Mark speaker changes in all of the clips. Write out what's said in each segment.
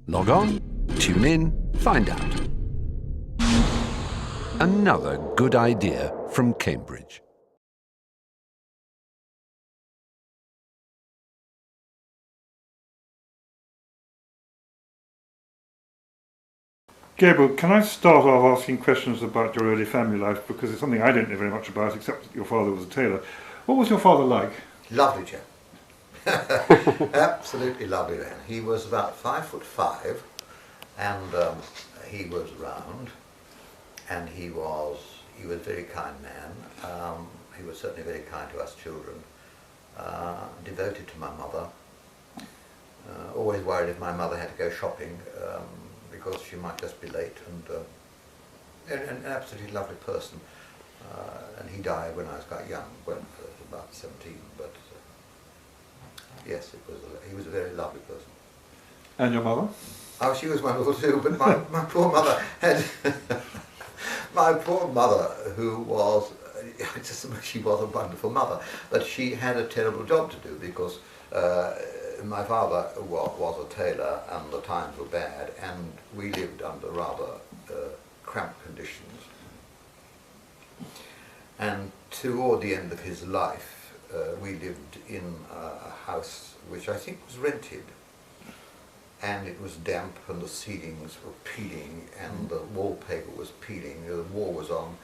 Speaker 1: Log on, tune in, find out. Another good idea from Cambridge.
Speaker 2: Gabriel, can I start off asking questions about your early family life, because it's something I don't know very much about, except that your father was a tailor. What was your father like?
Speaker 3: Lovely chap. Absolutely lovely man. He was about 5'5", and he was round, and he was a very kind man. He was certainly very kind to us children. Devoted to my mother. Always worried if my mother had to go shopping, because she might just be late, and an absolutely lovely person. And he died when I was quite young, when I was about 17. But yes, he was a very lovely person.
Speaker 2: And your mother?
Speaker 3: Oh, she was wonderful too. But my poor mother had my poor mother, who was she was a wonderful mother, but she had a terrible job to do, because my father was a tailor, and the times were bad, and we lived under rather cramped conditions. And toward the end of his life, we lived in a house which I think was rented, and it was damp, and the ceilings were peeling, and the wallpaper was peeling. The war was on.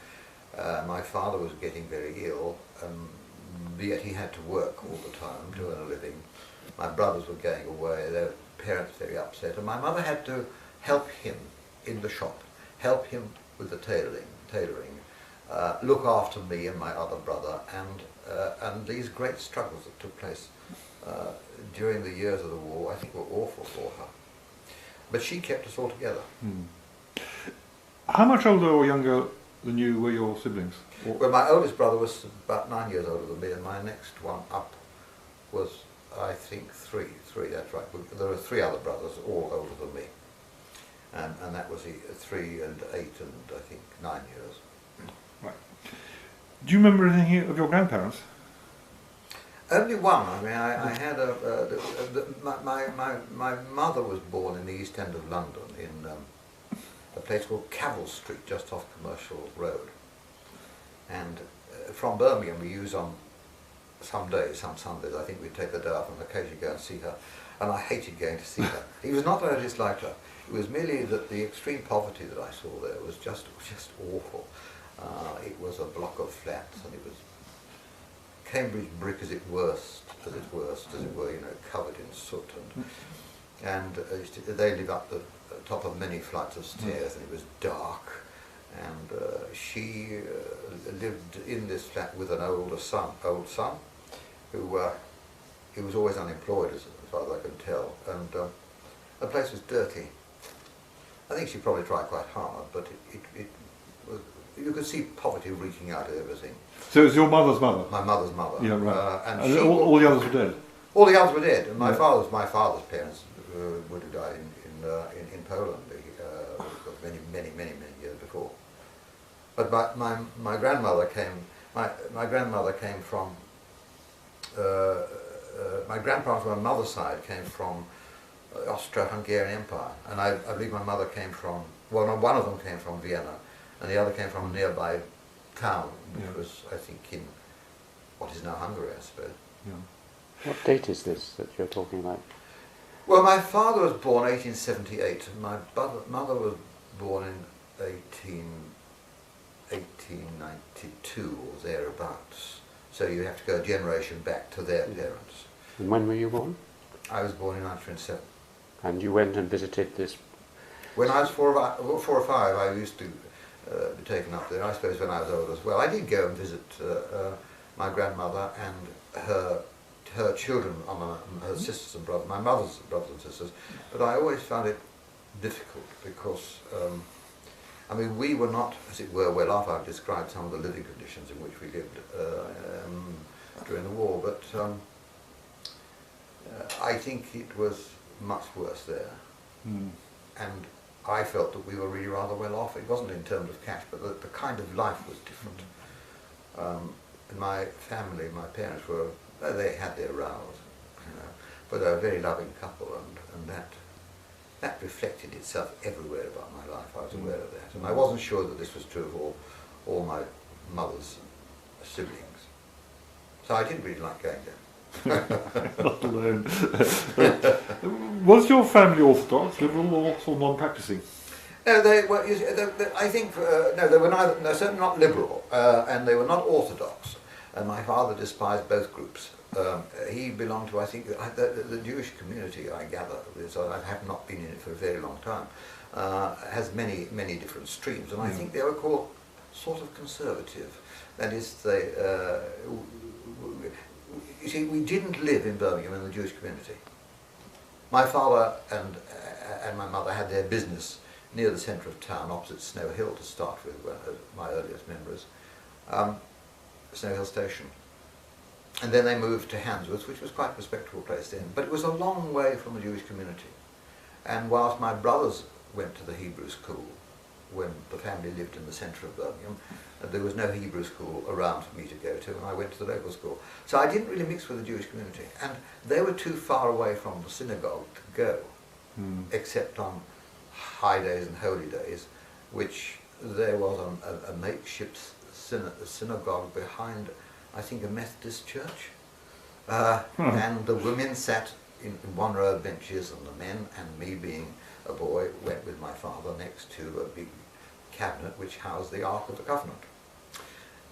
Speaker 3: My father was getting very ill, yet he had to work all the time to earn a living. My brothers were going away, their parents very upset, and my mother had to help him in the shop, help him with the tailoring, look after me and my other brother, and these great struggles that took place during the years of the war, I think, were awful for her. But she kept us all together.
Speaker 2: How much older or younger than you were your siblings?
Speaker 3: Well, my oldest brother was about 9 years older than me, and my next one up was, I think, three, that's right. There were 3 other brothers, all older than me. And that was 3 and 8 and I think 9 years.
Speaker 2: Right. Do you remember anything of your grandparents?
Speaker 3: Only one. I mean, I had my mother was born in the East End of London, in a place called Cavell Street, just off Commercial Road. And from Birmingham we used on some days, some Sundays, I think we'd take the day off and occasionally go and see her. And I hated going to see her. It was not that I disliked her. It was merely that the extreme poverty that I saw there was just awful. It was a block of flats, and it was Cambridge brick as it were, covered in soot, and they lived up the top of many flights of stairs, and it was dark. And she lived in this flat with an old son, who was always unemployed, as far as I can tell, and the place was dirty. I think she probably tried quite hard, but it was, you could see poverty reaching out of everything.
Speaker 2: So it was your mother's mother?
Speaker 3: My mother's mother.
Speaker 2: Yeah, right.
Speaker 3: And
Speaker 2: all the others were dead?
Speaker 3: All the others were dead, and my father's parents would have died in Poland many years before. But my grandmother came. My grandmother came from. My grandparents on my mother's side came from Austro-Hungarian Empire, and I believe my mother came from. Well, no, one of them came from Vienna, and the other came from a nearby town, which was, I think, in what is now Hungary, I suppose.
Speaker 2: Yeah.
Speaker 4: What date is this that you're talking about?
Speaker 3: Well, my father was born 1878, and my mother was born in 1892 or thereabouts. So you have to go a generation back to their parents.
Speaker 4: And when were you born?
Speaker 3: I was born in 1907.
Speaker 4: And you went and visited this?
Speaker 3: When I was 4 or 5, I used to be taken up there. I suppose when I was old as well. I did go and visit my grandmother and her children, her sisters and brothers, my mother's brothers and sisters, but I always found it difficult because, I mean, we were not, as it were, well off. I've described some of the living conditions in which we lived during the war, but I think it was much worse there. And I felt that we were really rather well off. It wasn't in terms of cash, but the kind of life was different. In my family, my parents were, they had their rows, you know, but they were a very loving couple, and that that reflected itself everywhere about my life. I was aware of that. And I wasn't sure that this was true of all my mother's siblings. So I didn't really like going there.
Speaker 2: Not alone. Was your family Orthodox, liberal, or non-practicing?
Speaker 3: No, they were. I think no, they were neither. No, certainly not liberal, and they were not Orthodox. And my father despised both groups. He belonged to, I think, the Jewish community. I gather, so I have not been in it for a very long time. Has many different streams, and I think they were called sort of conservative. That is, they. You see, we didn't live in Birmingham in the Jewish community. My father and my mother had their business near the centre of town, opposite Snow Hill to start with, my earliest memories, Snow Hill Station. And then they moved to Handsworth, which was quite a respectable place then, but it was a long way from the Jewish community. And whilst my brothers went to the Hebrew school, when the family lived in the centre of Birmingham, there was no Hebrew school around for me to go to, and I went to the local school. So I didn't really mix with the Jewish community, and they were too far away from the synagogue to go, except on high days and holy days, which there was a makeshift synagogue behind, I think, a Methodist church. And the women sat in one row of benches, and the men, and me being a boy, went with my father next to a big cabinet which housed the Ark of the Covenant.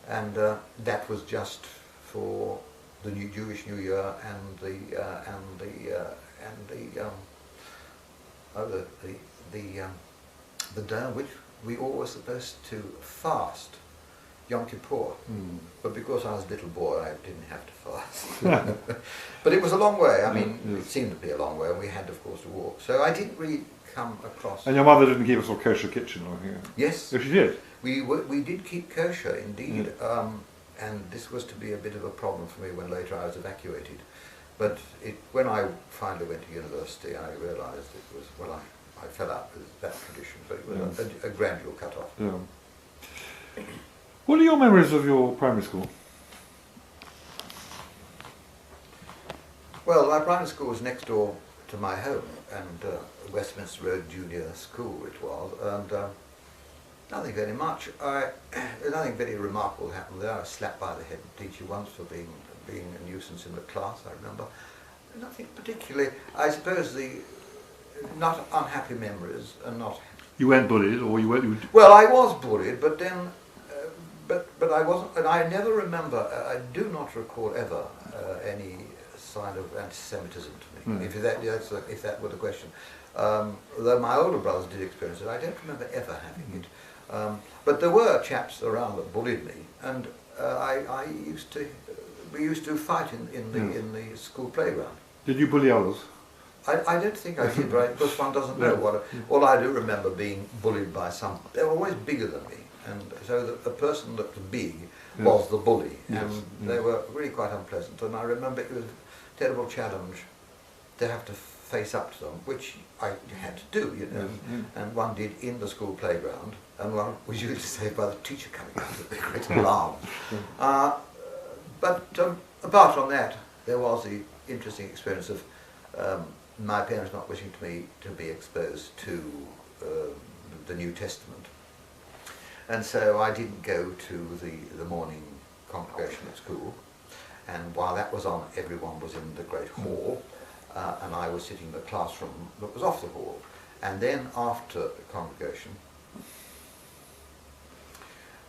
Speaker 3: And that was just for the Jewish New Year and the day on which we all were supposed to fast, Yom Kippur. But because I was a little boy, I didn't have to fast. But it was a long way. I mean, it seemed to be a long way, and we had, of course, to walk. So I didn't really come across.
Speaker 2: And your mother didn't keep us a kosher kitchen or anything?
Speaker 3: Yes.
Speaker 2: Oh, she did?
Speaker 3: We did keep kosher, indeed. And this was to be a bit of a problem for me when later I was evacuated. But when I finally went to university, I realised it was, well, I fell out with that tradition, but it was a gradual cut-off.
Speaker 2: Yeah. What are your memories of your primary school?
Speaker 3: Well, my primary school was next door to my home, and Westminster Road Junior School it was, and nothing very much. Nothing very remarkable happened there. I was slapped by the head teacher once for being a nuisance in the class, I remember. Nothing particularly. I suppose not unhappy memories, and not...
Speaker 2: You weren't bullied, or you weren't...
Speaker 3: Well, I was bullied, but then... But I wasn't, and I never remember, I do not recall ever any sign of anti-Semitism to me, if that were the question. Though my older brothers did experience it, I don't remember ever having it. But there were chaps around that bullied me, and we used to fight in the school playground.
Speaker 2: Did you bully others?
Speaker 3: I don't think I did, right? Because one doesn't know what. All I do remember being bullied by some. They were always bigger than me, and so the person that was big was the bully, and they were really quite unpleasant. And I remember it was a terrible challenge to have to face up to them, which I had to do, you know. And one did in the school playground, and one was usually saved by the teacher coming out with a great alarm. But apart from that, there was the interesting experience of my parents not wishing me to be exposed to the New Testament. And so I didn't go to the morning congregation at school. And while that was on, everyone was in the great hall, and I was sitting in the classroom that was off the hall. And then after the congregation,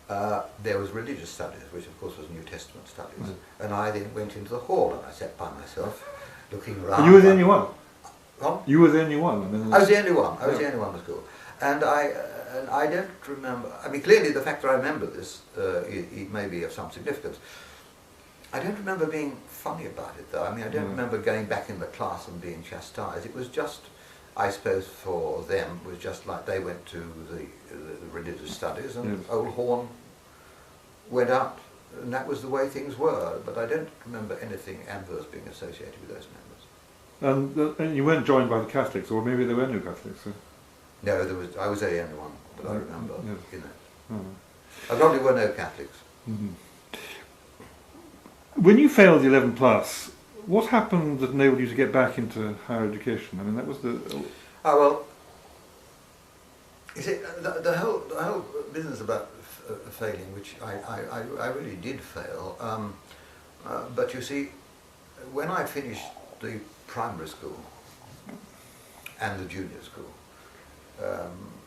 Speaker 3: there was religious studies, which of course was New Testament studies. And I then went into the hall, and I sat by myself, looking around.
Speaker 2: And you were the only one?
Speaker 3: What?
Speaker 2: You were the only one?
Speaker 3: I was the only one. I was the only one in the school. And I don't remember, I mean, clearly the fact that I remember this, it may be of some significance. I don't remember being funny about it, though. I mean, I don't remember going back in the class and being chastised. It was just, I suppose for them, it was just like they went to the religious studies, and old Horn went out, and that was the way things were. But I don't remember anything adverse being associated with those members.
Speaker 2: And you weren't joined by the Catholics, or maybe there were no Catholics? So.
Speaker 3: No, I was the only one that I remember in that. There probably were no Catholics.
Speaker 2: When you failed the 11 plus, what happened that enabled you to get back into higher education? I mean, that was the...
Speaker 3: Oh, well, You see, the whole business about failing, which I really did fail, but you see, when I finished the primary school and the junior school,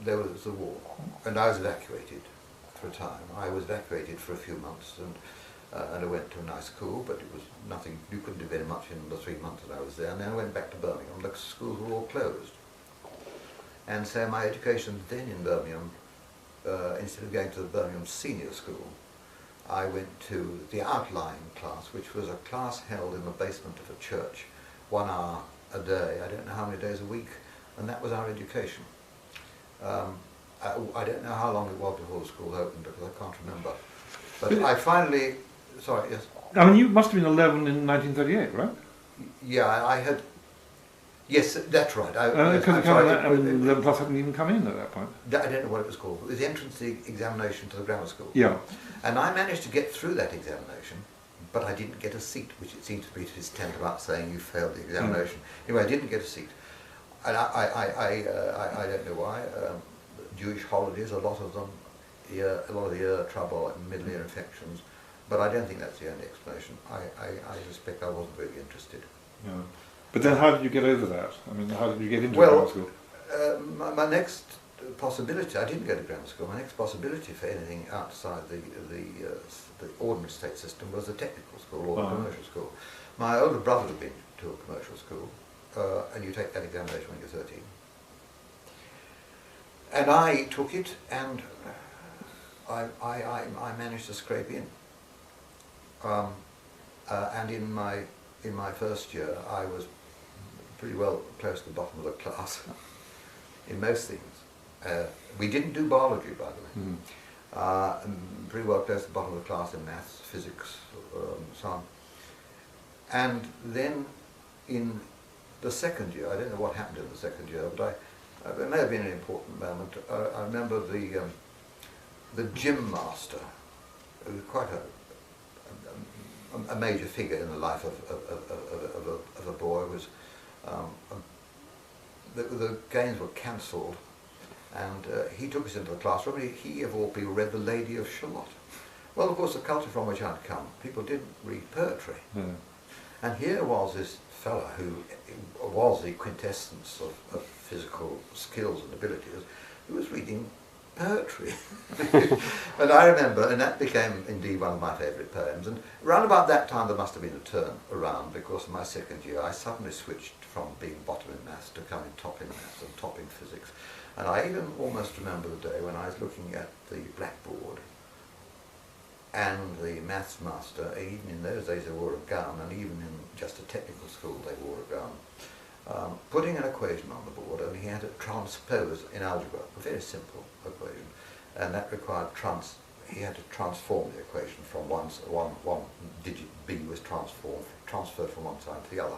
Speaker 3: there was the war, and I was evacuated for a time. I was evacuated for a few months, and I went to a nice school, but it was nothing, you couldn't do very much in the 3 months that I was there, and then I went back to Birmingham. The schools were all closed. And so my education then in Birmingham, instead of going to the Birmingham Senior School, I went to the outlying class, which was a class held in the basement of a church, 1 hour a day, I don't know how many days a week, and that was our education. I don't know how long it was before the school opened, because I can't remember. But I finally, sorry, yes?
Speaker 2: I mean, you must have been 11 in 1938, right?
Speaker 3: Yeah, I had, yes, that's right.
Speaker 2: Because 11 plus hadn't even come in at that point.
Speaker 3: I don't know what it was called. It was the entrance examination to the grammar school.
Speaker 2: Yeah.
Speaker 3: And I managed to get through that examination, but I didn't get a seat, which it seems to be his tantamount saying you failed the examination. Anyway, I didn't get a seat. And I don't know why. Jewish holidays, a lot of them, a lot of the ear trouble and middle ear infections, but I don't think that's the only explanation. I suspect I wasn't really interested.
Speaker 2: Yeah. But then how did you get over that? I mean, how did you get into grammar school?
Speaker 3: My next possibility, I didn't go to grammar school, my next possibility for anything outside the ordinary state system was the technical school or the commercial school. My older brother had been to a commercial school, and you take that examination when you're 13. And I took it, and I managed to scrape in. And in my first year, I was pretty well close to the bottom of the class in most things. We didn't do biology, by the way. Pretty well close to the bottom of the class in maths, physics, so on. And then in the second year, I don't know what happened in the second year, but it may have been an important moment. I remember the gym master, who was quite a major figure in the life of a boy, was the games were cancelled, and he took us into the classroom. He of all people read The Lady of Shalott. Well, of course, the culture from which I'd come, people didn't read poetry. And here was this fellow who was the quintessence of physical skills and abilities, who was reading poetry. And I remember, and that became indeed one of my favourite poems, and around about that time there must have been a turn around, because in my second year I suddenly switched from being bottom in maths to coming top in maths and top in physics. And I even almost remember the day when I was looking at the blackboard, and the maths master, even in those days they wore a gown, and even in just a technical school they wore a gown, putting an equation on the board, and he had to transpose in algebra, a very simple equation, and that required he had to transform the equation from one digit b was transferred from one side to the other.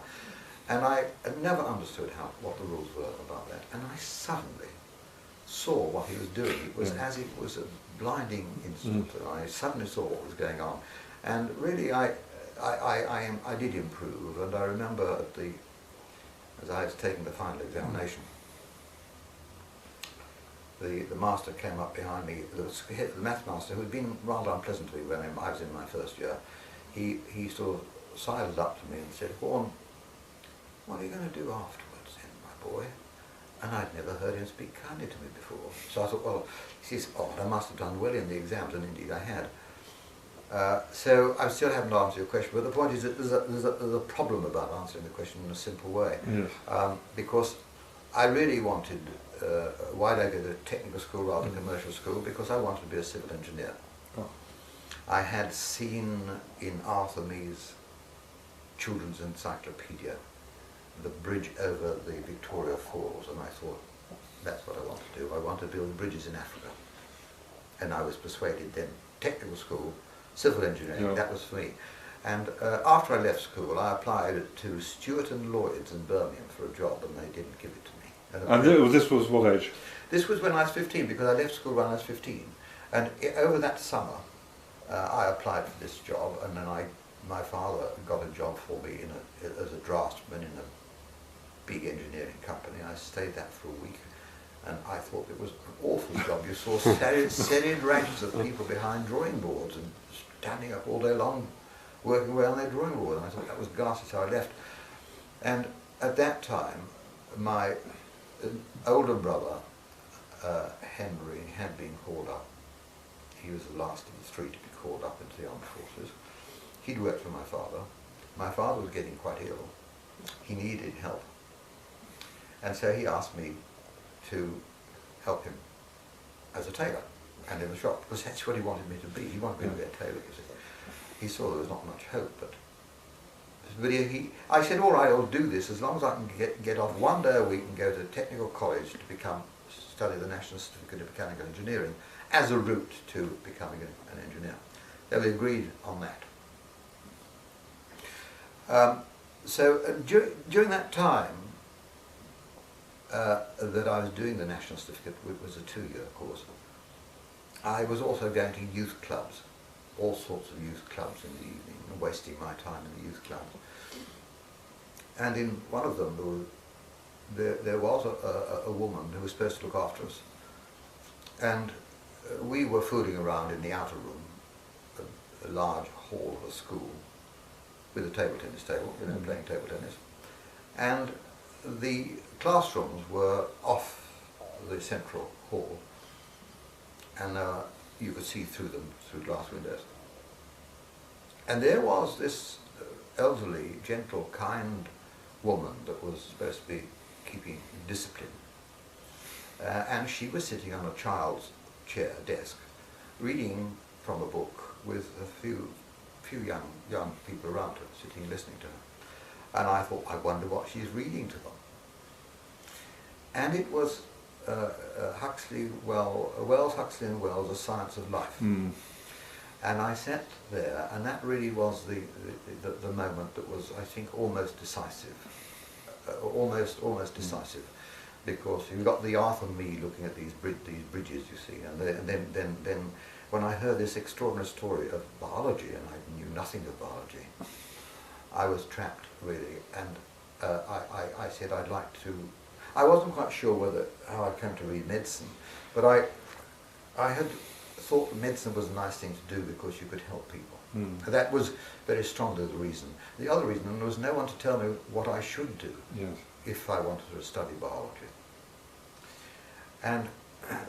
Speaker 3: And I had never understood what the rules were about that, and I suddenly saw what he was doing. It was as it was a blinding instant, and I suddenly saw what was going on. And really I did improve, and I remember as I was taking the final examination, the master came up behind me, the math master, who had been rather unpleasant to me when I was in my first year. He sort of sidled up to me and said, "Horn, what are you going to do afterwards then, my boy?" And I'd never heard him speak kindly to me before. So I thought, well, he says, "Oh, I must have done well in the exams," and indeed I had. So I still haven't answered your question, but the point is that there's a problem about answering the question in a simple way. Because I really wanted, why did I go to technical school rather than commercial school? Because I wanted to be a civil engineer. I had seen in Arthur Mee's children's encyclopedia the bridge over the Victoria Falls, and I thought, that's what I want to do. I want to build bridges in Africa. And I was persuaded then, technical school, civil engineering, that was for me. And after I left school, I applied to Stewart and Lloyd's in Birmingham for a job, and they didn't give it to me.
Speaker 2: And this was what age?
Speaker 3: This was when I was 15, because I left school when I was 15. And over that summer, I applied for this job, and then my father got a job for me as a draftsman in a big engineering company. I stayed that for a week, And I thought it was an awful job. You saw serried ranks of people behind drawing boards and standing up all day long working away on their drawing board. And I thought that was ghastly, so I left. And at that time, my older brother, Henry, had been called up. He was the last of the three to be called up into the armed forces. He'd worked for my father. My father was getting quite ill. He needed help. And so he asked me to help him as a tailor and in the shop, because that's what he wanted me to be. He wanted me to be a tailor, you see. He saw there was not much hope, but I said, all right, I'll do this as long as I can get off one day a week and go to technical college to study the National Certificate of Mechanical Engineering as a route to becoming an engineer. So we agreed on that. During that time that I was doing the National Certificate, which was a 2-year course, I was also going to youth clubs, all sorts of youth clubs in the evening, and wasting my time in the youth clubs. And in one of them, there was a woman who was supposed to look after us. And we were fooling around in the outer room, a large hall of a school, with a table tennis table, playing table tennis. And the classrooms were off the central hall, and you could see through them through glass windows. And there was this elderly, gentle, kind woman that was supposed to be keeping discipline. And she was sitting on a child's desk, reading from a book with a few young people around her, sitting and listening to her. And I thought, I wonder what she's reading to them. And it was Wells, Huxley and Wells, A Science of Life. Mm. And I sat there, and that really was the moment that was, I think, almost decisive. Almost decisive, because you've got the Arthur me looking at these bridges, you see, and then when I heard this extraordinary story of biology, and I knew nothing of biology, I was trapped really, and I said I'd like to. I wasn't quite sure how I'd come to read medicine, but I had thought medicine was a nice thing to do because you could help people. Mm. That was very strongly the reason. The other reason, and there was no one to tell me what I should do if I wanted to study biology. And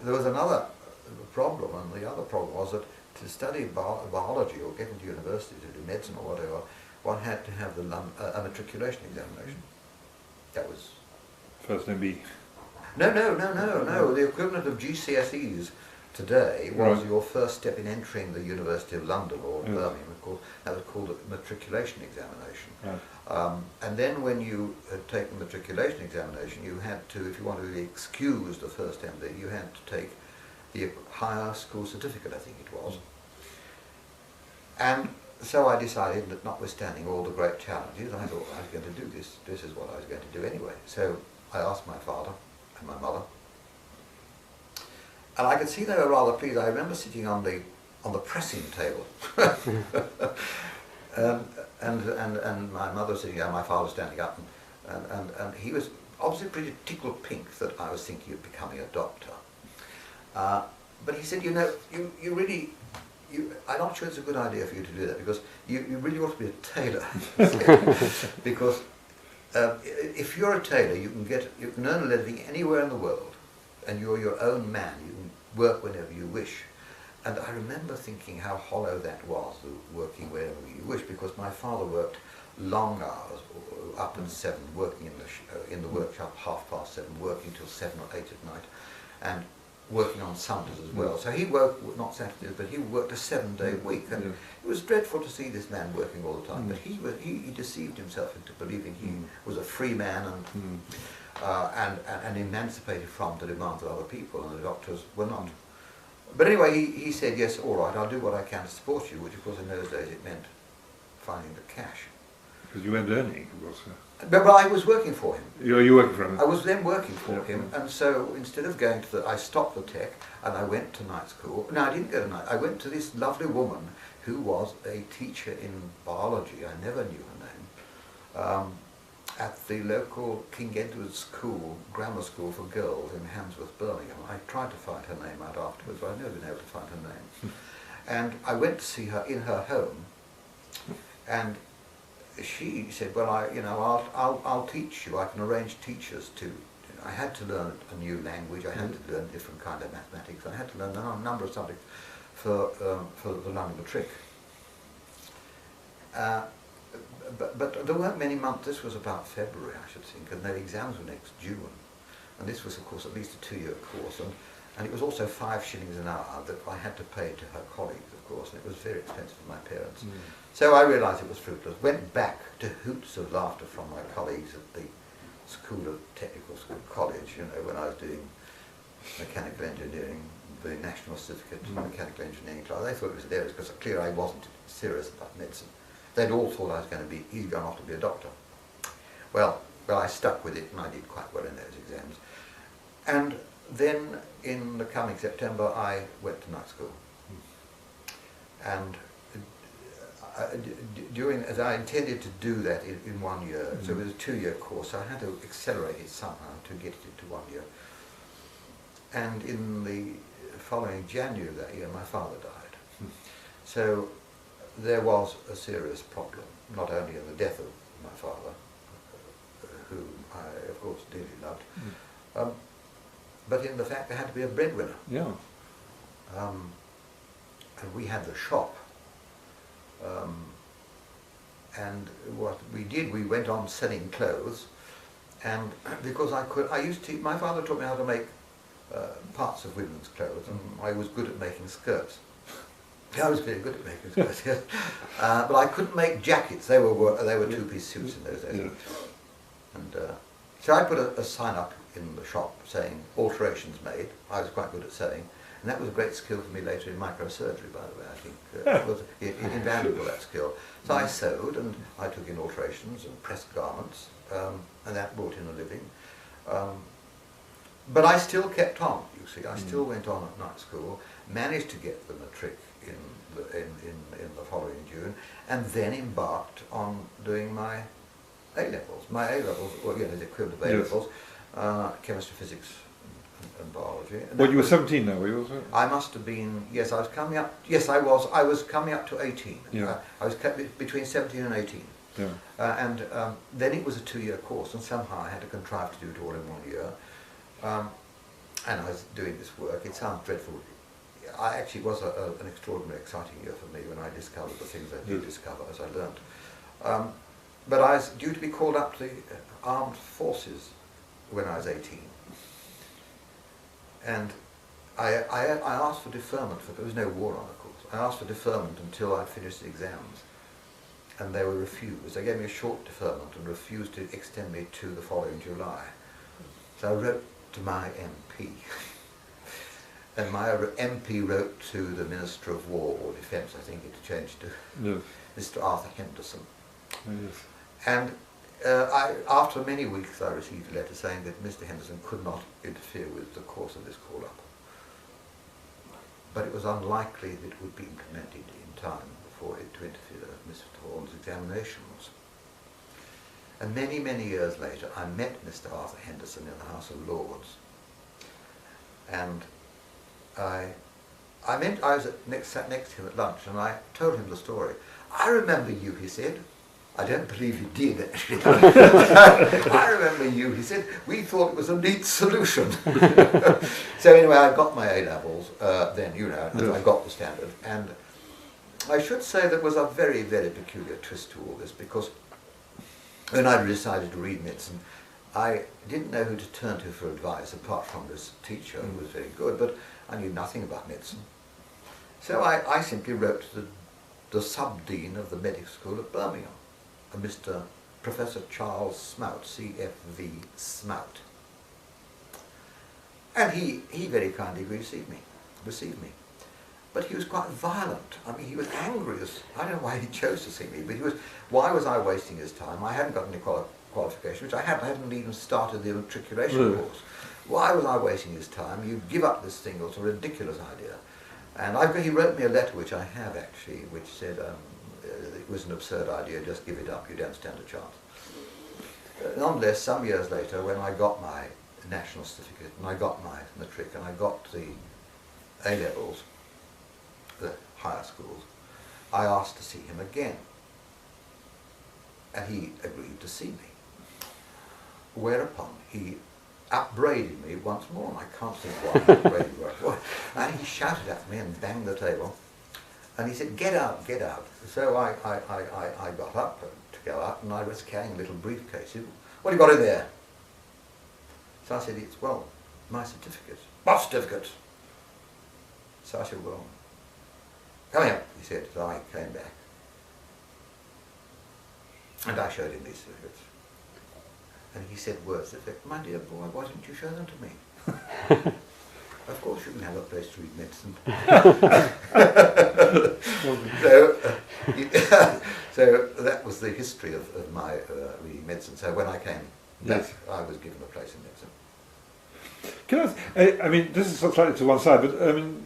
Speaker 3: there was another problem, and the other problem was that to study biology or get into university to do medicine or whatever, one had to have a matriculation examination. That was...
Speaker 2: First MB?
Speaker 3: No. The equivalent of GCSEs today was your first step in entering the University of London or Birmingham. That was called a matriculation examination. Right. And then when you had taken the matriculation examination, you had to, if you wanted to be excused the first MB, you had to take the higher school certificate, I think it was. And so I decided that, notwithstanding all the great challenges, I thought I was going to do this. This is what I was going to do anyway. So I asked my father and my mother, and I could see they were rather pleased. I remember sitting on the pressing table, and my mother sitting down, my father standing up, and he was obviously pretty tickled pink that I was thinking of becoming a doctor. But he said, you know, you really, I'm not sure it's a good idea for you to do that, because you really ought to be a tailor. Because if you're a tailor, you can earn a living anywhere in the world, and you're your own man. You can work whenever you wish. And I remember thinking how hollow that was, working wherever you wish, because my father worked long hours, up until 7, working in the workshop 7:30, working till 7 or 8 at night, and working on Sundays as well. So he worked, not Saturdays, but he worked a 7-day week, and it was dreadful to see this man working all the time. But he deceived himself into believing he was a free man and emancipated from the demands of other people, and the doctors were not. But anyway, he said, yes, all right, I'll do what I can to support you, which of course in those days it meant finding the cash.
Speaker 2: Because you weren't earning, of course.
Speaker 3: But I was working for him.
Speaker 2: You working for him?
Speaker 3: I was then working for him, and so instead of going to I stopped the tech and I went to night school. No, I didn't go to night. I went to this lovely woman who was a teacher in biology. I never knew her name. at the local King Edward's School, grammar school for girls in Handsworth, Birmingham. I tried to find her name out afterwards, but I've never been able to find her name. And I went to see her in her home, and she said, well, I'll teach you. I can arrange teachers to. I had to learn a new language. I had to learn a different kind of mathematics. I had to learn a number of subjects for the London matric. But there weren't many months. This was about February, I should think, and their exams were next June. And this was, of course, at least a 2-year course, and it was also 5 shillings an hour that I had to pay to her colleagues, of course, and it was very expensive for my parents. So I realised it was fruitless. Went back to hoots of laughter from my colleagues at the School of Technical School College, you know, when I was doing mechanical engineering, the National Certificate in Mechanical Engineering class. They thought it was hilarious because clearly I wasn't serious about medicine. They'd all thought I was going to be, he's gone off to be a doctor. Well, I stuck with it and I did quite well in those exams. And then in the coming September I went to night school. And as I intended to do that in 1 year, so it was a 2-year course, so I had to accelerate it somehow to get it into 1 year. And in the following January of that year, my father died. So there was a serious problem, not only in the death of my father, whom I, of course, dearly loved, but in the fact there had to be a breadwinner.
Speaker 2: Yeah.
Speaker 3: And we had the shop. And what we did, we went on selling clothes, and because my father taught me how to make parts of women's clothes, and I was good at making skirts. I was very good at making skirts, yes. But I couldn't make jackets. They were two-piece suits in those days.
Speaker 2: Yeah.
Speaker 3: And so I put a sign up in the shop saying alterations made. I was quite good at sewing, and that was a great skill for me later in microsurgery, by the way. I think it was invaluable, that skill. So I sewed, and I took in alterations and pressed garments, and that brought in a living. But I still kept on, you see. I still went on at night school, managed to get the matric in the following June, and then embarked on doing my A-levels. My A-levels, well, the equivalent of A-levels, chemistry, physics, and biology. And
Speaker 2: Well, you were 17 now, were you also?
Speaker 3: I must have been, yes, I was coming up, yes, I was coming up to 18.
Speaker 2: Yeah.
Speaker 3: I was between 17 and 18.
Speaker 2: Yeah.
Speaker 3: And then it was a 2-year course, and somehow I had to contrive to do it all in 1 year. And I was doing this work. It sounds dreadful. It was an extraordinarily exciting year for me when I discovered the things I did discover as I learnt. But I was due to be called up to the armed forces when I was 18. And I asked for deferment, there was no war on, of course. I asked for deferment until I'd finished the exams, and they were refused. They gave me a short deferment and refused to extend me to the following July. So I wrote to my MP, and my MP wrote to the Minister of War or Defence, I think it changed to Mr. Arthur Henderson.
Speaker 2: Yes.
Speaker 3: And after many weeks I received a letter saying that Mr. Henderson could not interfere with the course of this call-up. But it was unlikely that it would be implemented in time for it to interfere with Mr. Horn's examinations. And many, many years later I met Mr. Arthur Henderson in the House of Lords. And I sat next to him at lunch, and I told him the story. "I remember you," he said. I don't believe he did, actually. "I remember you," he said. "We thought it was a neat solution." So anyway, I got my A-levels then, and I got the standard. And I should say there was a very, very peculiar twist to all this, because when I decided to read medicine, I didn't know who to turn to for advice, apart from this teacher who was very good, but I knew nothing about medicine. So I simply wrote to the sub-dean of the medical school at Birmingham, Mr. Professor Charles Smout, C.F.V. Smout. And he very kindly received me. But he was quite violent. I mean, he was angry. I don't know why he chose to see me, but why was I wasting his time? I hadn't got any qualification, which I hadn't even started the matriculation course. Why was I wasting his time? You give up this thing, it's a ridiculous idea. And he wrote me a letter, which I have actually, which said it was an absurd idea, just give it up, you don't stand a chance. nonetheless, some years later, when I got my national certificate and I got my matric and I got the A-levels, the higher schools, I asked to see him again. And he agreed to see me. Whereupon he upbraided me once more, and I can't think why, upbraided me. And he shouted at me and banged the table. And he said, "Get out, get out." So I got up to go out, and I was carrying a little briefcase. He said, "What have you got in there?" So I said, "It's, well, my certificate." "What certificate?" So I said, "Well, come here," he said. So I came back. And I showed him these certificates. And he said words that, "My dear boy, why didn't you show them to me?" Of course you can have a place to read medicine. So that was the history of my reading medicine. So when I came back,
Speaker 2: Yes.
Speaker 3: I was given a place in medicine.
Speaker 2: Can I ask, I mean, this is slightly to one side, but I mean,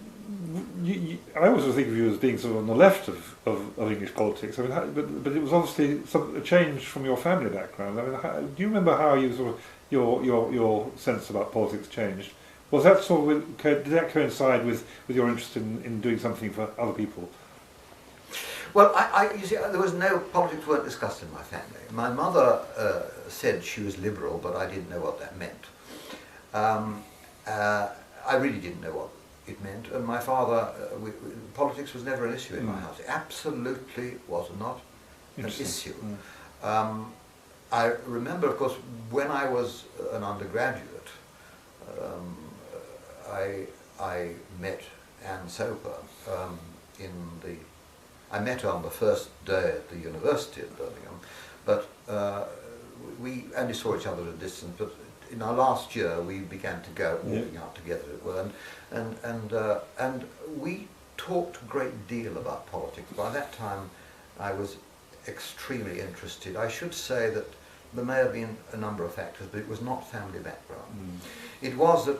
Speaker 2: I always think of you as being sort of on the left of English politics. I mean, but it was obviously a change from your family background. I mean, do you remember how you sort of your sense about politics changed? Was that sort of, did that coincide with your interest in doing something for other people?
Speaker 3: Well, you see, there was no, politics weren't discussed in my family. My mother said she was liberal, but I didn't know what that meant. I really didn't know what it meant, and my father, politics was never an issue in my house. It absolutely was not an issue. I remember, of course, when I was an undergraduate, I met Anne Soper I met her on the first day at the University of Birmingham, but we only saw each other at a distance. But in our last year, we began to go walking out together, as it were, and we talked a great deal about politics. By that time, I was extremely interested. I should say that there may have been a number of factors, but it was not family background. It was that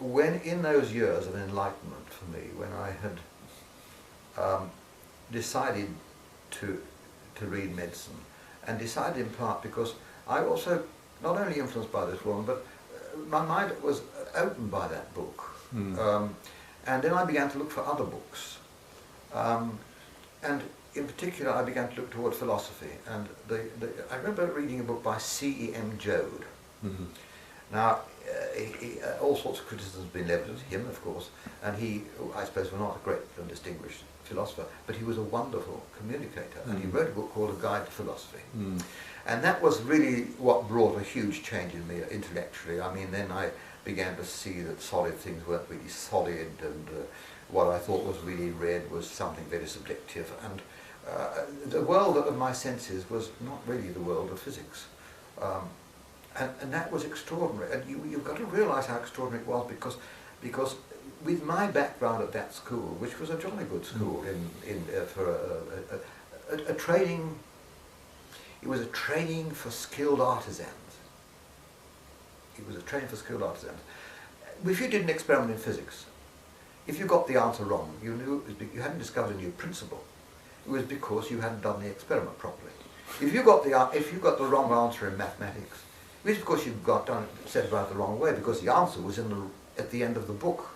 Speaker 3: when, in those years of enlightenment for me, when I had decided to read medicine, and decided in part because I also, not only influenced by this woman, but my mind was opened by that book. And then I began to look for other books. And in particular, I began to look toward philosophy. And I remember reading a book by C.E.M. Joad. Now, all sorts of criticisms have been leveled at him, of course, and he, I suppose, was not a great and distinguished philosopher, but he was a wonderful communicator, and he wrote a book called A Guide to Philosophy. And that was really what brought a huge change in me intellectually. I mean, then I began to see that solid things weren't really solid, and what I thought was really read was something very subjective, and the world of my senses was not really the world of physics. And that was extraordinary, and you've got to realise how extraordinary it was, because with my background at that school, which was a jolly good school for a training, it was a training for skilled artisans. It was a training for skilled artisans. If you did an experiment in physics, if you got the answer wrong, you knew it was you hadn't discovered a new principle. It was because you hadn't done the experiment properly. If you got the wrong answer in mathematics, it was because you said about the wrong way, because the answer was at the end of the book.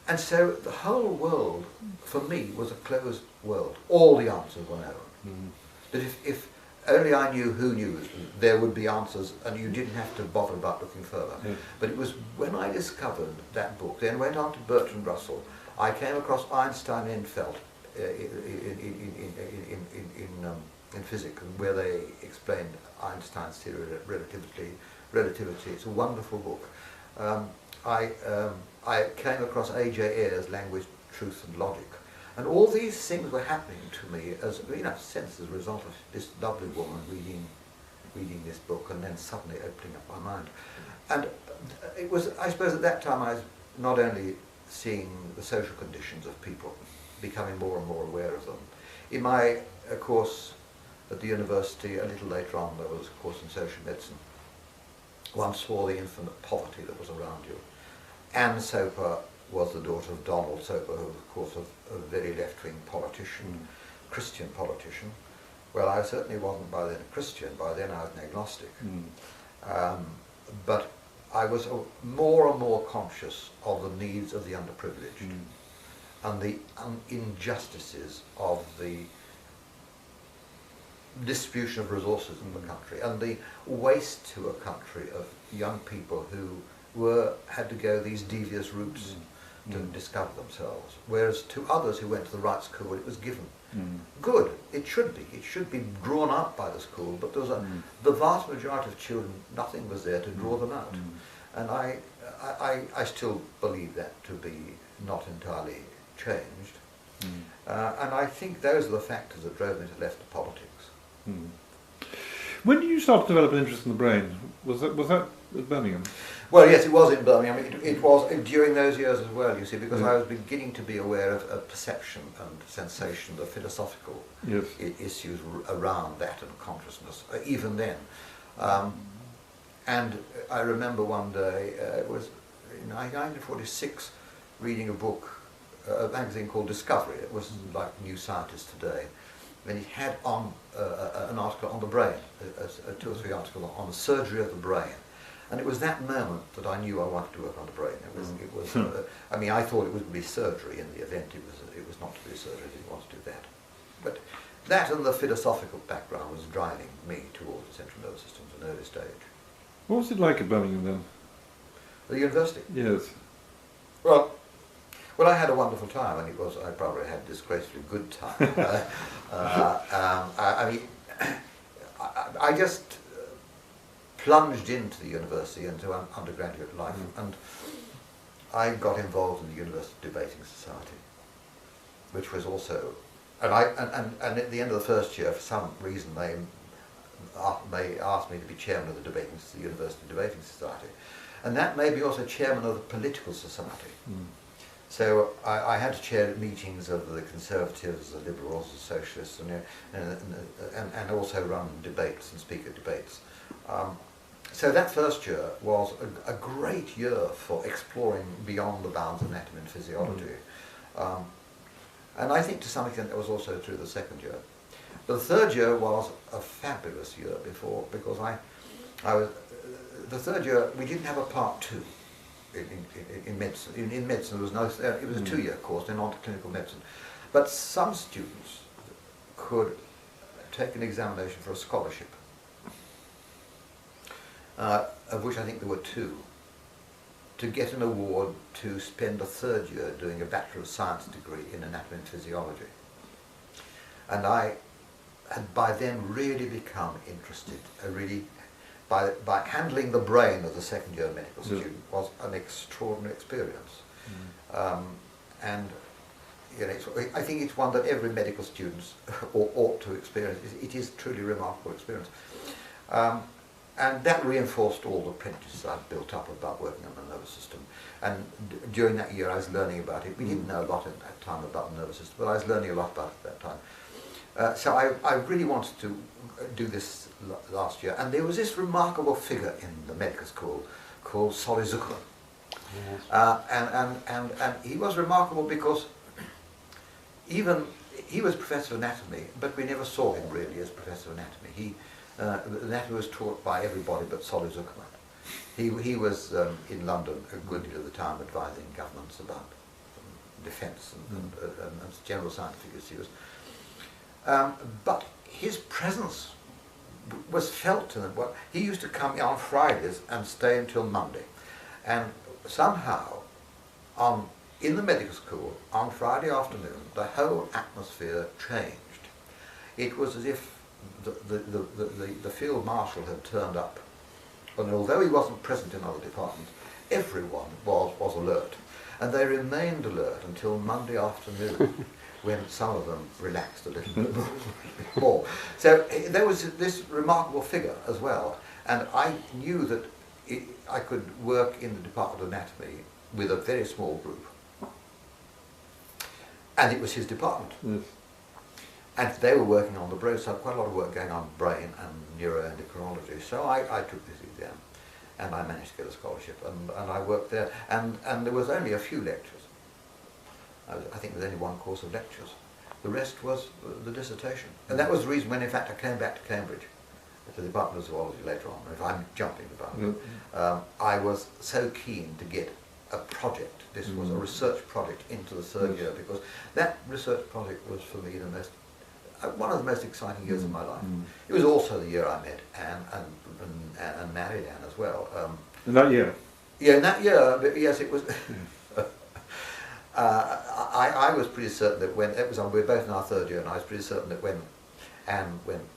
Speaker 3: And so the whole world, for me, was a closed world. All the answers were known. That if only I knew who knew, there would be answers, and you didn't have to bother about looking further. But it was when I discovered that book, then went on to Bertrand Russell, I came across Einstein and Felt in physics, where they explained Einstein's theory of relativity. It's a wonderful book. I came across A.J. Ayer's Language, Truth and Logic. And all these things were happening to me as, in a sense, as a result of this lovely woman reading this book and then suddenly opening up my mind. And it was, I suppose at that time I was not only seeing the social conditions of people, becoming more and more aware of them. In my course at the university, a little later on, there was a course in social medicine. One saw the infinite poverty that was around you. Anne Soper was the daughter of Donald Soper, who was, of course, a very left-wing politician, Christian politician, Well, I certainly wasn't by then a Christian. By then I was an agnostic. But I was more and more conscious of the needs of the underprivileged and the injustices of the distribution of resources in the country and the waste to a country of young people who had to go these devious routes to discover themselves, whereas to others who went to the right school it was given. Good, it should be drawn out by the school, but there was the vast majority of children, nothing was there to draw them out. And I still believe that to be not entirely changed. And I think those are the factors that drove me to left of politics.
Speaker 2: When did you start to develop an interest in the brain? Was that at Birmingham?
Speaker 3: Well, yes, it was in Birmingham. It was during those years as well, you see, because I was beginning to be aware of perception and sensation, the philosophical issues around that and consciousness, even then. And I remember one day, it was in 1946, reading a book, a magazine called Discovery. It was like New Scientist today. And it had on an article on the brain, 2 or 3 articles on the surgery of the brain. And it was that moment that I knew I wanted to work on the brain. It was. I mean, I thought it would be surgery in the event. It was not to be surgery. I didn't want to do that. But that and the philosophical background was driving me towards the central nervous system at an early stage.
Speaker 2: What was it like at Birmingham then?
Speaker 3: The university.
Speaker 2: Yes.
Speaker 3: Well, I had a wonderful time, and I probably had a disgracefully good time. I mean, I just plunged into the university, into undergraduate life, and I got involved in the University Debating Society, which was also, and at the end of the first year, for some reason, they asked me to be chairman of the University Debating Society, and that made me also chairman of the Political Society. So I had to chair meetings of the Conservatives, the Liberals, the Socialists, and also run debates and speak at debates. So that first year was a great year for exploring beyond the bounds of anatomy and physiology. And I think to some extent that was also true the second year. But the third year was a fabulous year because the third year we didn't have a part 2. In medicine. In medicine, there was it was a 2-year course, then on to clinical medicine. But some students could take an examination for a scholarship, of which I think there were 2, to get an award to spend a third year doing a Bachelor of Science degree in anatomy and physiology. And I had by then really become interested, by handling the brain as a second-year medical student was an extraordinary experience. And you know, I think it's one that every medical student ought to experience. It is a truly remarkable experience. And that reinforced all the apprentices I'd built up about working on the nervous system. And during that year I was learning about it. We didn't know a lot at that time about the nervous system, but I was learning a lot about it at that time. So I really wanted to do this last year, and there was this remarkable figure in the medical school called Solly Zuckerman. And he was remarkable because even he was professor of anatomy, but we never saw him really as professor of anatomy. Anatomy was taught by everybody but Solly Zuckerman. He was in London a good deal of the time advising governments about defence and general scientific issues. But his presence was felt to them. Well, he used to come on Fridays and stay until Monday. And somehow, in the medical school, on Friday afternoon, the whole atmosphere changed. It was as if the field marshal had turned up. And although he wasn't present in other departments, everyone was alert. And they remained alert until Monday afternoon, when some of them relaxed a little bit more. So there was this remarkable figure as well, and I knew that I could work in the Department of Anatomy with a very small group. And it was his department. And they were working on the brain, so quite a lot of work going on brain and neuroendocrinology. So I took this exam, and I managed to get a scholarship, and I worked there. And there was only a few lectures. I think there's only one course of lectures. The rest was the dissertation. And that was the reason when, in fact, I came back to Cambridge, to the Department of Zoology later on, if I'm jumping about, I was so keen to get a project. This was a research project into the third year, because that research project was for me the most, one of the most exciting years of my life. It was also the year I met Anne and married Anne as well.
Speaker 2: In that year?
Speaker 3: Yeah, in that year, but yes, it was. I was pretty certain that when it was on, we were both in our third year, and I was pretty certain that when Anne went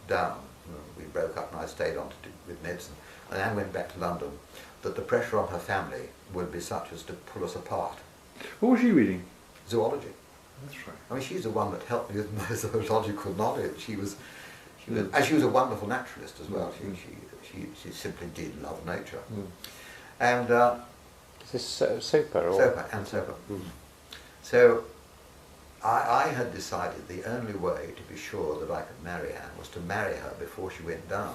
Speaker 3: down, we broke up, and I stayed on with medicine, and Anne went back to London, that the pressure on her family would be such as to pull us apart.
Speaker 2: What was she reading?
Speaker 3: Zoology.
Speaker 2: That's right.
Speaker 3: I mean, she's the one that helped me with my zoological knowledge. She was, and she was a wonderful naturalist as well. She simply did love nature. And
Speaker 4: Is this Soper? Or?
Speaker 3: Soper, and Soper. So I had decided the only way to be sure that I could marry Anne was to marry her before she went down.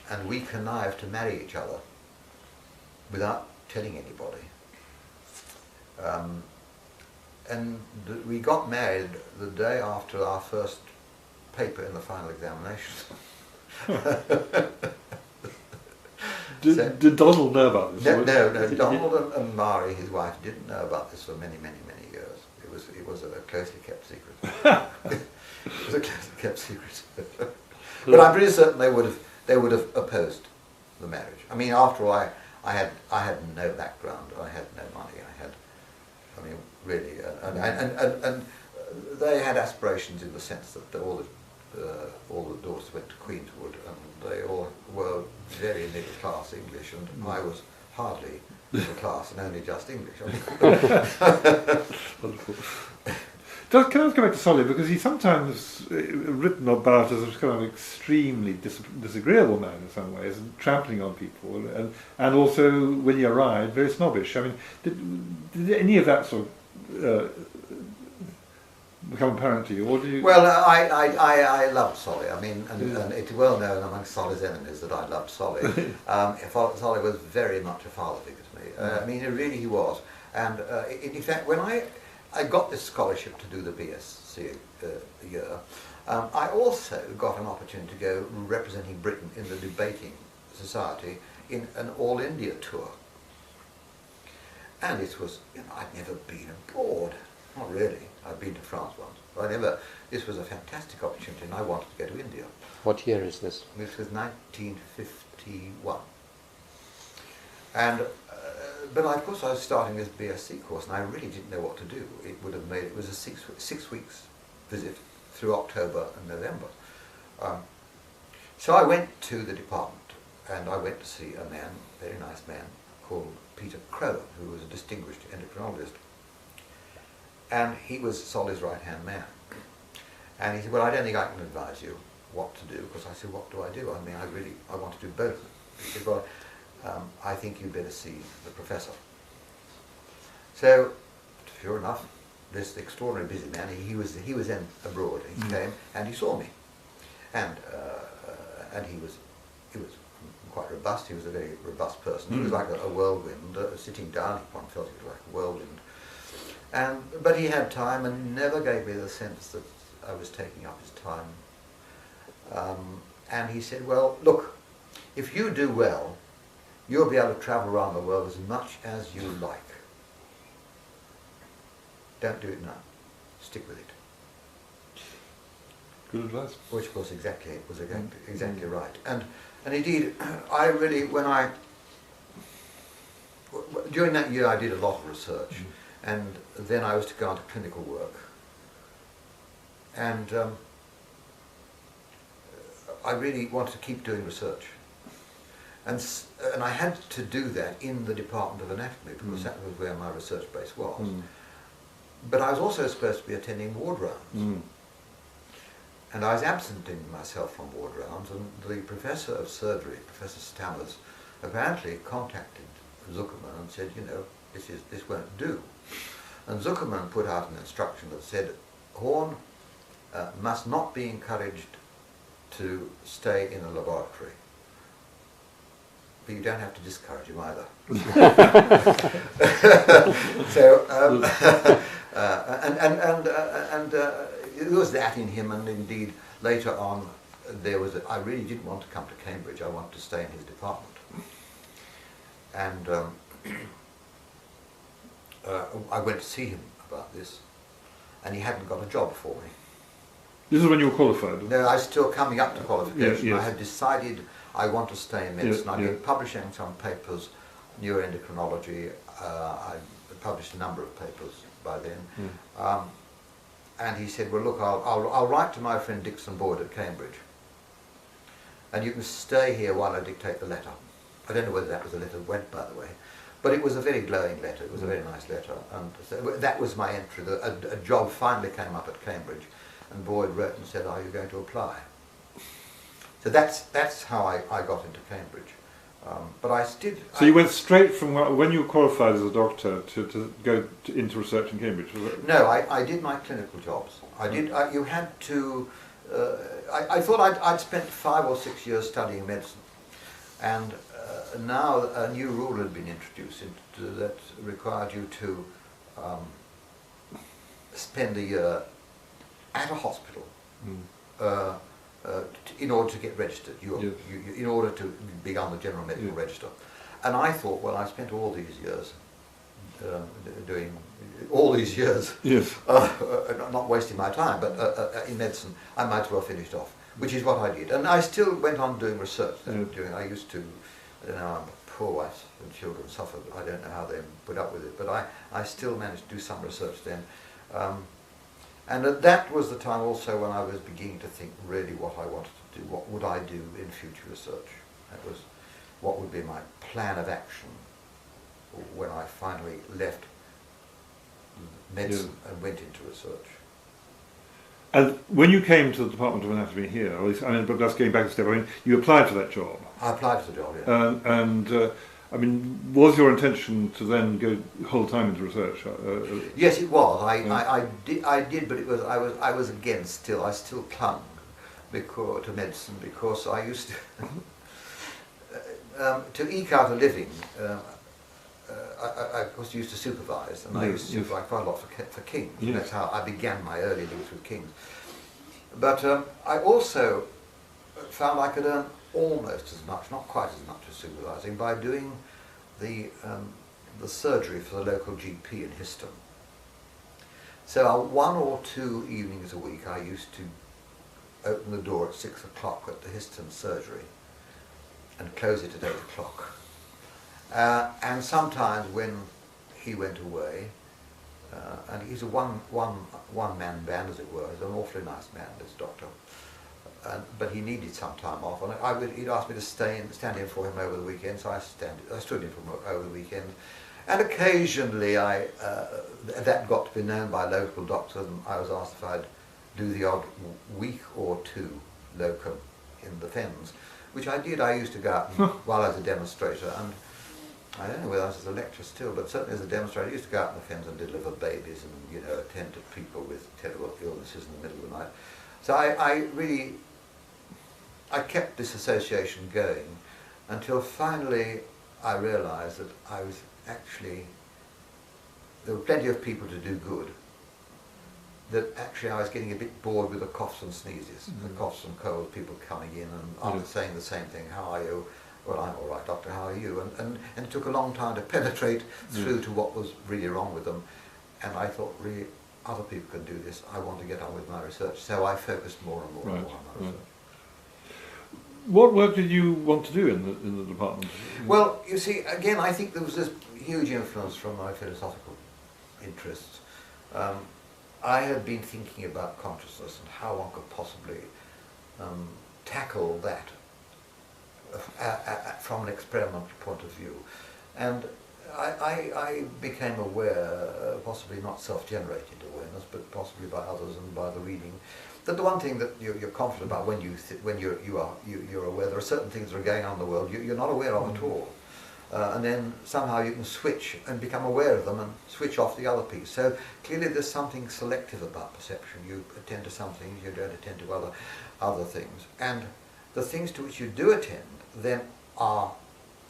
Speaker 3: and we connived to marry each other without telling anybody. We got married the day after our first paper in the final examination.
Speaker 2: Did Donald know about this?
Speaker 3: No. Donald and Mari, his wife, didn't know about this for many years. It was a closely kept secret. It was a closely kept secret. But I'm pretty certain they would have opposed the marriage. I mean, after all, I had no background. I had no money. Really, and they had aspirations in the sense that all the daughters went to Queenswood, and they all were very middle class English, and I was hardly middle class and only just English.
Speaker 2: Wonderful. Can I go back to Solly, because he's sometimes written about as a kind of extremely disagreeable man in some ways, and trampling on people, and also, when he arrived, very snobbish. I mean, did any of that sort of become apparent to you, or do you?
Speaker 3: Well, I loved Solly. I mean, and it's well known amongst Solly's enemies that I loved Solly. Solly was very much a father figure to me. I mean, really he was. And in fact, when I got this scholarship to do the BSc year, I also got an opportunity to go representing Britain in the debating society in an all-India tour. And it was, I'd never been abroad. Not really. I'd been to France once. But this was a fantastic opportunity, and I wanted to go to India.
Speaker 4: What year is this?
Speaker 3: This was 1951. And, but of course I was starting this BSc course, and I really didn't know what to do. It was a six weeks visit through October and November. So I went to the department, and I went to see a man, a very nice man, called Peter Crow, who was a distinguished endocrinologist. And he was Solly's right-hand man. And he said, well, I don't think I can advise you what to do, because I said, what do I do? I mean, I want to do both. He said, well, I think you'd better see the professor. So, sure enough, this extraordinarily busy man, he was then abroad. He came and he saw me, and he was quite robust. He was a very robust person. He was like a whirlwind. Sitting down, one felt he was like a whirlwind. But he had time and never gave me the sense that I was taking up his time. And he said, well, look, if you do well, you'll be able to travel around the world as much as you like. Don't do it now. Stick with it.
Speaker 2: Good advice.
Speaker 3: Which was exactly right. And indeed, I really, during that year I did a lot of research, and then I was to go on to clinical work. And I really wanted to keep doing research. And I had to do that in the Department of Anatomy, because that was where my research base was. But I was also supposed to be attending ward rounds. And I was absenting myself from ward rounds, and the professor of surgery, Professor Stammers, apparently contacted Zuckerman and said, this won't do. And Zuckerman put out an instruction that said, Horn must not be encouraged to stay in a laboratory. But you don't have to discourage him either. So And there was that in him, and indeed later on there was. I really didn't want to come to Cambridge. I wanted to stay in his department, and I went to see him about this, and he hadn't got a job for me.
Speaker 2: This is when you were qualified?
Speaker 3: No, I was still coming up to qualification.
Speaker 2: Yes.
Speaker 3: I had decided I want to stay in medicine.
Speaker 2: Yes,
Speaker 3: I'd
Speaker 2: yes.
Speaker 3: been publishing some papers, neuroendocrinology. I published a number of papers by then. And he said, well, look, I'll write to my friend Dixon Boyd at Cambridge, and you can stay here while I dictate the letter. I don't know whether that was the letter that went, by the way, but it was a very glowing letter. It was a very nice letter, and so that was my entry. A job finally came up at Cambridge, and Boyd wrote and said, are you going to apply? So that's how I got into Cambridge. But I did.
Speaker 2: So you went straight from when you were qualified as a doctor to go into research in Cambridge? Was it?
Speaker 3: No, I did my clinical jobs. I did. You had to. I thought I'd spent 5 or 6 years studying medicine, and now a new rule had been introduced that required you to spend a year at a hospital. In order to get registered, in order to be on the general medical register. And I thought, well, I spent all these years doing all these years, not wasting my time, but in medicine, I might as well finish it off, which is what I did. And I still went on doing research then. I used to, I don't know, poor wife and children suffered. I don't know how they put up with it, but I still managed to do some research then. And that was the time also when I was beginning to think really what I wanted to do. What would I do in future research? That was what would be my plan of action when I finally left medicine and went into research.
Speaker 2: And when you came to the Department of Anatomy here, or at least, I mean, but that's going back a step, I mean, you applied for that job.
Speaker 3: I applied for the job, yeah.
Speaker 2: And I mean, was your intention to then go whole time into research?
Speaker 3: Yes, it was. I did, but it was. I was against still. I still clung to medicine because I used to eke out a living. I of course used to supervise, and I used to supervise quite a lot for Kings.
Speaker 2: Yes.
Speaker 3: That's how I began my early links with Kings. But I also found I could earn almost as much, not quite as much as supervising, by doing the surgery for the local GP in Histon. So 1 or 2 evenings a week I used to open the door at 6 o'clock at the Histon surgery and close it at 8 o'clock. And sometimes when he went away, and he's a one-man band as it were, he's an awfully nice man, this doctor. But he needed some time off, and he'd ask me to stand in for him over the weekend, so I stood in for him over the weekend. And occasionally that got to be known by local doctors, and I was asked if I'd do the odd week or 2 locum in the Fens, which I did. I used to go out while I was a demonstrator, and I don't know whether I was a lecturer still, but certainly as a demonstrator I used to go out in the Fens and deliver babies and attend to people with terrible illnesses in the middle of the night. So I kept this association going until finally I realised that I was actually, there were plenty of people to do good, that actually I was getting a bit bored with the coughs and sneezes, the coughs and colds, people coming in and after saying the same thing, how are you? Well, I'm all right, doctor, how are you? And it took a long time to penetrate through to what was really wrong with them. And I thought, really, other people can do this. I want to get on with my research. So I focused more and more and more on my research.
Speaker 2: What work did you want to do in the department?
Speaker 3: Well, you see, again, I think there was this huge influence from my philosophical interests. I had been thinking about consciousness and how one could possibly tackle that from an experimental point of view. And I became aware, possibly not self-generated awareness, but possibly by others and by the reading, that the one thing that you're confident about when you're aware, there are certain things that are going on in the world you're not aware of at all. And then somehow you can switch and become aware of them and switch off the other piece. So clearly there's something selective about perception. You attend to some things, you don't attend to other things. And the things to which you do attend then are,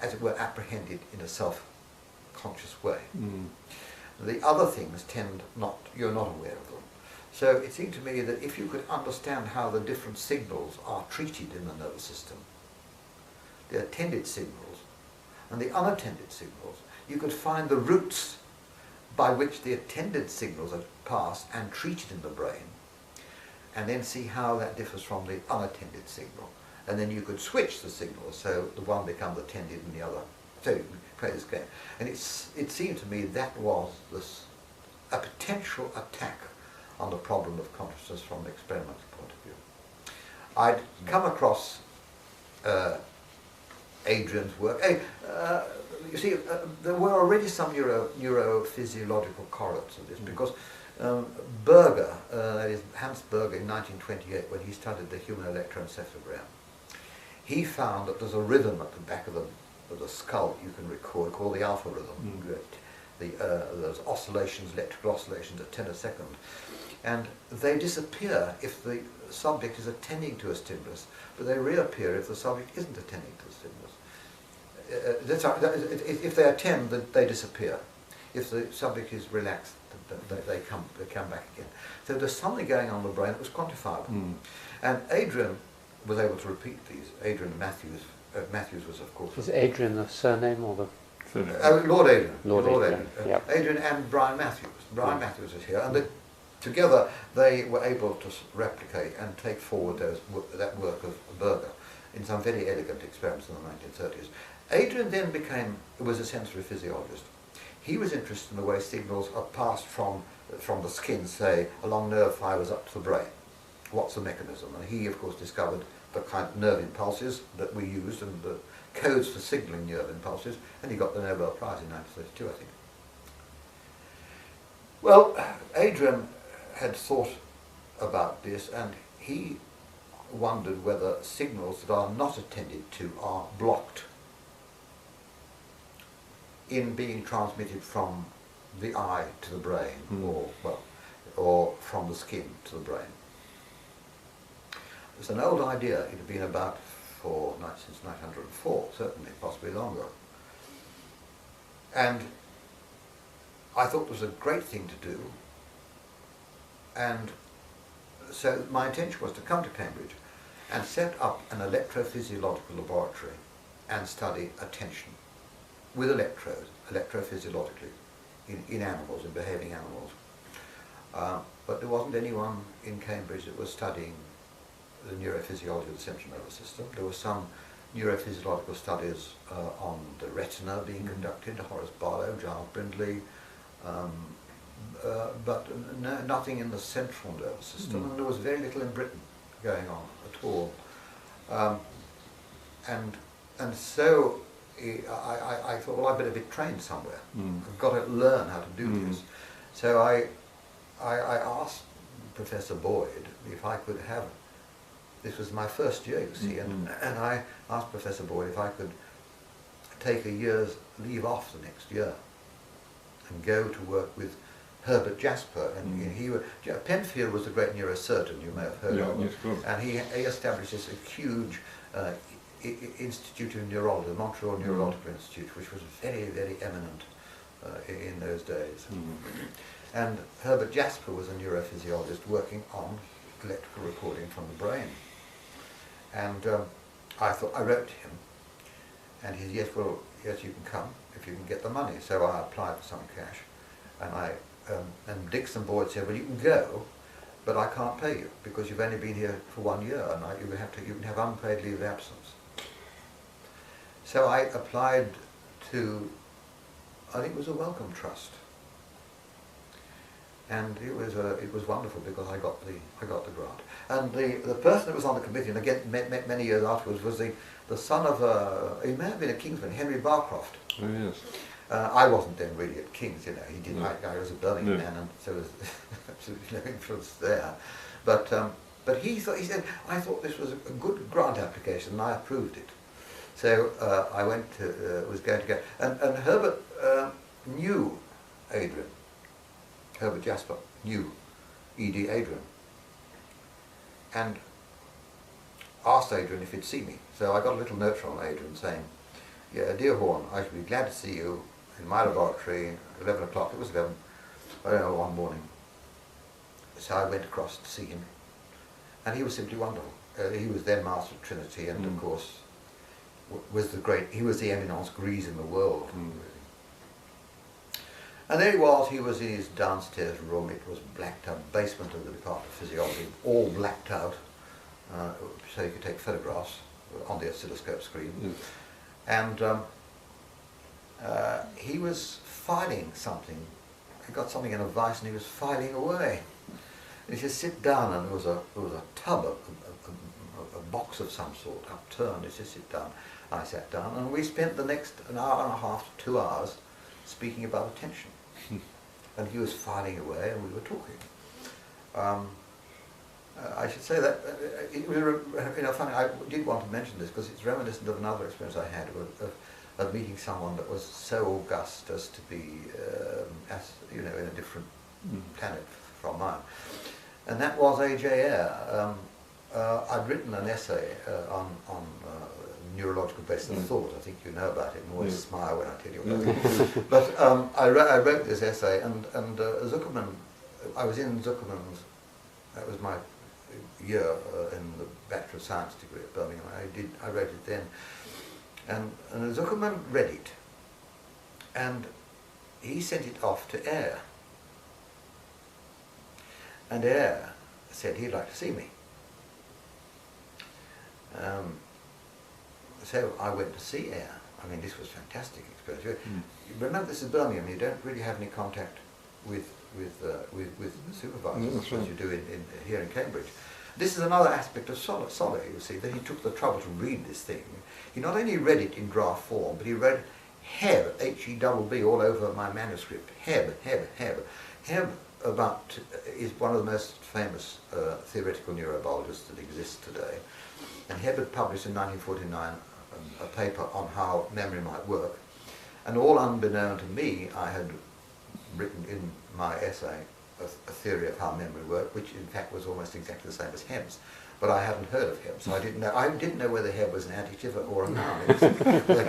Speaker 3: as it were, apprehended in a self-conscious way. The other things you're not aware of them. So it seemed to me that if you could understand how the different signals are treated in the nervous system, the attended signals and the unattended signals, you could find the routes by which the attended signals are passed and treated in the brain, and then see how that differs from the unattended signal. And then you could switch the signals, so the one becomes attended and the other. So you can play this game. And it seemed to me that was a potential attack on the problem of consciousness from an experimental point of view. I'd come across Adrian's work. You see, there were already some neurophysiological correlates of this, because Berger, that is Hans Berger in 1928, when he studied the human electroencephalogram, he found that there's a rhythm at the back of the skull you can record called the alpha rhythm. Those oscillations, electrical oscillations at 10 a second. And they disappear if the subject is attending to a stimulus, but they reappear if the subject isn't attending to the stimulus. If they attend, they disappear. If the subject is relaxed, they come back again. So there's something going on in the brain that was quantifiable. And Adrian was able to repeat these. Adrian Matthews. Matthews was, of course.
Speaker 4: Is Adrian the surname or the?
Speaker 3: Lord Adrian.
Speaker 4: Lord Adrian. Yep.
Speaker 3: Adrian and Brian Matthews. Brian Matthews was here, and together they were able to replicate and take forward that work of Berger in some very elegant experiments in the 1930s. Adrian then was a sensory physiologist. He was interested in the way signals are passed from the skin, say, along nerve fibers up to the brain. What's the mechanism? And he, of course, discovered the kind of nerve impulses that we used and the codes for signaling nerve impulses, and he got the Nobel Prize in 1932, I think. Well, Adrian had thought about this, and he wondered whether signals that are not attended to are blocked in being transmitted from the eye to the brain, or from the skin to the brain. It's an old idea. It had been about since 1904, certainly, possibly longer. And I thought it was a great thing to do. And so my intention was to come to Cambridge and set up an electrophysiological laboratory and study attention with electrodes, electrophysiologically, in animals, in behaving animals. But there wasn't anyone in Cambridge that was studying the neurophysiology of the central nervous system. There were some neurophysiological studies on the retina being conducted, Horace Barlow, Giles Brindley, but nothing in the central nervous system, and there was very little in Britain going on at all. And so I thought, well, I better be trained somewhere. I've got to learn how to do this. So I asked Professor Boyd if I could have. This was my first year, you see, and I asked Professor Boyd if I could take a year's leave off the next year and go to work with Herbert Jasper. And Penfield was a great neurosurgeon, you may have heard of him.
Speaker 2: Yes,
Speaker 3: and he established this huge Institute of Neurology, the Montreal Neurological Institute, which was very, very eminent in those days. And Herbert Jasper was a neurophysiologist working on electrical recording from the brain. And I wrote to him, and he said, yes, you can come if you can get the money. So I applied for some cash, and Dixon Boyd said, well, you can go, but I can't pay you because you've only been here for 1 year, and you can have unpaid leave of absence. So I applied to, I think it was a Wellcome Trust. And it was wonderful because I got the grant. And the person that was on the committee, and again met many years afterwards, was the son of he may have been a Kingsman, Henry Barcroft.
Speaker 2: Oh yes.
Speaker 3: I wasn't then really at King's, you know. He didn't. I was a Birmingham man, and so there was absolutely no influence there. But he said I thought this was a good grant application, and I approved it. So I was going to go, and Herbert knew Adrian. Herbert Jasper knew E.D. Adrian and asked Adrian if he'd see me. So I got a little note from Adrian saying, yeah, dear Horn, I should be glad to see you in my laboratory, 11 o'clock, it was 11, I don't know, one morning. So I went across to see him, and he was simply wonderful. He was then Master of Trinity, and of course he was the eminence grise in the world. And there he was in his downstairs room. It was blacked out, basement of the Department of Physiology, all blacked out, so you could take photographs on the oscilloscope screen. And he was filing something. He got something in a vice and he was filing away. And he said, sit down, and there was a tub, a box of some sort, upturned. He said, sit down. I sat down, and we spent the next an hour and a half to 2 hours speaking about attention. And he was filing away, and we were talking. I should say that it was funny. I did want to mention this because it's reminiscent of another experience I had of meeting someone that was so august as to be, in a different planet from mine, and that was A.J. Ayer. I'd written an essay on neurological basis of thought. I think you know about it, and always smile when I tell you about it. But I wrote this essay, and Zuckerman, I was in Zuckerman's, that was my year in the Bachelor of Science degree at Birmingham. I wrote it then, and Zuckerman read it, and he sent it off to Ayer, and Ayer said he'd like to see me. So I went to see Ayer. I mean, this was a fantastic experience. Remember, this is Birmingham. You don't really have any contact with the supervisors as you do here in Cambridge. This is another aspect of Solly, you see, that he took the trouble to read this thing. He not only read it in draft form, but he read Heb, H-E-B-B, all over my manuscript. Heb. Heb is one of the most famous theoretical neurobiologists that exists today. And Heb had published in 1949 a paper on how memory might work. And all unbeknown to me, I had written in my essay a theory of how memory worked, which in fact was almost exactly the same as Heb's. But I hadn't heard of Heb, so I didn't know whether Heb was an adjective or a noun. I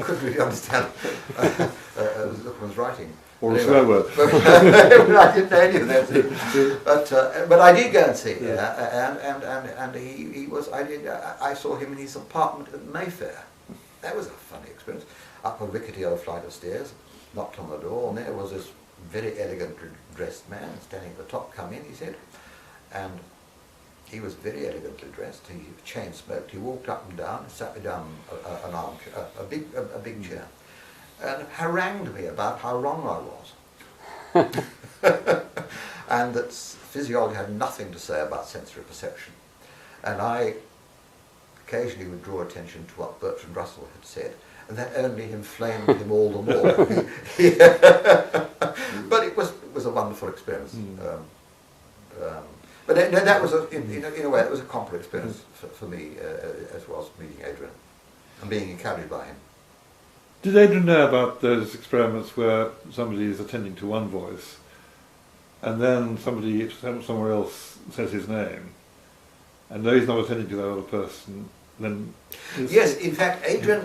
Speaker 3: couldn't really understand Zuckerman's writing.
Speaker 2: Or a swear word.
Speaker 3: I didn't know any of that. But I did go and see him, and he was. I saw him in his apartment at Mayfair. That was a funny experience. Up a rickety old flight of stairs, knocked on the door, and there was this very elegantly dressed man standing at the top. Come in, he said, and he was very elegantly dressed. He chain smoked. He walked up and down, sat me down an armchair, a big chair, and harangued me about how wrong I was, and that physiology had nothing to say about sensory perception. And I occasionally would draw attention to what Bertrand Russell had said, and that only inflamed him all the more. But it was a wonderful experience. But that was, in a way, it was a complex experience for me, as was meeting Adrian and being encouraged by him.
Speaker 2: Did Adrian know about those experiments where somebody is attending to one voice, and then somebody somewhere else says his name, and though he's not attending to that other person, then...
Speaker 3: Yes, in fact, Adrian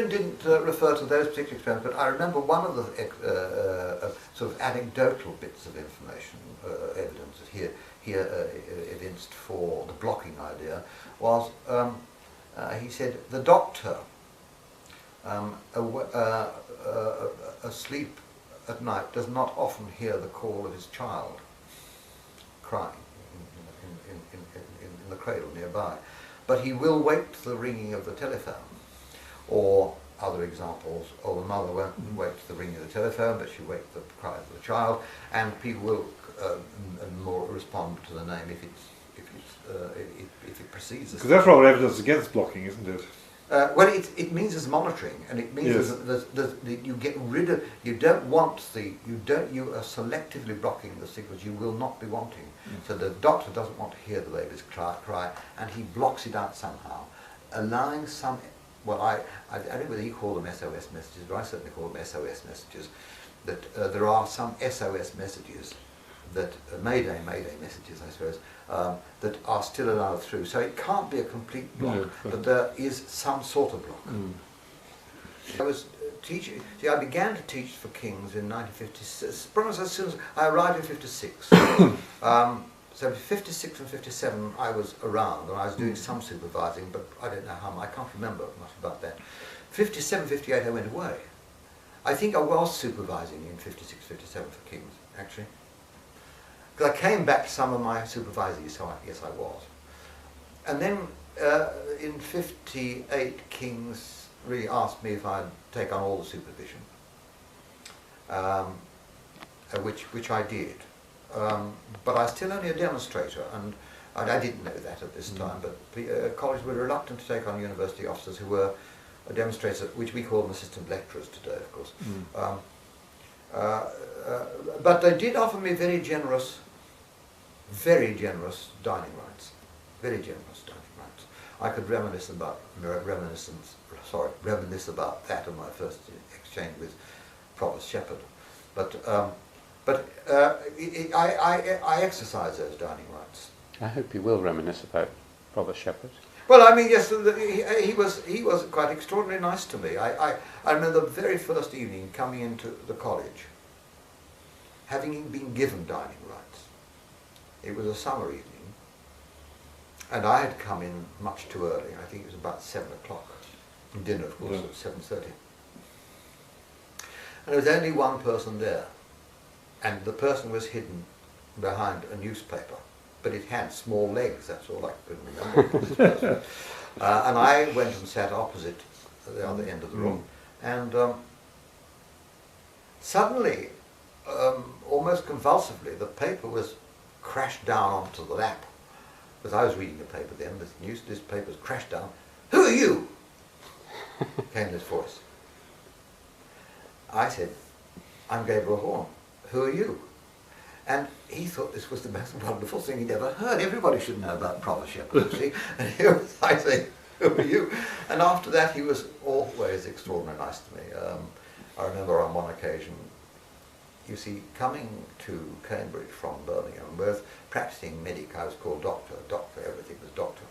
Speaker 3: didn't refer to those particular experiments, but I remember one of the sort of anecdotal bits of information, evidence that here evinced for the blocking idea was, he said, the doctor asleep at night does not often hear the call of his child crying in the cradle nearby, but he will wake to the ringing of the telephone. Or other examples, or the mother won't wake to the ringing of the telephone, but she wakes the cry of the child, and people will more respond to the name if it precedes.
Speaker 2: Because that's rather evidence against blocking, isn't it?
Speaker 3: Well, it means there's monitoring, and it means you get rid of, you are selectively blocking the signals you will not be wanting. So the doctor doesn't want to hear the baby's cry, and he blocks it out somehow, allowing some, well, I don't know whether you call them SOS messages, but I certainly call them SOS messages, that there are some SOS messages that, Mayday messages, I suppose, that are still allowed through. So it can't be a complete block, but there is some sort of block. I was teaching. See, I began to teach for King's in 1956. Probably as soon as I arrived in '56. So 56 and 57, I was around, and I was doing some supervising, but I don't know how much. I can't remember much about that. 57, 58, I went away. I think I was supervising in 56, 57 for King's, actually. Because I came back to some of my supervising, so yes, I was. And then in 58, King's really asked me if I'd take on all the supervision, which I did. But I was still only a demonstrator, and I didn't know that at this time, but colleges were reluctant to take on university officers who were demonstrators, which we call them assistant lecturers today, of course. But they did offer me very generous dining rights, very generous dining rights. I could reminisce about that in my first exchange with Provost Shepherd, but I exercise those dining rights.
Speaker 4: I hope you will reminisce about Provost Shepherd.
Speaker 3: Well, I mean, yes, he was quite extraordinarily nice to me. I remember the very first evening coming into the college, having been given dining rights. It was a summer evening, and I had come in much too early. I think it was about 7 o'clock. Dinner, of course, at 7:30. And there was only one person there, and the person was hidden behind a newspaper. But it had small legs, that's all I could remember. And I went and sat opposite at the other end of the room. And suddenly, almost convulsively, the paper was crashed down onto the lap. Because I was reading the paper then, this paper was crashed down. "Who are you?" came this voice. I said, "I'm Gabriel Horn. Who are you?" And he thought this was the most wonderful thing he'd ever heard. Everybody should know about Provost Shepherd, see? And here was I saying, "Who are you?" And after that, he was always extraordinarily nice to me. I remember on one occasion, you see, coming to Cambridge from Birmingham, both practicing medic, I was called doctor, everything was doctor.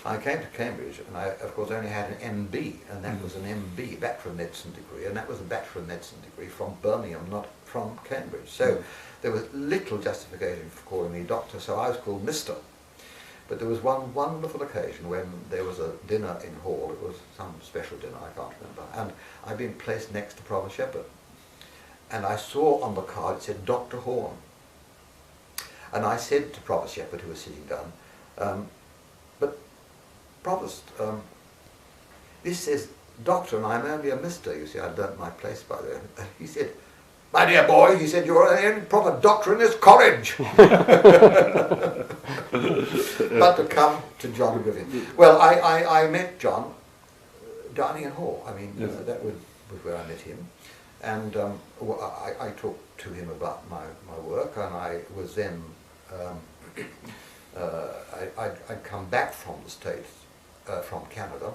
Speaker 3: I came to Cambridge, and I, of course, only had an MB, and that was an MB, Bachelor of Medicine degree, and that was a Bachelor of Medicine degree from Birmingham, not from Cambridge. So there was little justification for calling me doctor, so I was called Mr. But there was one wonderful occasion when there was a dinner in hall. It was some special dinner, I can't remember, and I'd been placed next to Provost Shepherd. And I saw on the card, it said Dr. Horn. And I said to Provost Shepherd, who was sitting down, "But Provost, this says doctor, and I'm only a mister." You see, I'd learnt my place by then. He said, "My dear boy," he said, "you're the only proper doctor in this college." But to come to John Griffin. Well, I met John dining in hall. I mean, that was where I met him. And I talked to him about my work, and I was then, I'd come back from the States, from Canada,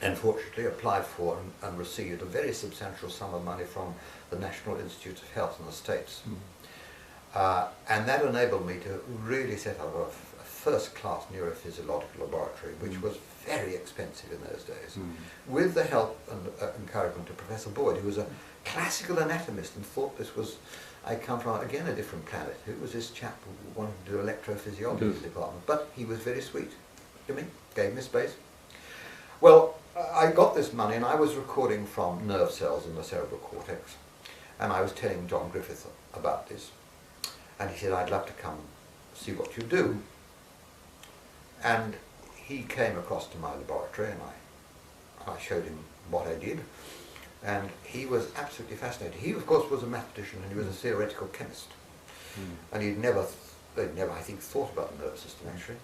Speaker 3: and fortunately applied for and received a very substantial sum of money from the National Institute of Health in the States. And that enabled me to really set up a first-class neurophysiological laboratory, which was very expensive in those days, with the help and encouragement of Professor Boyd, who was a classical anatomist and thought this was, I come from, again, a different planet. Who was this chap who wanted to do electrophysiology in the department? But he was very sweet to me, gave me space. Well, I got this money, and I was recording from nerve cells in the cerebral cortex, and I was telling John Griffith about this, and he said, "I'd love to come see what you do." And he came across to my laboratory, and I showed him what I did, and he was absolutely fascinated. He, of course, was a mathematician, and he was a theoretical chemist, and they'd never, I think, thought about the nervous system, actually.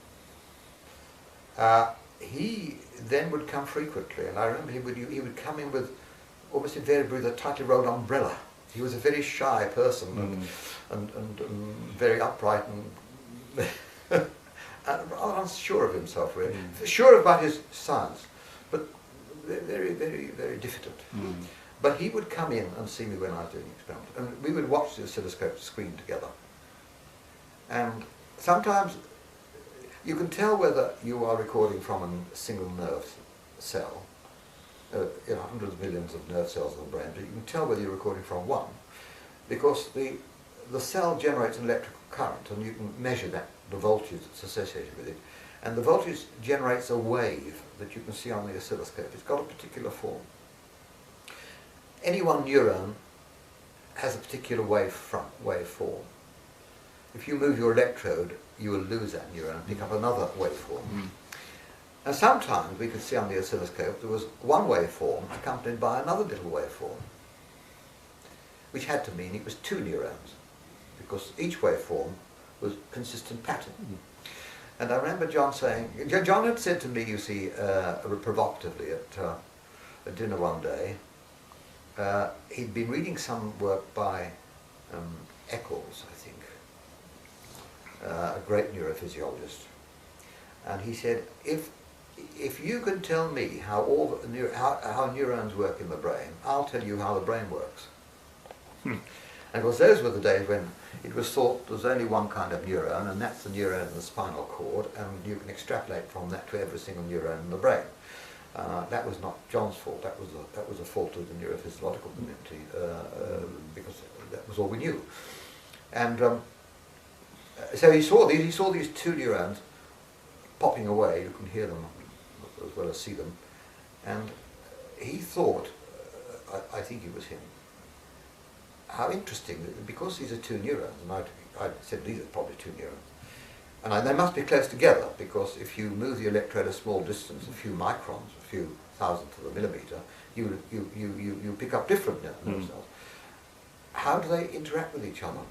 Speaker 3: He then would come frequently, and I remember he would come in with, almost invariably, with a tightly rolled umbrella. He was a very shy person, and very upright, and rather unsure of himself, really. Sure about his science, but very, very, very diffident. But he would come in and see me when I was doing the experiment, and we would watch the oscilloscope screen together. And sometimes you can tell whether you are recording from a single nerve cell hundreds of millions of nerve cells in the brain, but you can tell whether you're recording from one, because the cell generates an electrical current, and you can measure that, the voltage that's associated with it, and the voltage generates a wave that you can see on the oscilloscope. It's got a particular form. Any one neuron has a particular waveform. If you move your electrode, you will lose that neuron and pick up another waveform. Mm. And sometimes we could see on the oscilloscope there was one waveform accompanied by another little waveform, which had to mean it was two neurons, because each waveform was consistent pattern. Mm. And I remember John saying, John had said to me, you see, provocatively at a dinner one day, he'd been reading some work by Eccles, I think, a great neurophysiologist, and he said, if you can tell me how how neurons work in the brain, I'll tell you how the brain works. And of course, those were the days when it was thought there's only one kind of neuron, and that's the neuron in the spinal cord, and you can extrapolate from that to every single neuron in the brain. That was not John's fault. That was a fault of the neurophysiological community, because that was all we knew. And so he saw these two neurons popping away. You can hear them as well as see them, and he thought, I think it was him, how interesting, because these are two neurons, and I said these are probably two neurons, and they must be close together, because if you move the electrode a small distance, a few microns, a few thousandths of a millimeter, you pick up different nerve cells. How do they interact with each other?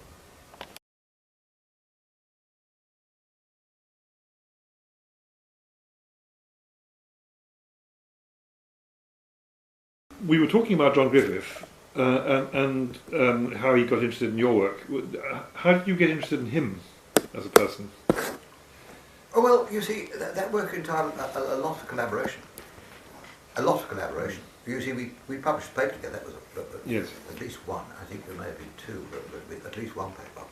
Speaker 2: We were talking about John Griffith and how he got interested in your work. How did you get interested in him as a person?
Speaker 3: Oh, well, you see, that work entailed a lot of collaboration. A lot of collaboration. You see, we published a paper together. That was
Speaker 2: yes.
Speaker 3: At least one. I think there may have been two, but at least one paper.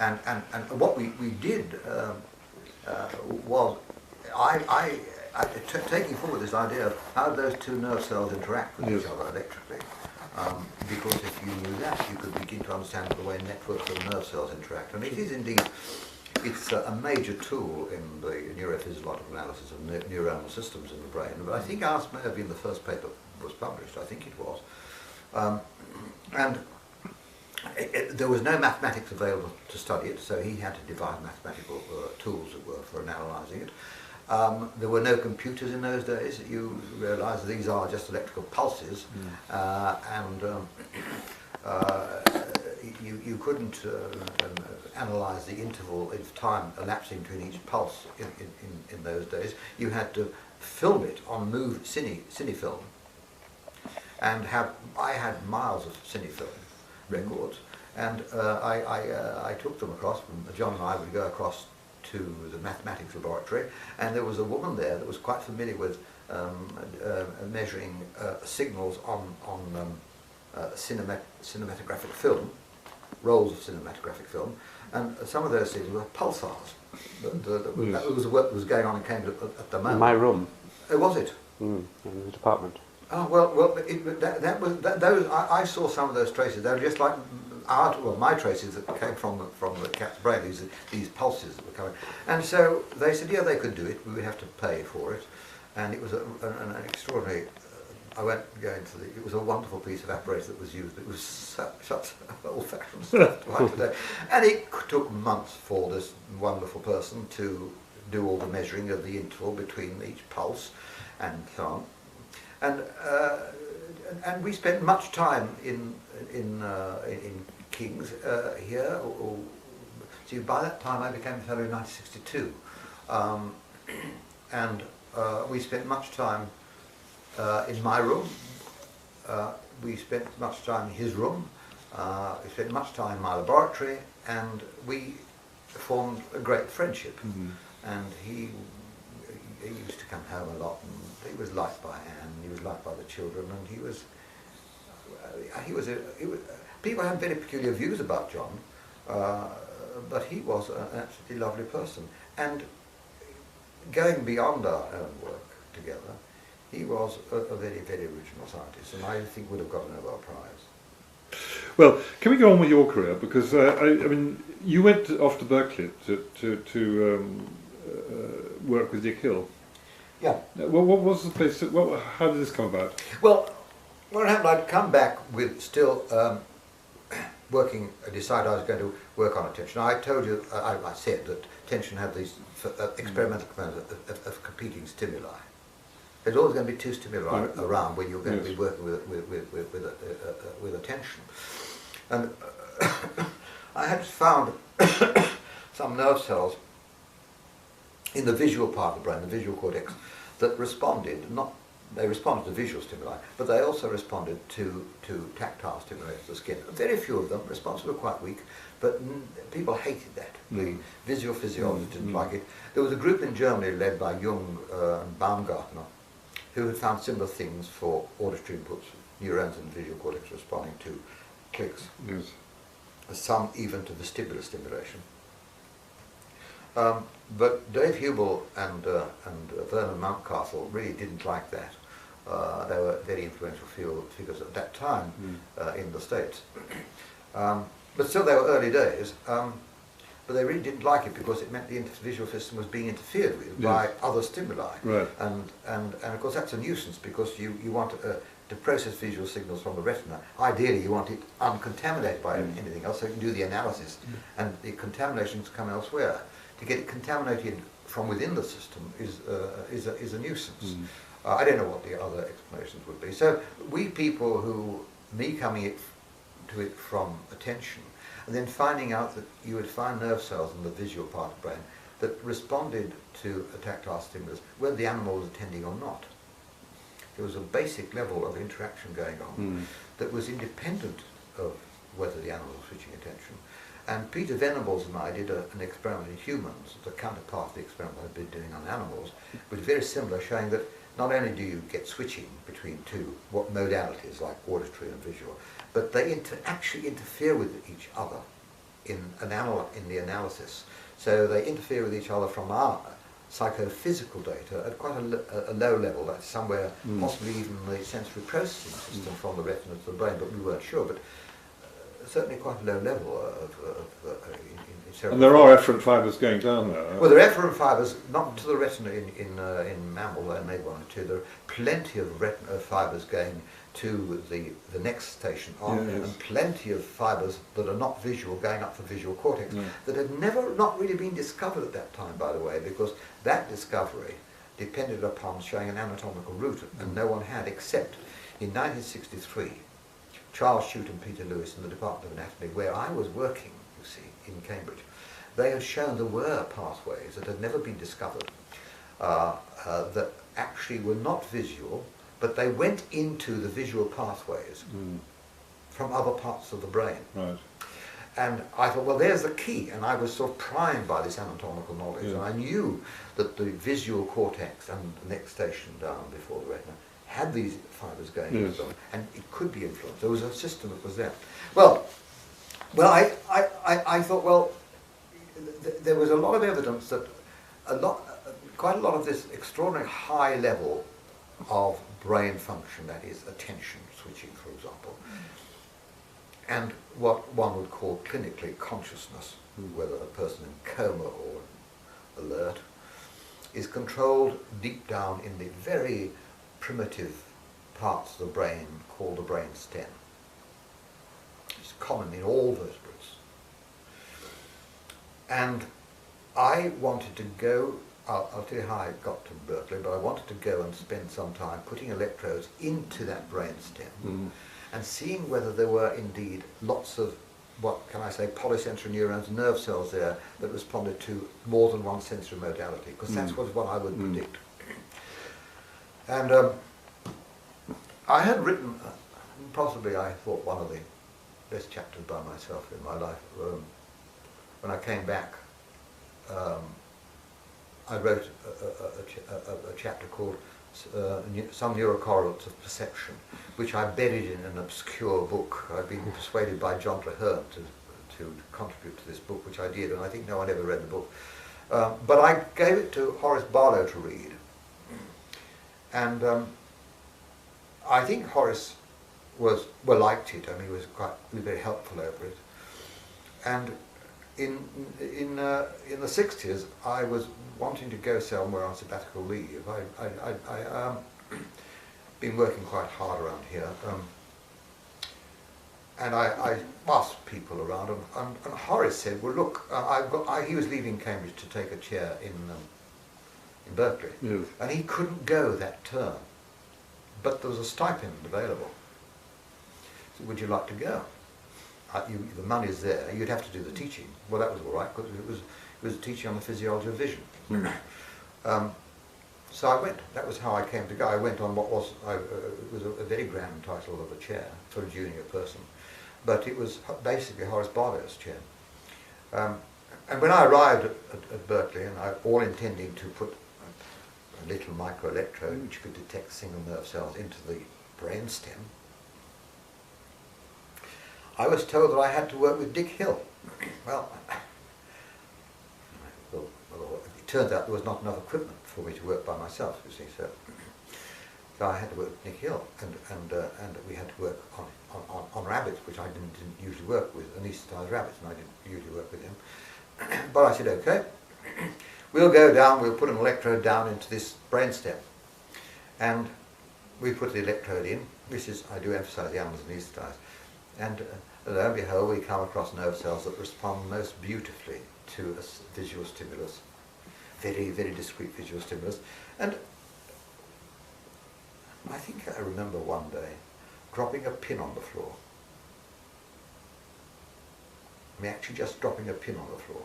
Speaker 3: And what we did was, taking forward this idea of how those two nerve cells interact with
Speaker 2: yes.
Speaker 3: each other electrically. Because if you knew that, you could begin to understand the way networks of nerve cells interact. And it is indeed, it's a major tool in the neurophysiological analysis of neuronal systems in the brain. But I think ours may have been the first paper that was published. I think it was. And there was no mathematics available to study it, so he had to devise mathematical tools that were for analysing it. There were no computers in those days. You realise these are just electrical pulses, and you couldn't analyse the interval of time elapsing between each pulse in those days. You had to film it on move cine film, and I had miles of cine film records, and I took them across. John and I would go across to the mathematics laboratory, and there was a woman there that was quite familiar with measuring signals on cinematographic film, rolls of cinematographic film, and some of those things were pulsars. That was the work that was going on in Cambridge at the moment.
Speaker 4: In my room.
Speaker 3: Oh, was it?
Speaker 4: In the department.
Speaker 3: Oh, well, those I saw some of those traces. They were just like my traces that came from the cat's brain. These pulses that were coming, and so they said, yeah, they could do it. We would have to pay for it, and it was an extraordinary. I won't go into it was a wonderful piece of apparatus that was used. It was such old-fashioned stuff like today, and it took months for this wonderful person to do all the measuring of the interval between each pulse, and so on. And we spent much time in King's here. See, by that time I became a fellow in 1962, and we spent much time in my room. We spent much time in his room. We spent much time in my laboratory, and we formed a great friendship. Mm-hmm. And he used to come home a lot, and he was liked by Anne, he was liked by the children, and he was people had very peculiar views about John, but he was an absolutely lovely person. And going beyond our own work together, he was a very, very original scientist, and I think would have got a Nobel Prize.
Speaker 2: Well, can we go on with your career? Because I mean, you went off to Berkeley to work with Dick Hill.
Speaker 3: Yeah.
Speaker 2: What was the place? How did this come about?
Speaker 3: Well, what happened? I'd come back with still working. I decided I was going to work on attention. I told you, I said that attention had these experimental components of competing stimuli. There's always going to be two stimuli around when you're going to be working with attention. And I had found some nerve cells in the visual part of the brain, the visual cortex, that responded, they responded to visual stimuli, but they also responded to tactile stimuli of the skin. Very few of them, responses were quite weak, but people hated that. The visual physiologists didn't like it. There was a group in Germany led by Jung and Baumgartner, who had found similar things for auditory inputs, neurons in the visual cortex responding to clicks.
Speaker 2: Yes.
Speaker 3: Some even to vestibular stimulation. But Dave Hubel and Vernon Mountcastle really didn't like that. They were very influential figures at that time in the States. But still they were early days. But they really didn't like it because it meant the visual system was being interfered with by other stimuli.
Speaker 2: Right.
Speaker 3: And of course that's a nuisance because you want to process visual signals from the retina. Ideally you want it uncontaminated by anything else so you can do the analysis and the contaminations come elsewhere. To get it contaminated from within the system is a nuisance. I don't know what the other explanations would be. So we people me coming to it from attention, and then finding out that you would find nerve cells in the visual part of the brain that responded to a tactile stimulus, whether the animal was attending or not. There was a basic level of interaction going on that was independent of whether the animal was switching attention. And Peter Venables and I did an experiment in humans, the counterpart of the experiment I've been doing on animals, which is very similar, showing that not only do you get switching between what modalities like auditory and visual, but they actually interfere with each other in the analysis. So they interfere with each other from our psychophysical data at quite a low level, that's somewhere possibly even the sensory processing system from the retina to the brain, but we weren't sure. But certainly quite a low level in cerebral.
Speaker 2: And there are efferent fibres going down there.
Speaker 3: Well, there are efferent fibres, not to the retina in mammal, there may be one or two. There are plenty of retina fibres going to the next station on, and plenty of fibres that are not visual going up the visual cortex that had not really been discovered at that time, by the way, because that discovery depended upon showing an anatomical route, and no one had, except in 1963. Charles Shute and Peter Lewis in the Department of Anatomy, where I was working, you see, in Cambridge, they had shown there were pathways that had never been discovered that actually were not visual, but they went into the visual pathways from other parts of the brain.
Speaker 2: Right.
Speaker 3: And I thought, well, there's the key, and I was sort of primed by this anatomical knowledge, and I knew that the visual cortex and the next station down before the retina had these fibres going into them, and it could be influenced. There was a system that was there. Well, I thought, well, there was a lot of evidence that quite a lot of this extraordinary high level of brain function, that is attention switching, for example, and what one would call clinically consciousness, whether a person in coma or alert, is controlled deep down in the very primitive parts of the brain called the brain stem. It's common in all vertebrates. And I wanted to go, I'll tell you how I got to Berkeley, but I wanted to go and spend some time putting electrodes into that brain stem and seeing whether there were indeed lots of, what can I say, polysensory neurons, nerve cells there that responded to more than one sensory modality, because that's what I would predict. And I had written, possibly I thought one of the best chapters by myself in my life. When I came back, I wrote a chapter called Some Neurocorrelates of Perception, which I buried in an obscure book. I'd been persuaded by John Traherne to contribute to this book, which I did, and I think no one ever read the book. But I gave it to Horace Barlow to read. And I think Horace liked it. I mean, he was very helpful over it. And in the 60s, I was wanting to go somewhere on sabbatical leave. I been working quite hard around here, and I asked people around, and Horace said, "Well, look, he was leaving Cambridge to take a chair in Berkeley,
Speaker 2: Yes.
Speaker 3: and he couldn't go that term, but there was a stipend available. So, would you like to go? The money's there. You'd have to do the teaching." Well, that was all right, because it was teaching on the physiology of vision. So I went. That was how I came to go. I went on what was it was a very grand title of a chair for a junior person, but it was basically Horace Barber's chair. And when I arrived at Berkeley, and all intending to put a little microelectrode which could detect single nerve cells into the brainstem, I was told that I had to work with Dick Hill. Well, it turns out there was not enough equipment for me to work by myself, you see, so I had to work with Nick Hill, and we had to work on rabbits, which I didn't usually work with, anaesthetised rabbits, and I didn't usually work with him. But I said, okay, we'll go down, we'll put an electrode down into this brainstem. And we put the electrode in. This is, I do emphasise the animals anaesthetised. And lo and behold, we come across nerve cells that respond most beautifully to a visual stimulus. Very, very discrete visual stimulus. And I think I remember one day dropping a pin on the floor. I mean, actually just dropping a pin on the floor.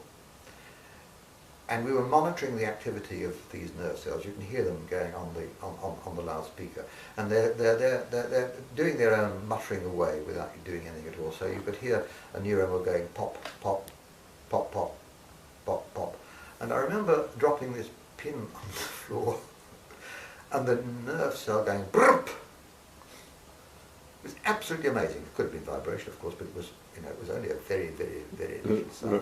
Speaker 3: And we were monitoring the activity of these nerve cells. You can hear them going on the loudspeaker, and they're doing their own muttering away without you doing anything at all. So you could hear a neuron going pop, pop, pop, pop, pop, pop. And I remember dropping this pin on the floor, and the nerve cell going brrp. It was absolutely amazing. It could have been vibration, of course, but it was, it was only a very, very, very little sound.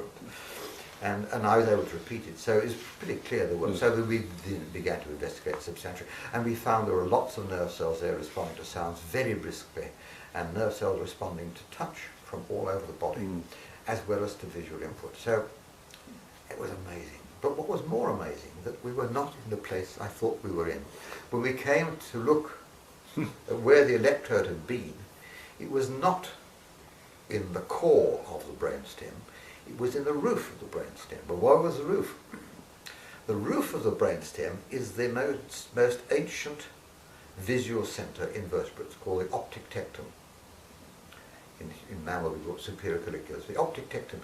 Speaker 3: And I was able to repeat it, so it was pretty clear there was. So that we began to investigate substantially, and we found there were lots of nerve cells there responding to sounds very briskly, and nerve cells responding to touch from all over the body, as well as to visual input. So it was amazing. But what was more amazing, that we were not in the place I thought we were in. When we came to look at where the electrode had been, it was not in the core of the brainstem. It was in the roof of the brainstem. But what was the roof? The roof of the brainstem is the most ancient visual centre in vertebrates, called the optic tectum. In mammal we call it superior colliculus. The optic tectum.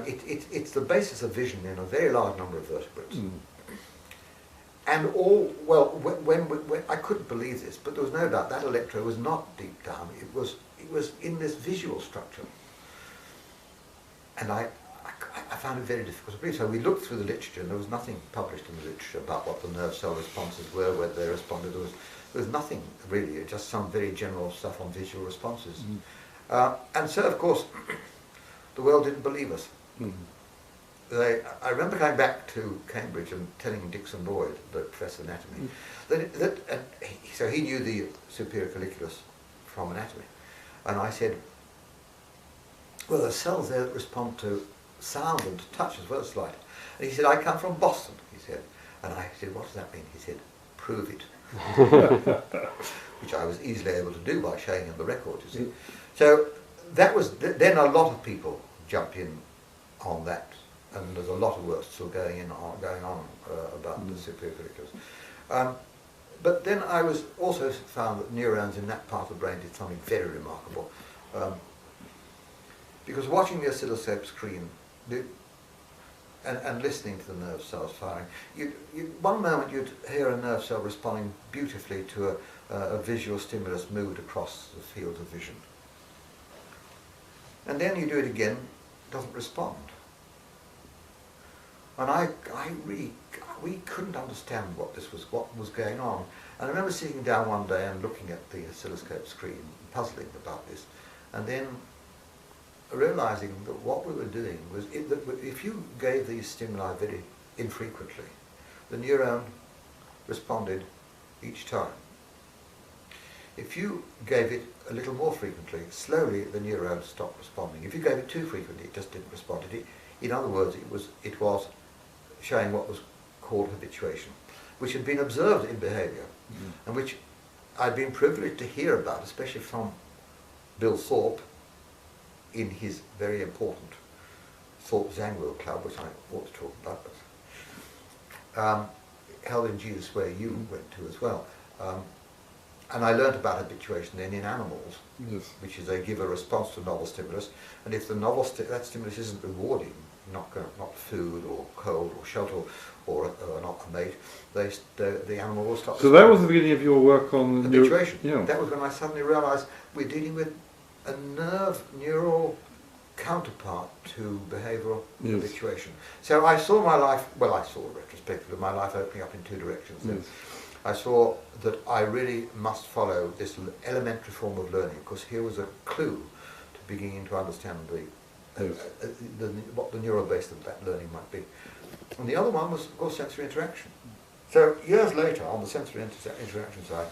Speaker 3: It's the basis of vision in a very large number of vertebrates. And when I couldn't believe this, but there was no doubt that electrode was not deep down. It was in this visual structure. And I found it very difficult to believe. So we looked through the literature, and there was nothing published in the literature about what the nerve cell responses were, whether they responded. There was nothing really, just some very general stuff on visual responses. And so, of course, the world didn't believe us. I remember coming back to Cambridge and telling Dixon Boyd, the professor of anatomy, so he knew the superior colliculus from anatomy. And I said, well, there are cells there that respond to sound and to touch as well as light. And he said, I come from Boston, he said. And I said, what does that mean? He said, prove it. Which I was easily able to do by showing him the record, you see. So that was, then a lot of people jumped in on that. And there's a lot of work still going on about the superior colliculus. But then I was also found that neurons in that part of the brain did something very remarkable. Because watching the oscilloscope screen and listening to the nerve cells firing, one moment you'd hear a nerve cell responding beautifully to a visual stimulus moved across the field of vision. And then you do it again, it doesn't respond. And we couldn't understand what was going on. And I remember sitting down one day and looking at the oscilloscope screen, puzzling about this, and then realizing that what we were doing was, that if you gave these stimuli very infrequently, the neuron responded each time. If you gave it a little more frequently, slowly the neurones stopped responding. If you gave it too frequently, it just didn't respond. In other words, it was showing what was called habituation, which had been observed in behaviour, and which I'd been privileged to hear about, especially from Bill Thorpe in his very important Thorpe-Zangwill Club, which I ought to talk about, but held in Jesus Way you went to as well. And I learnt about habituation then in animals, which is they give a response to a novel stimulus, and if the that stimulus isn't rewarding, not food or cold or shelter or not a mate, the animal will stop.
Speaker 2: So that was the beginning of your work on
Speaker 3: habituation.
Speaker 2: Yeah.
Speaker 3: That was when I suddenly realised we're dealing with a neural counterpart to behavioural habituation. So I saw my life, I saw retrospectively my life opening up in two directions.
Speaker 2: Yes.
Speaker 3: I saw that I really must follow this elementary form of learning, because here was a clue to beginning to understand what the neural base of that learning might be. And the other one was, of course, sensory interaction. So years later, on the sensory interaction side,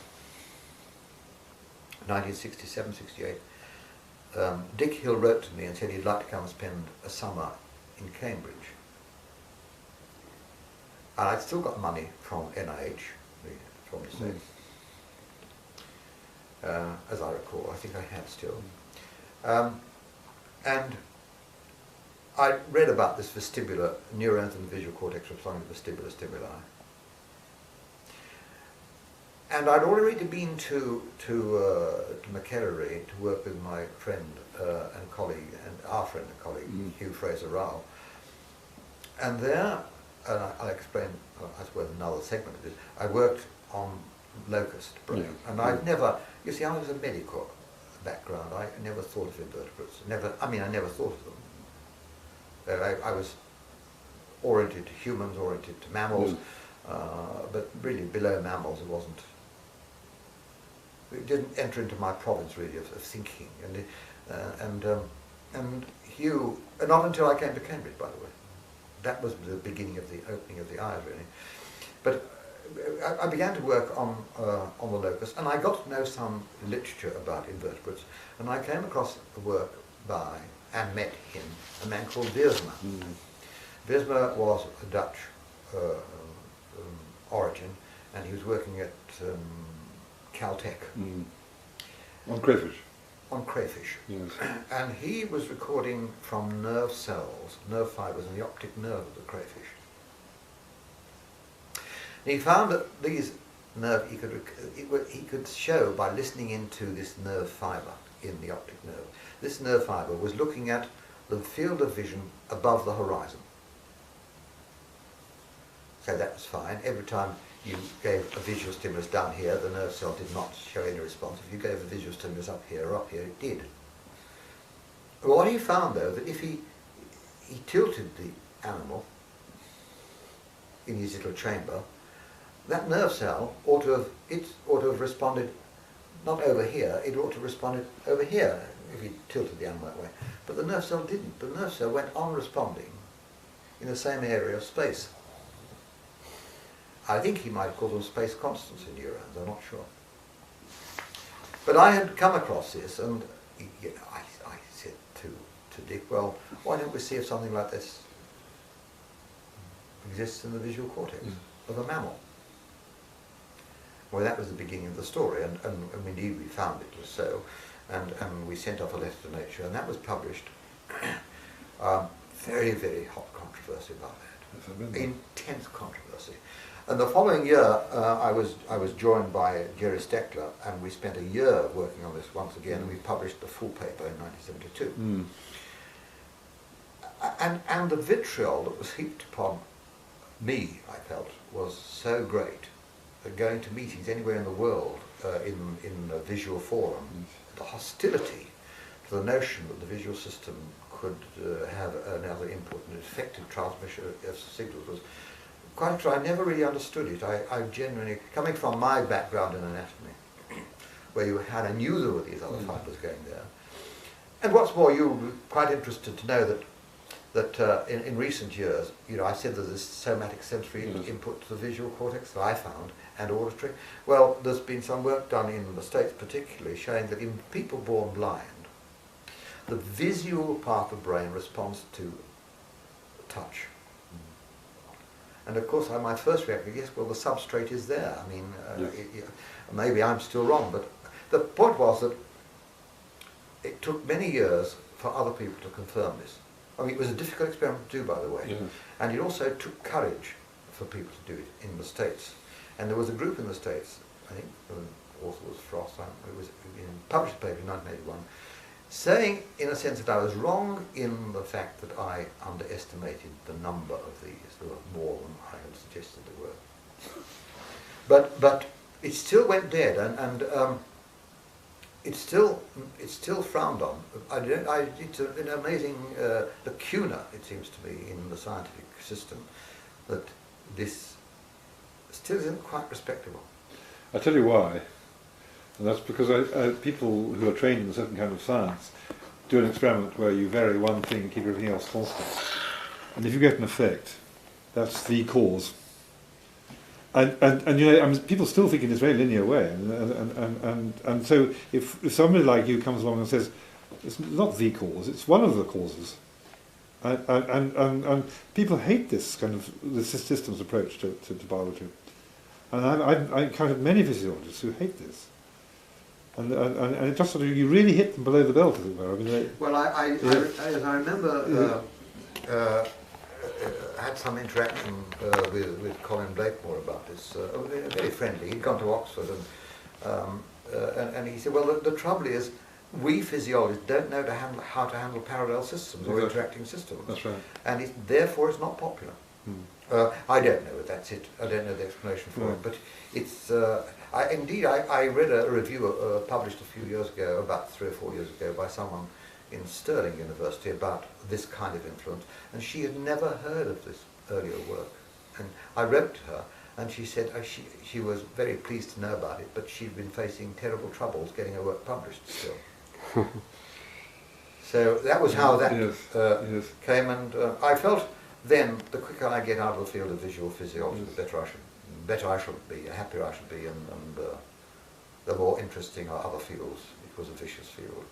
Speaker 3: 1967, 68, Dick Hill wrote to me and said he'd like to come and spend a summer in Cambridge. And I'd still got money from NIH, from the States. As I recall, I think I had still. And I read about this vestibular, neurons in the visual cortex responding to vestibular stimuli. And I'd already been to Macfarlane to work with my friend and colleague, and our friend and colleague, Hugh Fraser-Rowell. And there, and I'll explain, I suppose, another segment of this, I worked on locust brain. And I'd never, you see, I was a medical background. I never thought of invertebrates. I never thought of them. I was oriented to humans, oriented to mammals, but really below mammals it didn't enter into my province really of thinking. And Hugh, not until I came to Cambridge, by the way. That was the beginning of the opening of the eyes, really. But I began to work on the locust, and I got to know some literature about invertebrates, and I came across a work by, and met him, a man called Wiersma. Wiersma was a Dutch origin, and he was working at Caltech.
Speaker 2: On crayfish.
Speaker 3: On crayfish.
Speaker 2: Yes.
Speaker 3: And he was recording from nerve cells, nerve fibres in the optic nerve of the crayfish. And he found that these nerve, he could show by listening into this nerve fibre in the optic nerve. This nerve fibre was looking at the field of vision above the horizon. So that was fine. Every time you gave a visual stimulus down here, the nerve cell did not show any response. If you gave a visual stimulus up here or up here, it did. What he found, though, that if he tilted the animal in his little chamber, that nerve cell ought to have responded not over here, it ought to have responded over here if he tilted the animal that way. But the nerve cell didn't. The nerve cell went on responding in the same area of space. I think he might have called them space constants in neurons, I'm not sure. But I had come across this, and I said to Dick, well, why don't we see if something like this exists in the visual cortex of a mammal? Well, that was the beginning of the story, and indeed we found it was so, and we sent off a letter to Nature, and that was published. Very, very hot controversy about that. Intense controversy. And the following year, I was joined by Jerry Steckler, and we spent a year working on this once again, and we published the full paper in 1972. And the vitriol that was heaped upon me, I felt, was so great that going to meetings anywhere in the world, in a visual forum, the hostility to the notion that the visual system could have another input and effective transmission of signals was quite true. I never really understood it. I genuinely, coming from my background in anatomy, where you had, I knew there were these other fibers going there. And what's more, you were quite interested to know that in recent years, I said there's this somatic sensory input to the visual cortex that I found, and auditory. Well, there's been some work done in the States particularly showing that in people born blind, the visual part of the brain responds to touch. And of course, my first reaction, yes, well, the substrate is there. I mean, maybe I'm still wrong, but the point was that it took many years for other people to confirm this. I mean, it was a difficult experiment to do, by the way, and it also took courage for people to do it in the States. And there was a group in the States, I think the author was Frost, it was in published paper in 1981, saying, in a sense, that I was wrong in the fact that I underestimated the number of these. There were more than I had suggested there were. But it still went dead, and it's still frowned on. It's an amazing lacuna, it seems to me, in the scientific system, that this still isn't quite respectable.
Speaker 2: I'll tell you why. And that's because people who are trained in a certain kind of science do an experiment where you vary one thing and keep everything else constant. And if you get an effect, that's the cause. And you know, I mean, people still think in this very linear way. And so if somebody like you comes along and says, it's not the cause, it's one of the causes. And people hate this kind of the system's approach to biology. And I encountered many physiologists who hate this. And it just sort of, you really hit them below the belt, as it were. I mean,
Speaker 3: well, as I remember, had some interaction with Colin Blakemore about this. Very friendly. He'd gone to Oxford, and he said, well, the trouble is, we physiologists don't know how to handle parallel systems or interacting systems.
Speaker 2: That's right.
Speaker 3: And therefore it's not popular. I don't know if that's it. I don't know the explanation for it, but it's. I read a review published a few years ago, about 3 or 4 years ago, by someone in Stirling University about this kind of influence, and she had never heard of this earlier work. And I wrote to her, and she said she was very pleased to know about it, but she'd been facing terrible troubles getting her work published still. So that was how that came, and I felt then the quicker I get out of the field of visual physiology, the better I should be, the happier I should be, and the more interesting are other fields. It was a vicious field.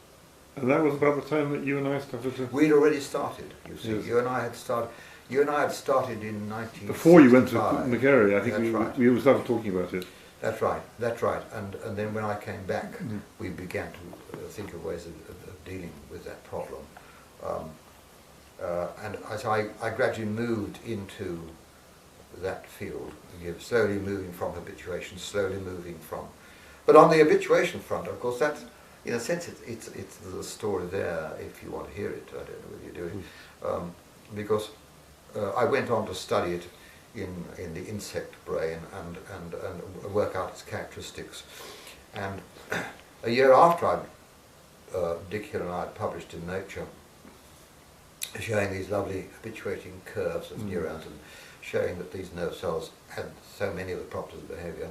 Speaker 2: And that was about the time that you and I started to...
Speaker 3: We'd already started, you see. Yes. You and I had started in 1965.
Speaker 2: Before you went to McGarry, I think we started talking about it.
Speaker 3: That's right. And then when I came back, we began to think of ways of dealing with that problem. And as I gradually moved into that field, slowly moving from habituation, But on the habituation front, of course, that's, in a sense, it's the story there, if you want to hear it. I don't know whether you do it. Because I went on to study it in the insect brain and work out its characteristics. And a year after Dick Hill and I had published in Nature, showing these lovely habituating curves of neurons and showing that these nerve cells had so many of the properties of behavior.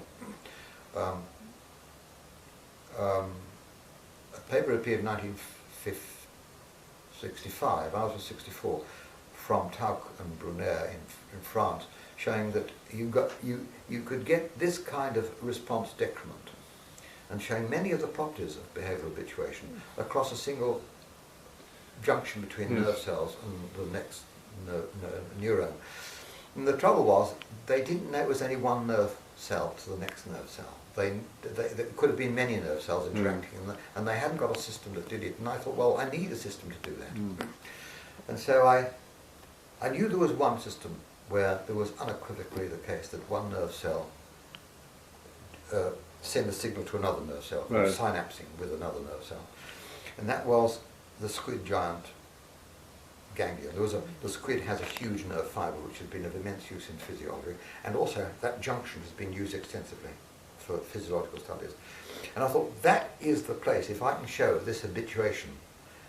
Speaker 3: A paper appeared in 1965, I was 64, from Tauch and Brunner in France, showing that you could get this kind of response decrement, and showing many of the properties of behavioral habituation across a single junction between nerve cells and the next neuron. And the trouble was, they didn't know it was only one nerve cell to the next nerve cell. There could have been many nerve cells interacting, and they hadn't got a system that did it. And I thought, well, I need a system to do that. And so I knew there was one system where there was unequivocally the case that one nerve cell sent a signal to another nerve cell, synapsing with another nerve cell. And that was the squid giant ganglia. The squid has a huge nerve fibre which has been of immense use in physiology, and also that junction has been used extensively for physiological studies. And I thought, that is the place. If I can show this habituation,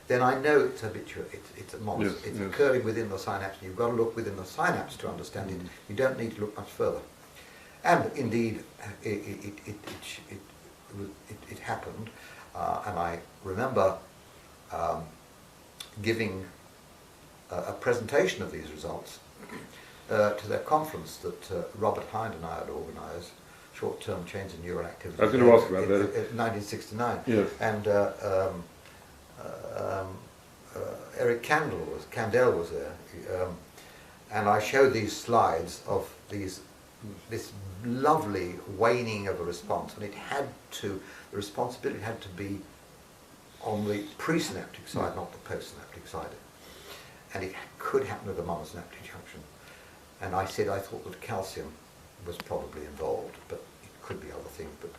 Speaker 3: then I know it's it's a monster. It's occurring within the synapse, and you've got to look within the synapse to understand it. You don't need to look much further. And indeed, it happened, and I remember giving a presentation of these results to their conference that Robert Hind and I had organised short-term change in neural activity.
Speaker 2: I was going to ask about that.
Speaker 3: In 1969.
Speaker 2: Yes.
Speaker 3: And Eric Kandel was there. And I showed these slides of this lovely waning of a response, and the responsibility had to be on the presynaptic side, not the postsynaptic side. And it could happen at the monosynaptic junction. And I said I thought that calcium was probably involved, but it could be other things. But,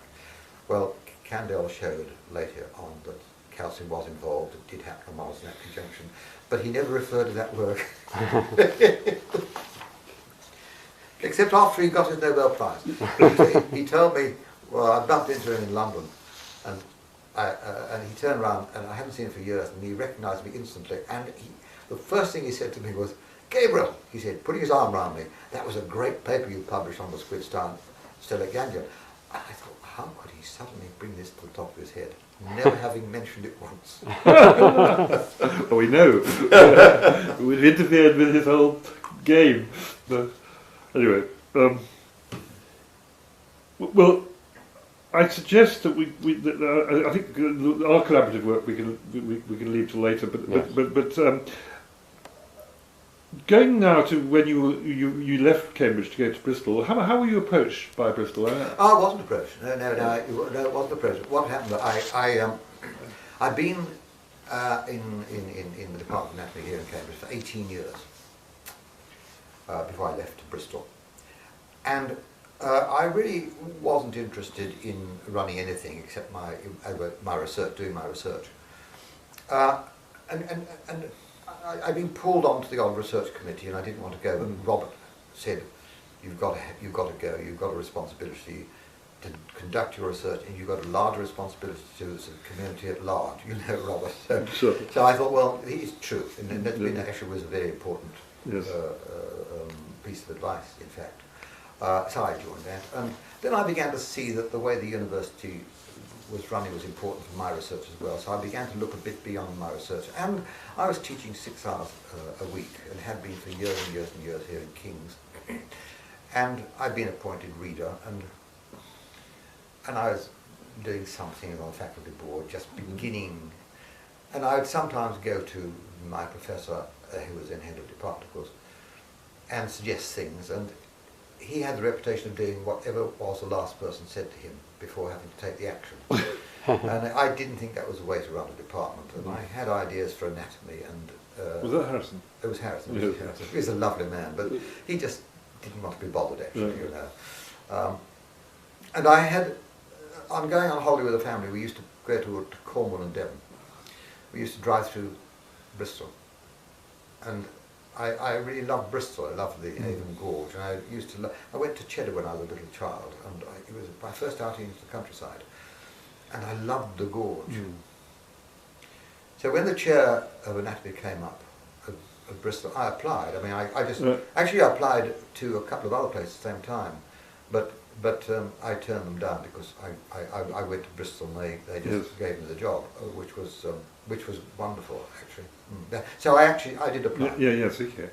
Speaker 3: well, Kandel showed later on that calcium was involved. It did happen at the monosynaptic junction. But he never referred to that work. Except after he got his Nobel Prize. He told me, well, I bumped into him in London, and he turned around, and I hadn't seen him for years, and he recognised me instantly. And the first thing he said to me was, "Gabriel," he said, putting his arm around me, "that was a great paper you published on the squid stellate ganglion." And I thought, how could he suddenly bring this to the top of his head, never having mentioned it once?
Speaker 2: Well, we know. We've interfered with his whole game. But anyway, well, I suggest that I think our collaborative work we can leave till later. But going now to when you left Cambridge to go to Bristol, how were you approached by Bristol?
Speaker 3: I wasn't approached. No, it wasn't approached. What happened? I'd been in the Department of Anatomy here in Cambridge for 18 years before I left to Bristol, and I really wasn't interested in running anything except my research, doing my research, and I'd been pulled onto the odd research committee, and I didn't want to go. But Robert said, "You've got to go. You've got a responsibility to conduct your research, and you've got a larger responsibility to the community at large." You know, Robert. So,
Speaker 2: Sure.
Speaker 3: so I thought, well, it's true, and that actually was a very important
Speaker 2: Yes.
Speaker 3: piece of advice, in fact. So I joined that, and then I began to see that the way the university was running was important for my research as well. So I began to look a bit beyond my research, and I was teaching 6 hours a week, and had been for years and years and years here in King's. And I'd been appointed reader, and I was doing something on the faculty board, just beginning. And I would sometimes go to my professor, who was then head of department, of course, and suggest things. And he had the reputation of doing whatever was the last person said to him before having to take the action. And I didn't think that was the way to run a department. And I had ideas for anatomy. And
Speaker 2: Was that Harrison?
Speaker 3: it was Harrison.
Speaker 2: Yes.
Speaker 3: Harrison. He was a lovely man, but he just didn't want to be bothered, actually, you know. And I'm going on holiday with a family. We used to go to Cornwall and Devon. We used to drive through Bristol. And I really loved Bristol. I loved the Avon Gorge. And I went to Cheddar when I was a little child, and it was my first outing into the countryside. And I loved the gorge. So when the chair of anatomy came up at Bristol, I applied. I mean, I just actually I applied to a couple of other places at the same time, but I turned them down because I went to Bristol and they just gave me the job, which was wonderful, actually. So I did apply.
Speaker 2: Yes, okay.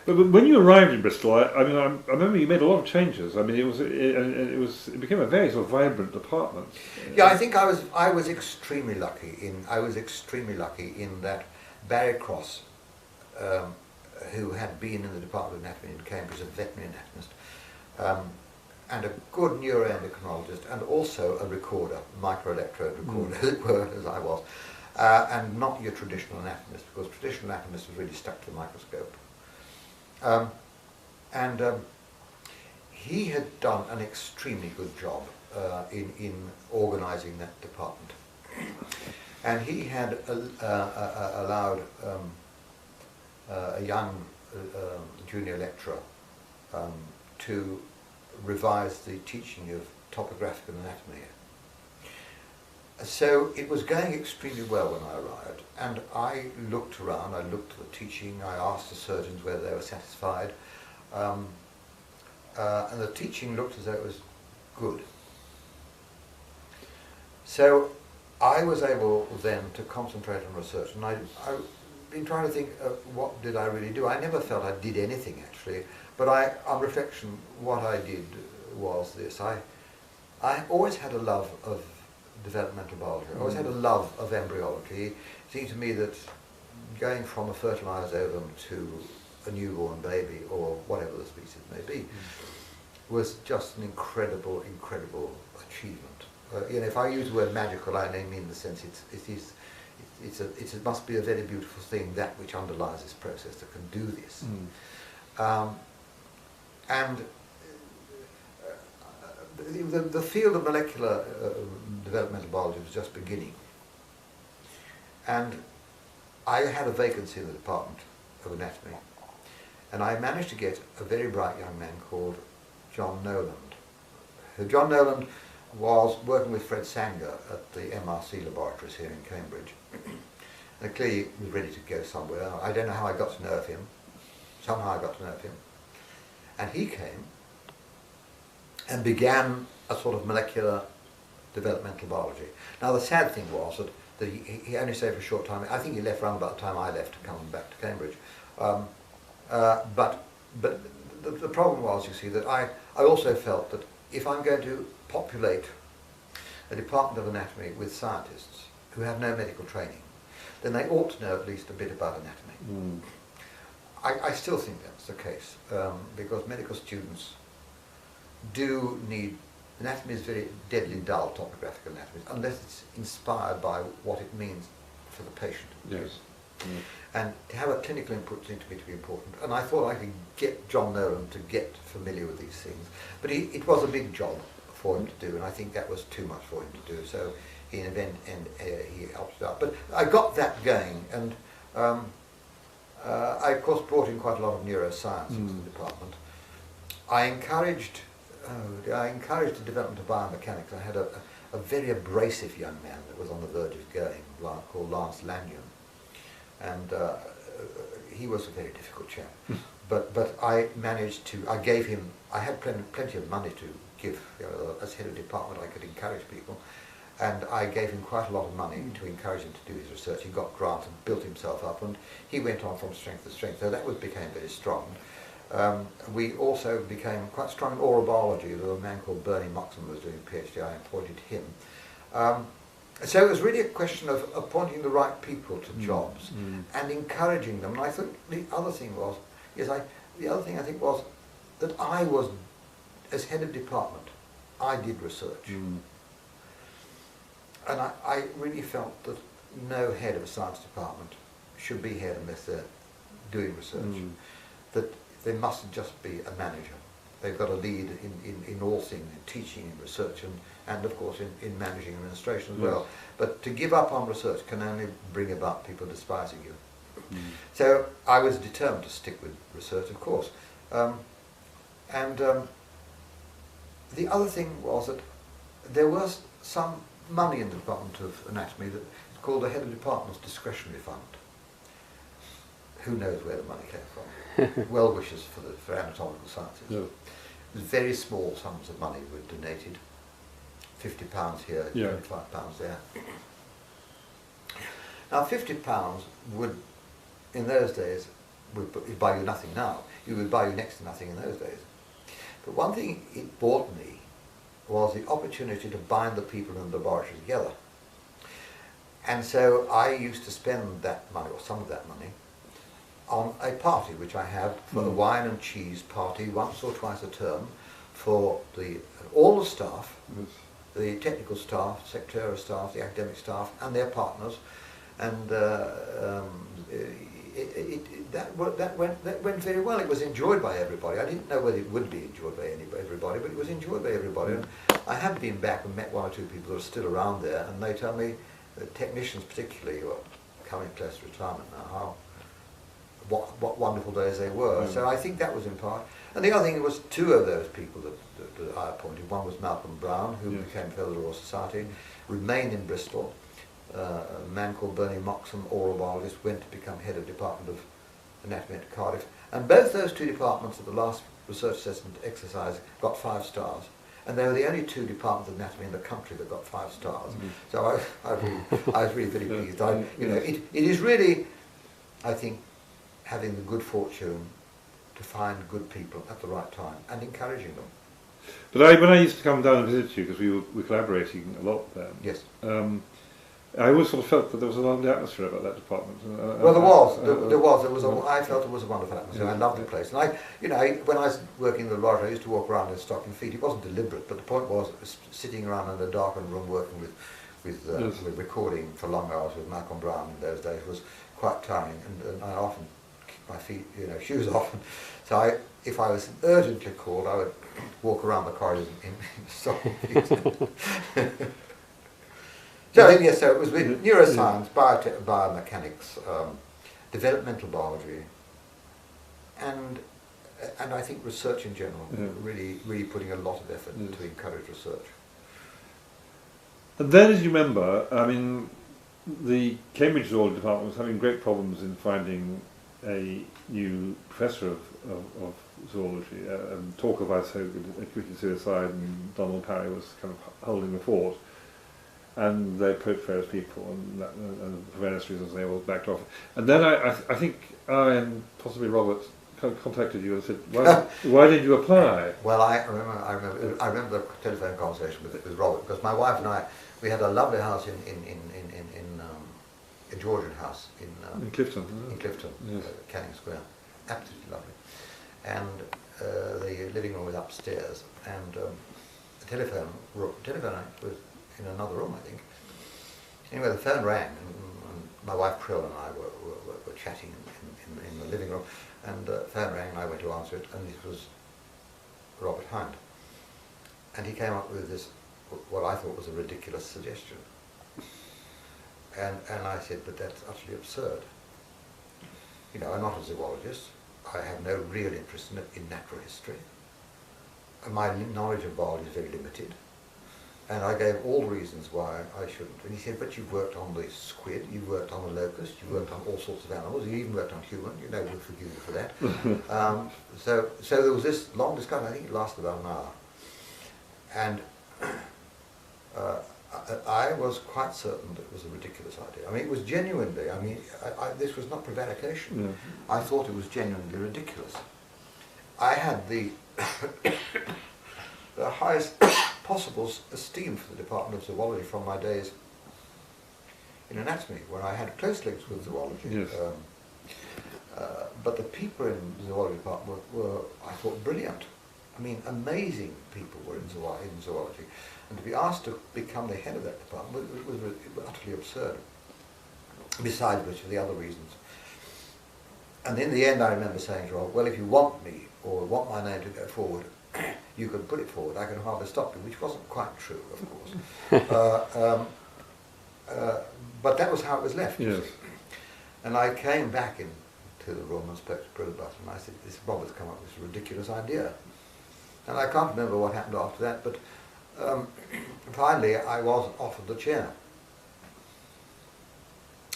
Speaker 2: But when you arrived in Bristol, I remember you made a lot of changes. I mean, it became a very sort of vibrant department.
Speaker 3: Yeah, I think I was extremely lucky in that Barry Cross, who had been in the Department of Anatomy in Cambridge, a veterinary anatomist, and a good neuroendocrinologist, and also a recorder, microelectrode recorder, as it were, as I was, and not your traditional anatomist, because traditional anatomist was really stuck to the microscope. He had done an extremely good job in organising that department, and he had allowed a young junior lecturer to revise the teaching of topographical anatomy. So it was going extremely well when I arrived, and I looked around, I looked at the teaching, I asked the surgeons whether they were satisfied, and the teaching looked as though it was good. So I was able then to concentrate on research, and I've been trying to think, what did I really do? I never felt I did anything, actually, but on reflection, what I did was this. I always had a love of developmental biology. I always had a love of embryology. It seemed to me that going from a fertilised ovum to a newborn baby, or whatever the species may be, was just an incredible, incredible achievement. If I use the word magical, I only mean in the sense it must be a very beautiful thing, that which underlies this process, that can do this. And the field of molecular developmental biology was just beginning. And I had a vacancy in the Department of Anatomy, and I managed to get a very bright young man called John Noland. John Noland was working with Fred Sanger at the MRC laboratories here in Cambridge. And clearly he was ready to go somewhere. I don't know how I got to know of him. Somehow I got to know of him. And he came and began a sort of molecular developmental biology. Now the sad thing was that he only stayed for a short time. I think he left around about the time I left to come back to Cambridge. But the problem was, you see, that I also felt that if I'm going to populate a department of anatomy with scientists who have no medical training, then they ought to know at least a bit about anatomy. I still think that's the case, because medical students do need, anatomy is very deadly dull, topographical anatomy, unless it's inspired by what it means for the patient.
Speaker 4: Yes.
Speaker 3: And to have a clinical input seemed to me to be important. And I thought I could get John Nolan to get familiar with these things. But it was a big job for him to do, and I think that was too much for him to do. So he helped out. But I got that going, and I of course brought in quite a lot of neuroscience into the department. I encouraged the development of biomechanics. I had a very abrasive young man that was on the verge of going, called Lance Lanyon. And he was a very difficult chap. But I managed to, I had plenty of money to give. As head of department I could encourage people, and I gave him quite a lot of money to encourage him to do his research. He got grants and built himself up, and he went on from strength to strength, so that became very strong. We also became quite strong in oral biology. There was a man called Bernie Moxon who was doing a PhD. I appointed him. So it was really a question of appointing the right people to jobs and encouraging them. And I think the other thing was, I think was that I was, as head of department, I did research. And I really felt that no head of a science department should be head unless they're doing research. That they mustn't just be a manager. They've got to lead in all things, in teaching, in research, and of course in managing administration as well. But to give up on research can only bring about people despising you. So I was determined to stick with research, of course. The other thing was that there was some money in the Department of Anatomy that is called the Head of Department's Discretionary Fund. Who knows where the money came from? Well wishers for anatomical sciences.
Speaker 2: Yeah.
Speaker 3: Very small sums of money were donated. £50 here, £25 there. Now £50 would, in those days, would buy you nothing now. It would buy you next to nothing in those days. But one thing it bought me was the opportunity to bind the people in the laboratory together. And so I used to spend that money, or some of that money, on a party which I have for a wine and cheese party once or twice a term for all the staff, the technical staff, secretarial staff, the academic staff, and their partners, and that went very well. It was enjoyed by everybody. I didn't know whether it would be enjoyed by everybody, but it was enjoyed by everybody. And I have been back and met one or two people who are still around there, and they tell me, technicians particularly, who are coming close to retirement now, what wonderful days they were. So I think that was in part. And the other thing was two of those people that I appointed. One was Malcolm Brown, who became Fellow of the Royal Society, remained in Bristol. A man called Bernie Moxon, oral biologist, went to become head of Department of Anatomy at Cardiff. And both those two departments at the last research assessment exercise got 5 stars. And they were the only 2 departments of anatomy in the country that got 5 stars. So I was really very pleased. It is really, I think, having the good fortune to find good people at the right time and encouraging them.
Speaker 2: But when I used to come down and visit you, because we were collaborating a lot then,
Speaker 3: Yes.
Speaker 2: I always sort of felt that there was a lovely atmosphere about that department.
Speaker 3: Well, there was. I felt it was a wonderful atmosphere. I loved the place, and when I was working in the lodge, I used to walk around in stocking feet. It wasn't deliberate, but the point was sitting around in a darkened room working with recording for long hours with Malcolm Brown in those days was quite tiring, and I often kicked my feet, shoes off. So if I was urgently called, I would walk around the corridors in stocking feet. So it was with neuroscience, biomechanics, developmental biology, and I think research in general. Really putting a lot of effort to encourage research.
Speaker 2: And then, as you remember, I mean, the Cambridge Zoology Department was having great problems in finding a new professor of zoology. Talk of, I say, acute suicide, and Donald Parry was kind of holding the fort. And they approached various people, and for various reasons they all backed off. And then I think I and possibly Robert contacted you and said, "Why did you apply?"
Speaker 3: Well, I remember the telephone conversation with Robert, because my wife and we had a lovely house in Georgian house in
Speaker 2: Clifton.
Speaker 3: In Clifton,
Speaker 2: Yes.
Speaker 3: Canning Square, absolutely lovely. And the living room was upstairs, and the telephone was in another room, I think. Anyway, the phone rang, and my wife Prill and I were chatting in the living room, and the phone rang, and I went to answer it, and it was Robert Hind. And he came up with this, what I thought was a ridiculous suggestion. And I said, but that's utterly absurd. I'm not a zoologist. I have no real interest in natural history. And my knowledge of biology is very limited. And I gave all the reasons why I shouldn't. And he said, but you've worked on the squid, you've worked on the locust, you've worked on all sorts of animals, you even worked on human, we'll forgive you for that. So there was this long discussion, I think it lasted about an hour. And I was quite certain that it was a ridiculous idea. I mean, it was genuinely, this was not prevarication.
Speaker 2: Yeah.
Speaker 3: I thought it was genuinely ridiculous. I had the highest possible esteem for the Department of Zoology from my days in anatomy, where I had close links with zoology.
Speaker 2: Yes.
Speaker 3: But the people in the zoology department were, I thought, brilliant. I mean, amazing people were in zoology. And to be asked to become the head of that department was utterly absurd, besides which of the other reasons. And in the end, I remember saying to Rob, well, if you want me, or want my name to go forward, you can put it forward, I can hardly stop you, which wasn't quite true, of course. But that was how it was left.
Speaker 2: Yes.
Speaker 3: And I came back into the room and spoke to Brill about it, and I said, this Robert's come up with this ridiculous idea. And I can't remember what happened after that, but finally I was offered the chair.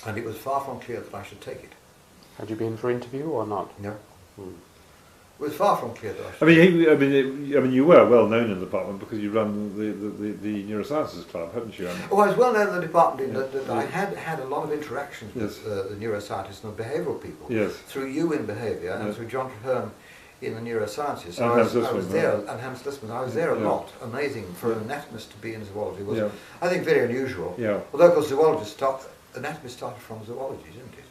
Speaker 3: And it was far from clear that I should take it.
Speaker 4: Had you been for interview or not?
Speaker 3: No. It was far from clear that I should.
Speaker 2: I mean, you were well known in the department because you run the neurosciences club, haven't you?
Speaker 3: Oh, I was well known in the department in that I had a lot of interactions with the neuroscientists and the behavioural people.
Speaker 2: Yes.
Speaker 3: Through you in behaviour and through John Traherne in the neurosciences. So
Speaker 2: And
Speaker 3: I was there, and Hans Lissman. I was there a
Speaker 2: Yeah.
Speaker 3: lot. Amazing for an anatomist to be in zoology was,
Speaker 2: Yeah.
Speaker 3: I think, very unusual.
Speaker 2: Yeah.
Speaker 3: Although, of course, anatomy started from zoology, didn't it?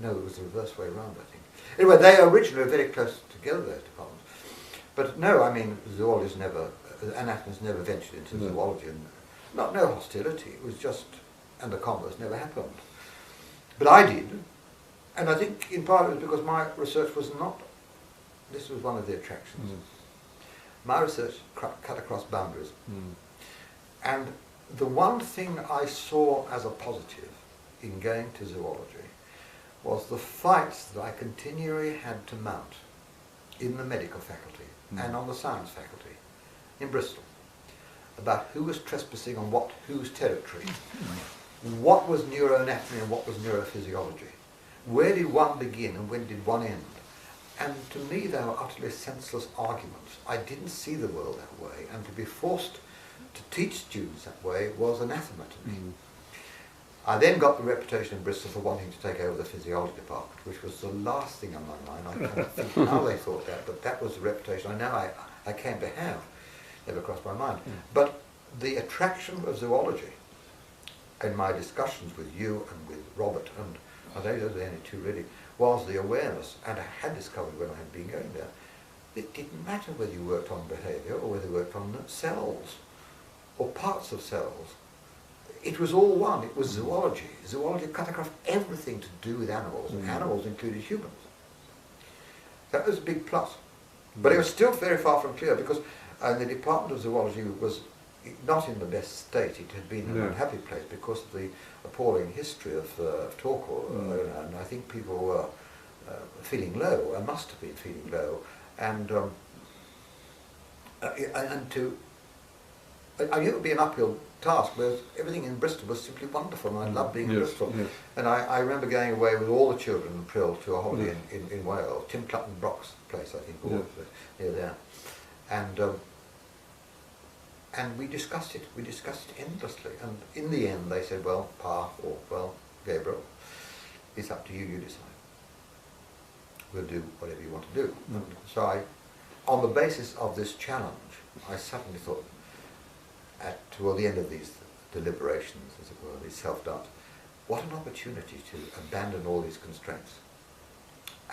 Speaker 3: No, it was the reverse way around, I think. Anyway, they originally were very close together, those departments. But no, I mean, anatomists never ventured into zoology, and no hostility. It was just, and the converse never happened. But I did, and I think in part it was because my research was not. This was one of the attractions. My research cut across boundaries, and the one thing I saw as a positive in going to zoology was the fights that I continually had to mount in the medical faculty and on the science faculty in Bristol about who was trespassing on whose territory, what was neuroanatomy and what was neurophysiology, where did one begin and when did one end. And to me they were utterly senseless arguments. I didn't see the world that way, and to be forced to teach students that way was anathema to me. I then got the reputation in Bristol for wanting to take over the physiology department, which was the last thing on my mind. I can't think how they thought that, but that was the reputation I know I came to have. never crossed my mind. But the attraction of zoology, in my discussions with you and with Robert, and those are the only two really, was the awareness, and I had discovered when I had been going there, it didn't matter whether you worked on behaviour or whether you worked on cells or parts of cells. It was all one. It was zoology. Zoology cut across everything to do with animals, and animals included humans. That was a big plus. But it was still very far from clear, because the Department of Zoology was not in the best state. It had been an unhappy place because of the appalling history of Torquil, and I think people were feeling low, and must have been feeling low, and I knew it would be an uphill task, whereas everything in Bristol was simply wonderful, and I loved being in Bristol. Yes. And I remember going away with all the children in Prill to a holiday in Wales, Tim Clutton Brock's place, I think, or near there. And we discussed it endlessly, and in the end they said, well, Pa, or well, Gabriel, it's up to you, you decide. We'll do whatever you want to do. And so on the basis of this challenge, I suddenly thought, toward the end of these deliberations, as it were, these self-doubts, what an opportunity to abandon all these constraints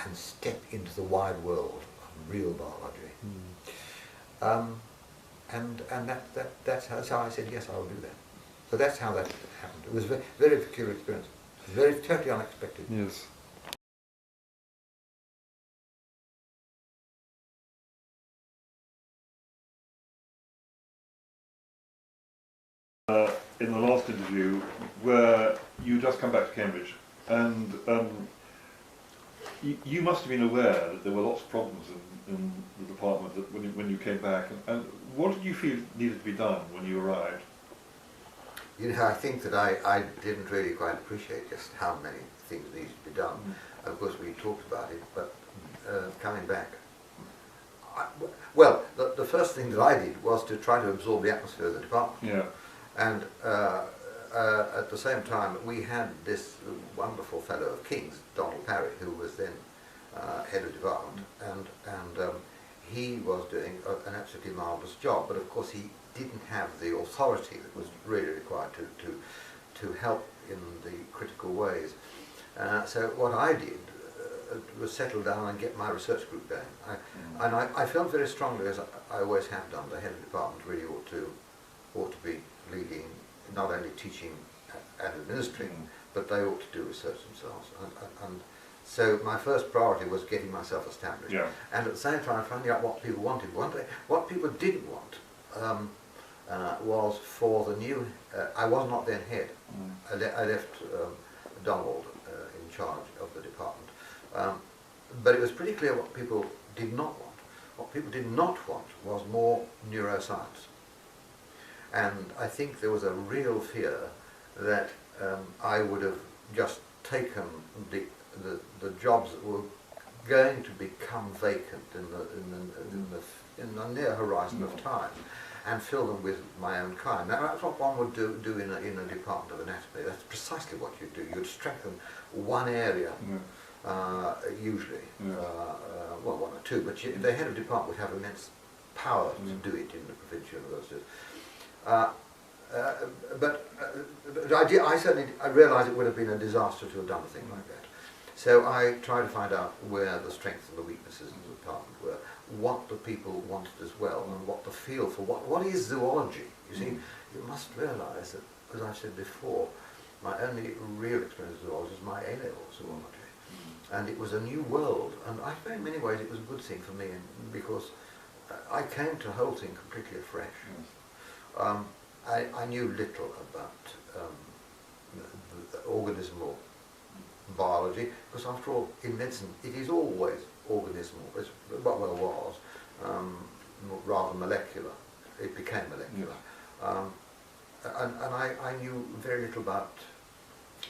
Speaker 3: and step into the wide world of real biology. And that's how I said, yes, I will do that. So that's how that happened. It was a very, very peculiar experience. Very, totally unexpected.
Speaker 2: Yes. In the last interview, where you just come back to Cambridge, and you must have been aware that there were lots of problems in the department that when you came back, and what did you feel needed to be done when you arrived?
Speaker 3: You know, I think that I didn't really quite appreciate just how many things needed to be done. Of course, we talked about it, but coming back, the first thing that I did was to try to absorb the atmosphere of the department.
Speaker 2: Yeah.
Speaker 3: And at the same time, we had this wonderful fellow of King's, Donald Parry, who was then head of department, and he was doing an absolutely marvellous job. But of course, he didn't have the authority that was really required to help in the critical ways. So what I did was settle down and get my research group going. And I felt very strongly, as I always have done, the head of department really ought to be leading, not only teaching and administering, but they ought to do research themselves. And so my first priority was getting myself established. Yeah. And at the same time finding out what people wanted. What people didn't want was for the new, I was not then head. I left Donald in charge of the department. But it was pretty clear what people did not want. What people did not want was more neuroscience. And I think there was a real fear that I would have just taken the jobs that were going to become vacant in the near horizon of time, and fill them with my own kind. Now that's what one would do in a department of anatomy. That's precisely what you'd do. You'd strengthen one area, usually, well, one or two, but the head of department would have immense power to do it in the provincial universities. But I realised it would have been a disaster to have done a thing like that. So I tried to find out where the strengths and the weaknesses of the department were, what the people wanted as well, and what the feel for what is zoology. You see, you must realise that, as I said before, my only real experience of zoology was my A-level zoology. And it was a new world, and I think in many ways it was a good thing for me, because I came to the whole thing completely afresh. I knew little about the organismal biology, because after all, in medicine, it is always organismal. It's what it was, rather molecular. It became molecular. And I knew very little about,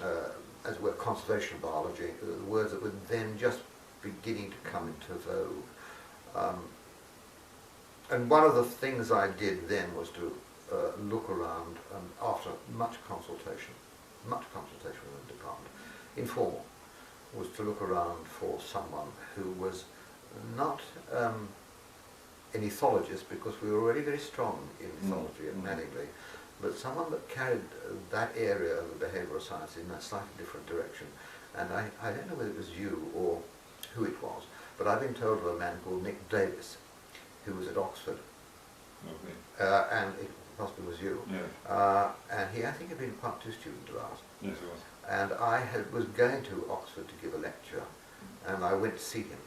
Speaker 3: as it were, conservation biology, the words that were then just beginning to come into vogue. And one of the things I did then was to look around, and after much consultation with the department, informal, was to look around for someone who was not an ethologist because we were already very strong in ethology at Manningley, but someone that carried that area of the behavioural science in a slightly different direction. And I don't know whether it was you or who it was, but I've been told of a man called Nick Davis, who was at Oxford, and it possibly was you.
Speaker 2: Yeah.
Speaker 3: And he, I think, had been a Part 2 student of ours.
Speaker 2: Yes, it was.
Speaker 3: And I was going to Oxford to give a lecture, and I went to see him.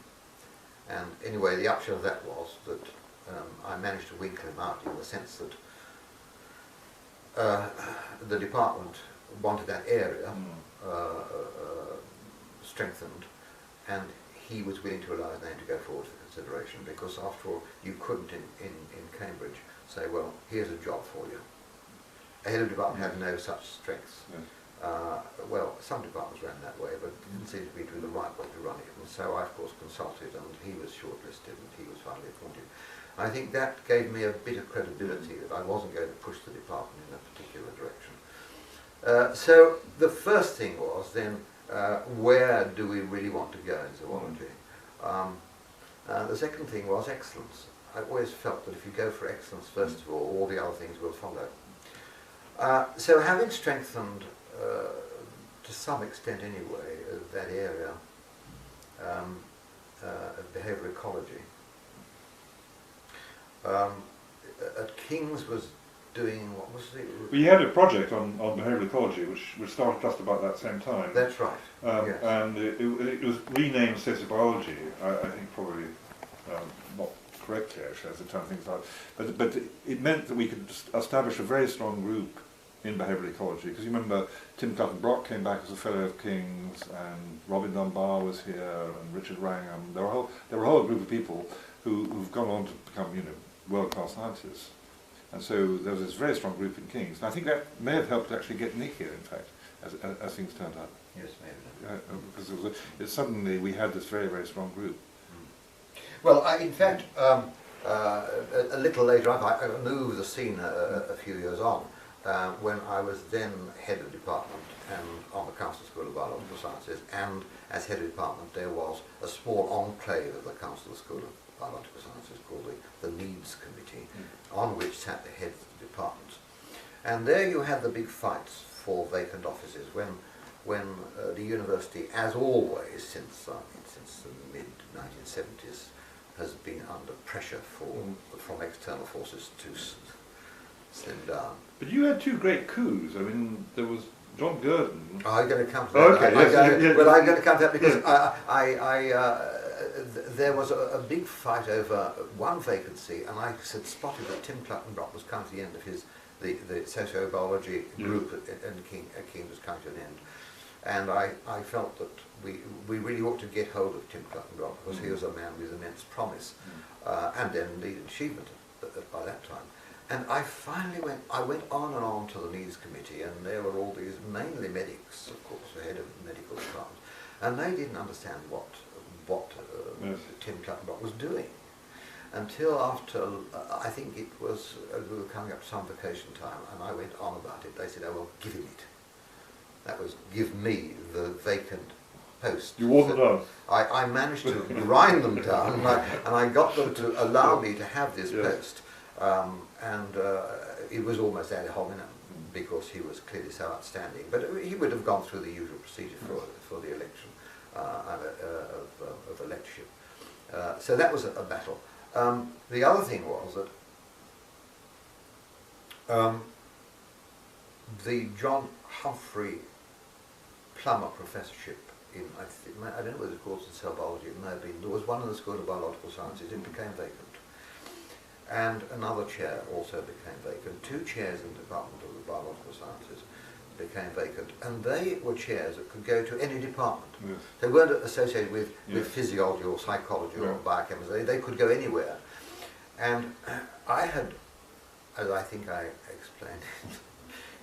Speaker 3: And anyway, the upshot of that was that I managed to winkle him out in the sense that the department wanted that area strengthened, and he was willing to allow his name to go forward for consideration, because after all, you couldn't in Cambridge say, well, here's a job for you. A head of department had no such strengths.
Speaker 2: Yes.
Speaker 3: Well, some departments ran that way, but it didn't seem to be the right way to run it. And so I, of course, consulted, and he was shortlisted, and he was finally appointed. I think that gave me a bit of credibility that I wasn't going to push the department in a particular direction. So the first thing was then, where do we really want to go in zoology? The second thing was excellence. I always felt that if you go for excellence, first of all the other things will follow. So having strengthened, to some extent anyway, that area of behavioural ecology, at King's was doing, what was it?
Speaker 2: We had a project on behavioural ecology which started just about that same time.
Speaker 3: That's right. Yes.
Speaker 2: And it was renamed sociobiology, I think probably not correctly actually, as the term things like, but it meant that we could establish a very strong group in behavioural ecology, because you remember Tim Clutton-Brock came back as a fellow of King's, and Robin Dunbar was here, and Richard Wrangham. There were a whole group of people who've gone on to become, you know, world-class scientists. And so there was this very strong group in King's. And I think that may have helped actually get Nick here, in fact, as things turned out.
Speaker 3: Yes, maybe.
Speaker 2: Because suddenly we had this very, very strong group.
Speaker 3: Well, in fact, a little later on, I moved the scene a few years on, when I was then head of department and on the Council School of Biological Sciences, and as head of department there was a small enclave of the Council School of Biological Sciences called the Needs Committee, on which sat the heads of the departments. And there you had the big fights for vacant offices when the university, as always since the mid-1970s, has been under pressure from external forces to slim down.
Speaker 2: But you had two great coups. I mean, there was John Gurdon.
Speaker 3: I'm going to come to that.
Speaker 2: Okay, yes.
Speaker 3: But I'm going to come to that because there was a big fight over one vacancy, and I had spotted that Tim Clutton-Brock was coming to the end of the sociobiology group at King was coming to an end. And I felt that we really ought to get hold of Tim Clutton-Brock, because he was a man with immense promise, and then indeed achievement by that time. And I finally went on and on to the Needs Committee, and there were all these, mainly medics, of course, the head of the medical department, and they didn't understand what Tim Clutton-Brock was doing. Until after, I think it was, we were coming up to some vacation time, and I went on about it. They said, oh, well, give him it. That was, give me the vacant post.
Speaker 2: You wore them down.
Speaker 3: I managed to grind them down, and I got them to allow me to have this post. It was almost ad hominem, because he was clearly so outstanding. But he would have gone through the usual procedure for the election of a lectureship. So that was a battle. The other thing was that the John Humphrey Plummer professorship in, I don't know whether it was called cell biology, it may have been, there was one in the School of Biological Sciences, it became vacant. And another chair also became vacant. Two chairs in the Department of the Biological Sciences became vacant, and they were chairs that could go to any department.
Speaker 2: Yes.
Speaker 3: They weren't associated with physiology or psychology or biochemistry. They could go anywhere. And I had, as I think I explained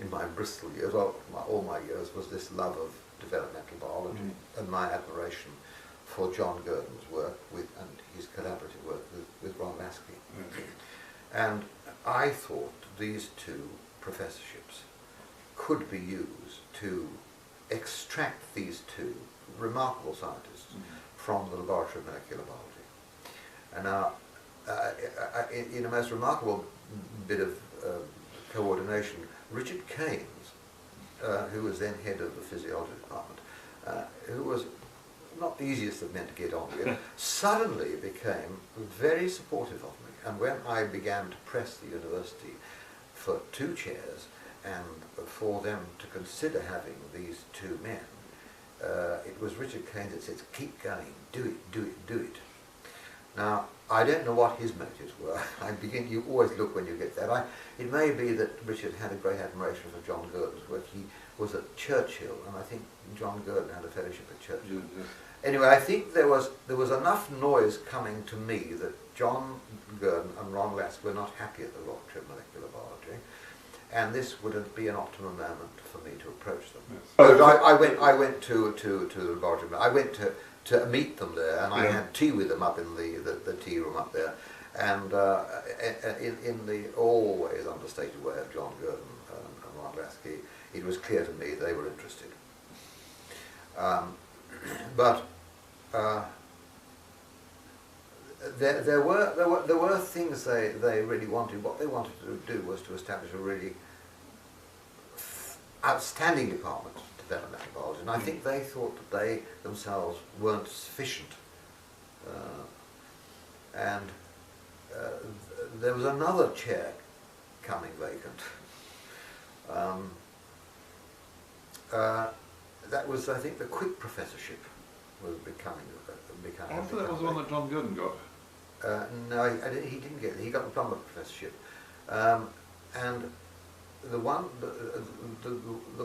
Speaker 3: in my Bristol years, well, all my years, was this love of developmental biology and my admiration for John Gurdon's work and his collaborative work with Ron Lasky. And I thought these two professorships could be used to extract these two remarkable scientists from the laboratory of molecular biology. And now, in a most remarkable bit of coordination, Richard Keynes, who was then head of the physiology department, who was not the easiest of men to get on with, suddenly became very supportive of me. And when I began to press the university for 2 chairs and for them to consider having these 2 men, it was Richard Keynes that said, keep going, do it, do it, do it. Now, I don't know what his motives were. You always look when you get that. It may be that Richard had a great admiration for John Gurdon's work. He was at Churchill, and I think John Gurdon had a fellowship at Churchill. Yes. Anyway, I think there was enough noise coming to me that John Gurdon and Ron Lask were not happy at the Laboratory of Molecular Biology, and this would be an optimum moment for me to approach them. Yes. So I went to the laboratory. I went to meet them there, and I had tea with them up in the tea room up there, and in the always understated way of John Gurdon and Ron Lasky, it was clear to me they were interested. But there were things they really wanted. What they wanted to do was to establish a really outstanding department of developmental biology, and I think they thought that they themselves weren't sufficient. There was another chair coming vacant. That was, I think, the Quick professorship was becoming.
Speaker 2: I thought that was the one that John Gurdon got.
Speaker 3: No, he didn't get it. He got the Plummer professorship, and the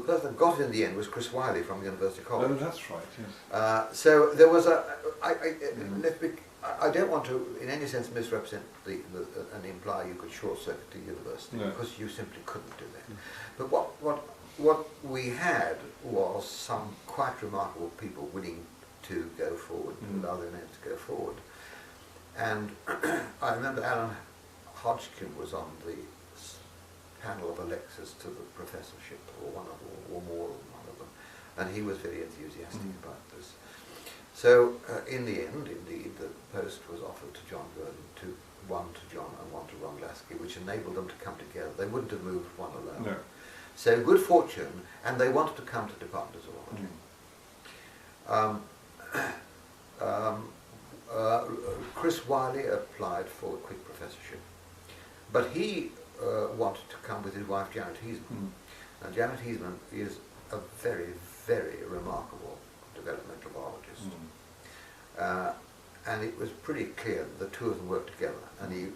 Speaker 3: person that got it in the end was Chris Wiley from University College.
Speaker 2: Oh, that's right. Yes.
Speaker 3: So there was I don't want to, in any sense, misrepresent and imply you could short circuit the university, because you simply couldn't do that. But what we had was some quite remarkable people willing to go forward and allow their names to go forward. And I remember Alan Hodgkin was on the panel of electors to the professorship, or more than one of them, and he was very enthusiastic about this. So in the end, indeed, the post was offered to John Gurdon, one to John and one to Ron Lasky, which enabled them to come together. They wouldn't have moved one alone. No. So good fortune, and they wanted to come to Department of Zoology. Chris Wiley applied for the Quick professorship, but he wanted to come with his wife Janet Heasman. Now Janet Heasman is a very, very remarkable developmental biologist, and it was pretty clear that the two of them worked together, and you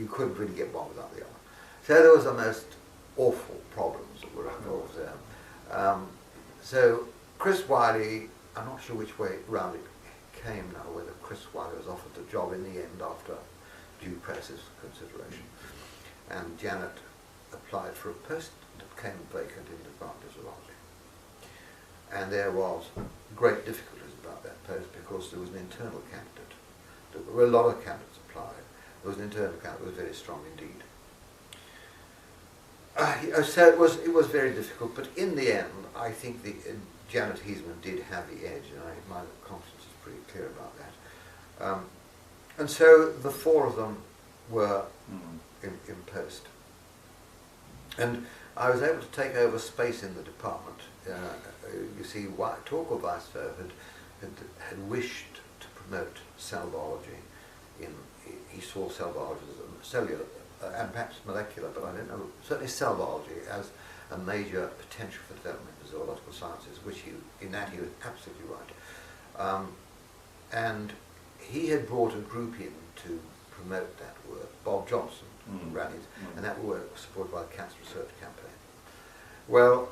Speaker 3: couldn't really get one without the other. So there was the most awful problems that were involved there. So Chris Wiley, I'm not sure which way round it came now, whether Chris Wiley was offered the job in the end after due process consideration, and Janet applied for a post that became vacant in the Department of Zoology. And there was great difficulties about that post because there was an internal candidate. There were a lot of candidates applied. There was an internal candidate who was very strong indeed. So it was very difficult, but in the end, I think Janet Heasman did have the edge, and my conscience is pretty clear about that. And so the four of them were in post. And I was able to take over space in the department. You see, Torkel Weisfer had wished to promote cell biology. He saw cell biology as cellular, and perhaps molecular, but I don't know, certainly cell biology as a major potential for development of zoological sciences, which in that he was absolutely right. And he had brought a group in to promote that work. Bob Johnson ran it, and that work was supported by the Cancer Research Campaign. Well,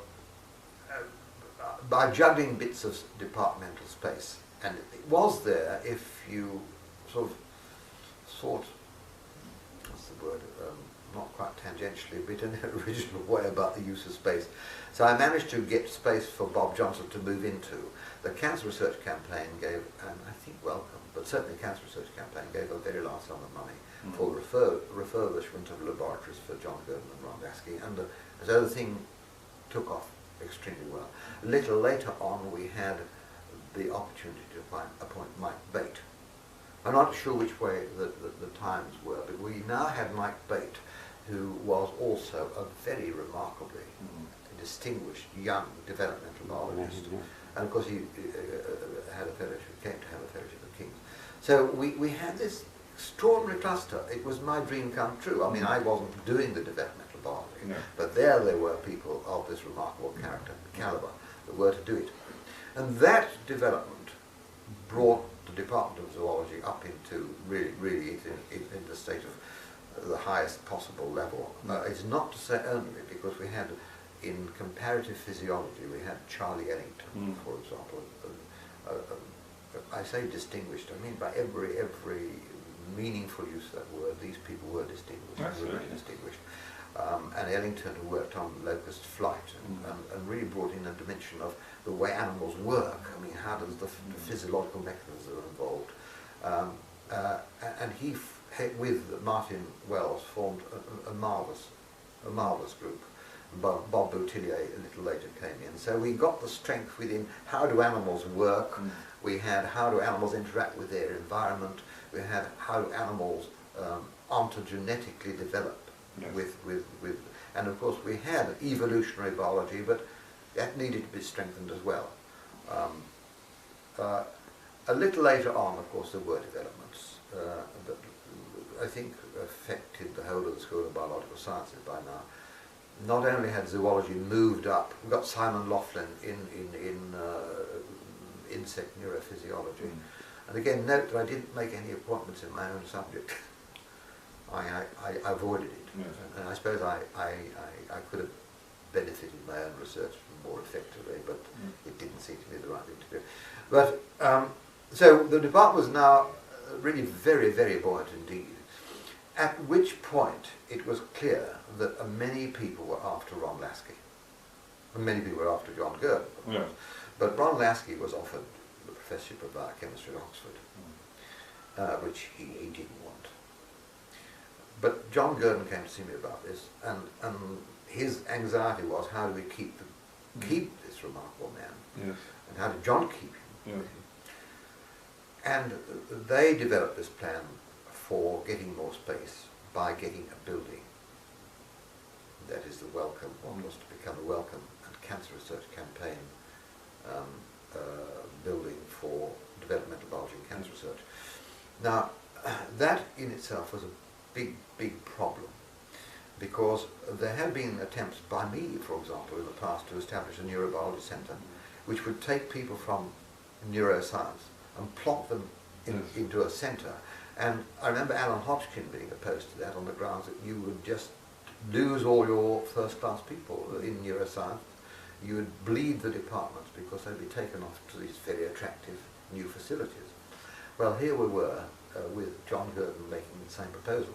Speaker 3: by juggling bits of departmental space, and it was there if you sort of thought, what's the word, not quite tangentially, but in an original way about the use of space. So I managed to get space for Bob Johnson to move into. The Cancer Research Campaign gave, and I think welcome, but certainly the Cancer Research Campaign gave a very large sum of money for refurbishment of laboratories for John Gurdon and Ron Lasky, and so the thing took off extremely well. A little later on, we had the opportunity to appoint Mike Bate, I'm not sure which way the times were, but we now had Mike Bate, who was also a very remarkably distinguished young developmental biologist. And of course he had a fellowship, came to have a fellowship of King's. So we had this extraordinary cluster. It was my dream come true. I mean, I wasn't doing the developmental biology, but there were people of this remarkable caliber that were to do it. And that development brought the Department of Zoology up into really in the state of the highest possible level. It's not to say only because we had, in comparative physiology, we had Charlie Ellington, for example. I say distinguished, I mean by every meaningful use of that word, these people were distinguished, really distinguished. And Ellington, who worked on locust flight and really brought in a dimension of the way animals work. I mean, how does the physiological mechanisms are involved? And he, with Martin Wells, formed a marvellous group. Bob Boutillier a little later came in. So we got the strength within how do animals work, we had how do animals interact with their environment, we had how do animals ontogenetically develop with and of course we had evolutionary biology, but that needed to be strengthened as well. A little later on, of course, there were developments that I think affected the whole of the School of Biological Sciences by now. Not only had zoology moved up, we got Simon Laughlin in insect neurophysiology. And again, note that I didn't make any appointments in my own subject. I avoided it. And I suppose I could have benefited my own research more effectively, but it didn't seem to be the right thing to do. But so the department was now really very, very buoyant indeed. At which point it was clear that many people were after Ron Lasky. And many people were after John Gurdon, of course. But Ron Lasky was offered the professorship of biochemistry at Oxford, which he didn't want. But John Gurdon came to see me about this, and his anxiety was, how do we keep this remarkable man? And how did John keep him? And they developed this plan for getting more space by getting a building. That is the Wellcome, what was to become a Wellcome and Cancer Research Campaign building for developmental biology and cancer research. Now, that in itself was a big problem, because there had been attempts by me, for example, in the past to establish a neurobiology centre which would take people from neuroscience and plonk them into a centre. And I remember Alan Hodgkin being opposed to that on the grounds that you would just lose all your first-class people in neuroscience. You would bleed the departments because they'd be taken off to these very attractive new facilities. Well, here we were with John Gurdon making the same proposal.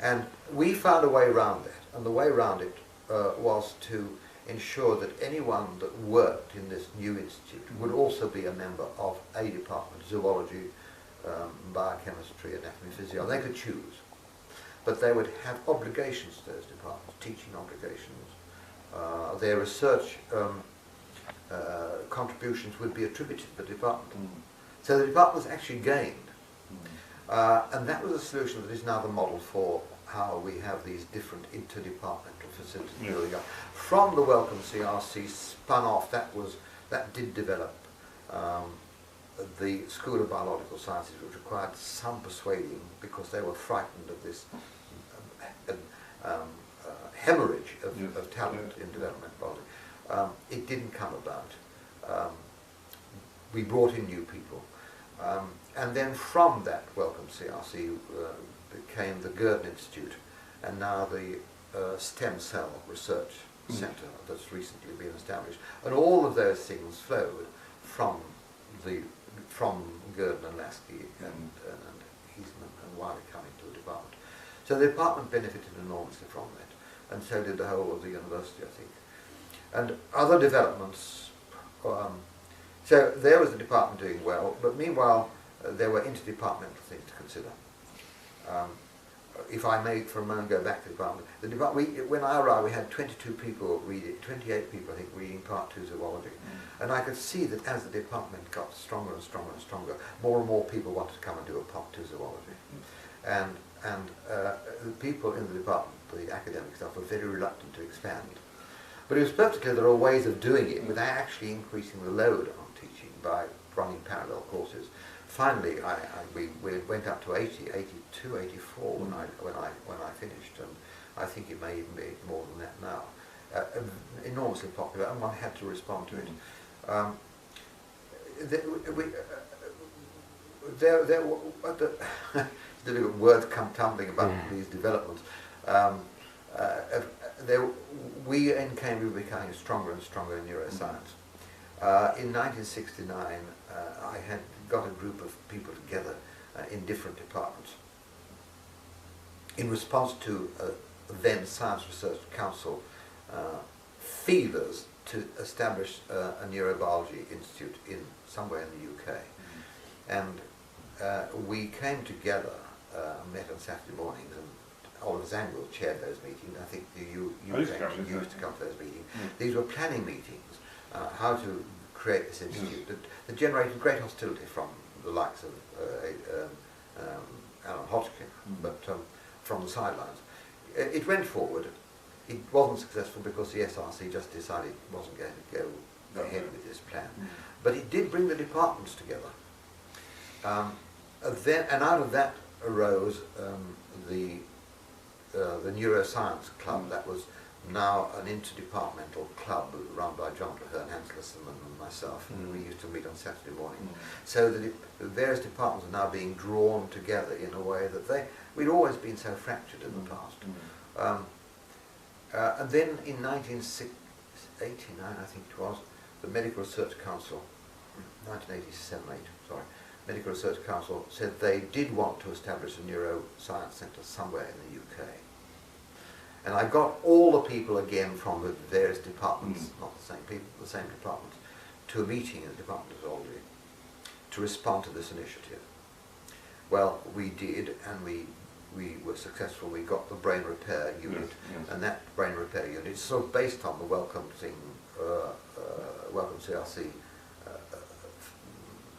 Speaker 3: And we found a way around that, and the way around it was to ensure that anyone that worked in this new institute would also be a member of a department, zoology, biochemistry, anatomy, physiology. They could choose. But they would have obligations to those departments, teaching obligations. Their research contributions would be attributed to the department. So the department was actually gained. And that was a solution that is now the model for how we have these different interdepartmental facilities building up. From the Wellcome CRC spun off, that did develop the School of Biological Sciences, which required some persuading because they were frightened of this hemorrhage of talent in development biology. It didn't come about. We brought in new people. And then from that Wellcome CRC became the Gurdon Institute, and now the Stem Cell Research Centre that's recently been established. And all of those things flowed from Gurdon and Lasky and Heathman and Wiley coming to the department. So the department benefited enormously from that, and so did the whole of the university, I think. And other developments, so there was the department doing well, but meanwhile there were interdepartmental things to consider. if I may for a moment go back to the department, when I arrived we had 22 people reading, 28 people I think reading Part 2 zoology. And I could see that as the department got stronger and stronger and stronger, more and more people wanted to come and do a Part 2 zoology. And the people in the department, the academic staff, were very reluctant to expand. But it was perfectly clear there are ways of doing it without actually increasing the load on teaching by running parallel courses. Finally, we went up to 80, 82, 84 when I finished, and I think it may even be more than that now. Enormously popular, and one had to respond to it. The words come tumbling about these developments. We in Cambridge were becoming stronger and stronger in neuroscience. In 1969, I had got a group of people together in different departments in response to then Science Research Council feelers to establish a neurobiology institute in somewhere in the UK. And we came together, met on Saturday mornings, and Oliver Zangwill chaired those meetings. I think you used to come to those meetings. These were planning meetings, how to create this institute that generated great hostility from the likes of Alan Hodgkin, but from the sidelines. It went forward. It wasn't successful because the SRC just decided it wasn't going to go ahead with this plan. But it did bring the departments together. And out of that arose the Neuroscience Club. That was now an interdepartmental club run by John Traherne, Hans Lisserman and myself, and we used to meet on Saturday morning. So the various departments are now being drawn together in a way that we'd always been so fractured in the past. And then in 1989, I think it was, the Medical Research Council, 1987-8, sorry, Medical Research Council said they did want to establish a neuroscience centre somewhere in the UK. And I got all the people again from the various departments, not the same people, the same departments, to a meeting in the Department of Zoology to respond to this initiative. Well, we did, and we were successful. We got the brain repair unit, and that brain repair unit is sort of based on the Wellcome CRC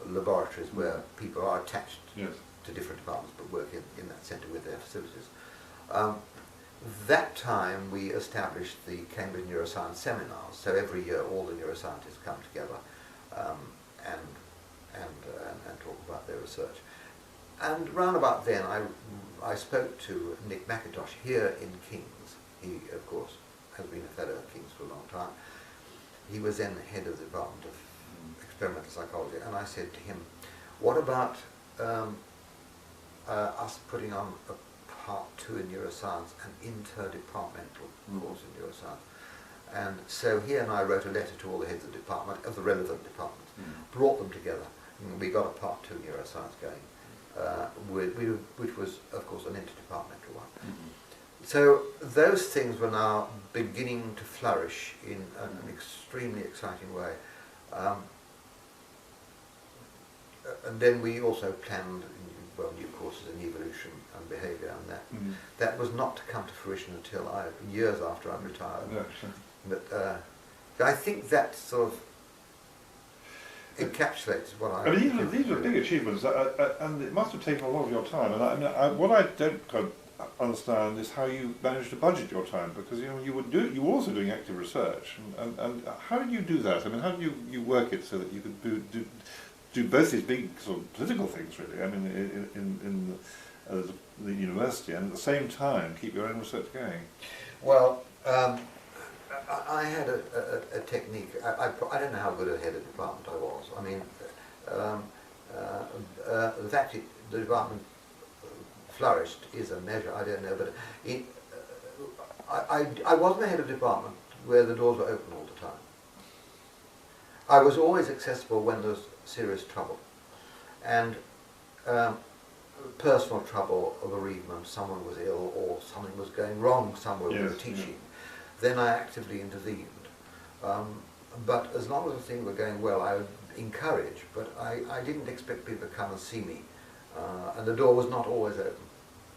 Speaker 3: laboratories where people are attached to different departments but work in that centre with their facilities. That time we established the Cambridge Neuroscience Seminars, so every year all the neuroscientists come together and talk about their research. And round about then I spoke to Nick McIntosh here in King's. He, of course, has been a fellow at King's for a long time. He was then head of the Department of Experimental Psychology, and I said to him, what about us putting on a Part 2 in neuroscience, an interdepartmental course in neuroscience? And so he and I wrote a letter to all the heads of the relevant departments, brought them together, and we got a Part 2 neuroscience going, which was, of course, an interdepartmental one. So those things were now beginning to flourish in an extremely exciting way. And then we also planned new courses in evolution and behaviour, and that was not to come to fruition until years after I retired. But I think that sort of encapsulates what I
Speaker 2: mean, these are big achievements, and it must have taken a lot of your time. And what I don't quite understand is how you managed to budget your time, because you were also doing active research, and how did you do that? I mean, how did you work it so that you could do both these big sort of political things, really? I mean, in the university, and at the same time keep your own research going.
Speaker 3: Well, I had a technique. I don't know how good a head of department I was. I mean, the fact the department flourished is a measure. I don't know, but I wasn't a head of department where the doors were open all the time. I was always accessible when there was serious trouble, and personal trouble or bereavement, someone was ill or something was going wrong somewhere with teaching, then I actively intervened. But as long as the things were going well, I would encourage, but I didn't expect people to come and see me, and the door was not always open.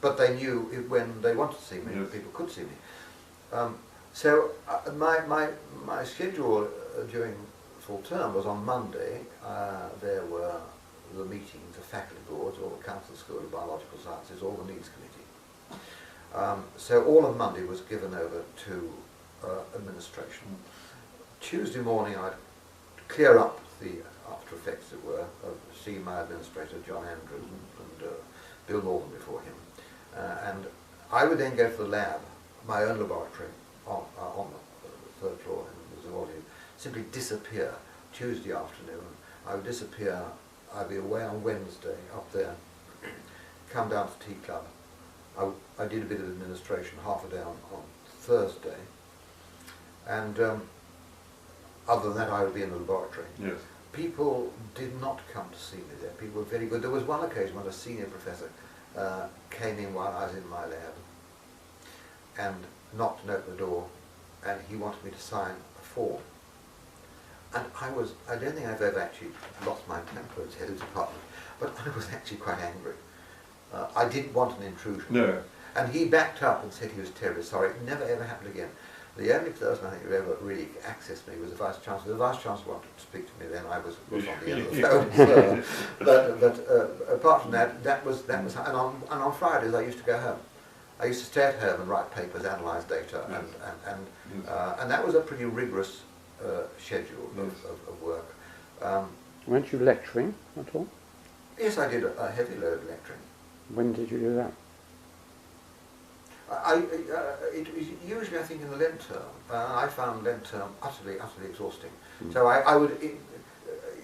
Speaker 3: but they knew when they wanted to see me,
Speaker 2: Yes.
Speaker 3: people could see me. So my schedule during full term was on Monday. There were the meetings, the faculty boards, all the council school of biological sciences, all the needs committee. So all of Monday was given over to administration. Tuesday morning I'd clear up the after effects, as it were, of seeing my administrator, John Andrews, and Bill Northern before him. And I would then go to the lab, my own laboratory, on the third floor in the zoology, simply disappear Tuesday afternoon. I would disappear, I'd be away on Wednesday, up there, come down to Tea Club. I did a bit of administration, half a day on Thursday. And other than that, I would be in the laboratory.
Speaker 2: Yes.
Speaker 3: People did not come to see me there. People were very good. There was one occasion when a senior professor came in while I was in my lab and knocked and opened the door, and he wanted me to sign a form. And I don't think I've ever actually lost my temper as head of department, but I was actually quite angry. I didn't want an intrusion.
Speaker 2: No.
Speaker 3: And he backed up and said he was terribly sorry. It never ever happened again. The only person I think who ever really accessed me was the Vice Chancellor. The Vice Chancellor wanted to speak to me then. I was on the end of the phone. But apart from that, that was. And on Fridays I used to go home. I used to stay at home and write papers, analyse data, and that was a pretty rigorous schedule of work.
Speaker 4: Weren't you lecturing at all?
Speaker 3: Yes, I did a heavy load of lecturing.
Speaker 4: When did you do that?
Speaker 3: It was usually, I think, in the Lent term. I found Lent term utterly exhausting. So I would,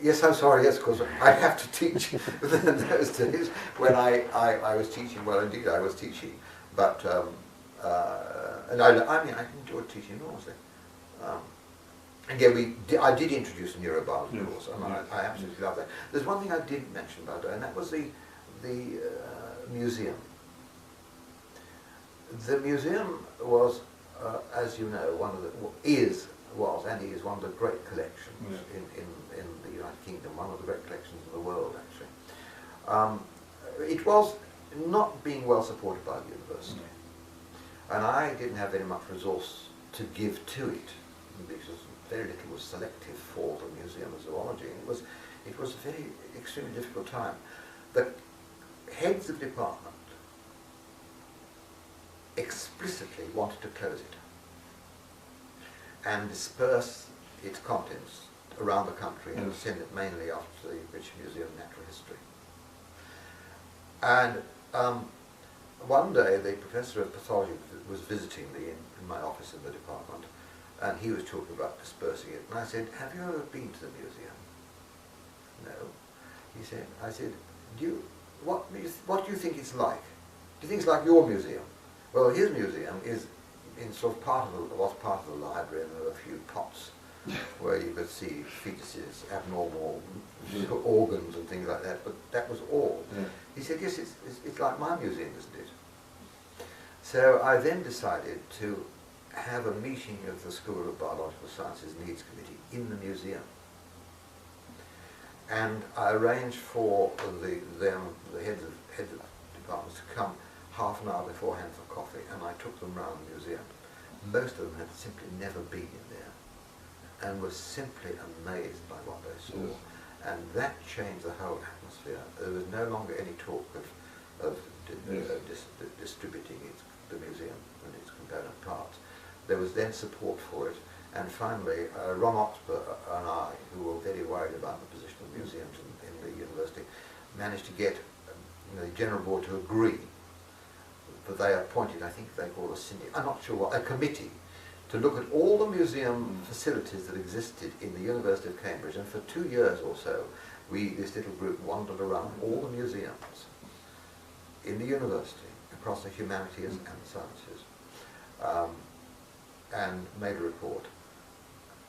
Speaker 3: yes, I'm sorry, yes, of course, I have to teach in those days when I was teaching. Well, indeed, I was teaching, but and I enjoyed teaching enormously. Again, I did introduce a neurobiology course, and I absolutely love that. There's one thing I didn't mention about it, and that was the museum. The museum was, as you know, is one of the great collections in the United Kingdom, one of the great collections in the world, actually. It was not being well supported by the university, and I didn't have very much resource to give to it, because very little was selective for the Museum of Zoology. It was a very extremely difficult time. The heads of department explicitly wanted to close it and disperse its contents around the country and send it mainly off to the British Museum of Natural History. And one day the professor of pathology was visiting me in my office in the department, and he was talking about dispersing it. And I said, "Have you ever been to the museum?" "No." He said, I said, what do you think it's like? Do you think it's like your museum? Well, his museum is in sort of was part of the library, and there were a few pots where you could see fetuses, abnormal organs and things like that, but that was all. He said, "Yes, it's like my museum, isn't it?" So I then decided to have a meeting of the School of Biological Sciences Needs Committee in the museum. And I arranged for the heads of departments to come half an hour beforehand for coffee, and I took them round the museum. Most of them had simply never been in there and were simply amazed by what they saw. And that changed the whole atmosphere. There was no longer any talk of distributing the museum and its component parts. There was then support for it, and finally Ron Oxburgh and I, who were very worried about the position of museums in the university, managed to get the General Board to agree that they appointed, I think they call a committee to look at all the museum facilities that existed in the University of Cambridge. And for 2 years or so, this little group wandered around all the museums in the university, across the humanities and the sciences, and made a report.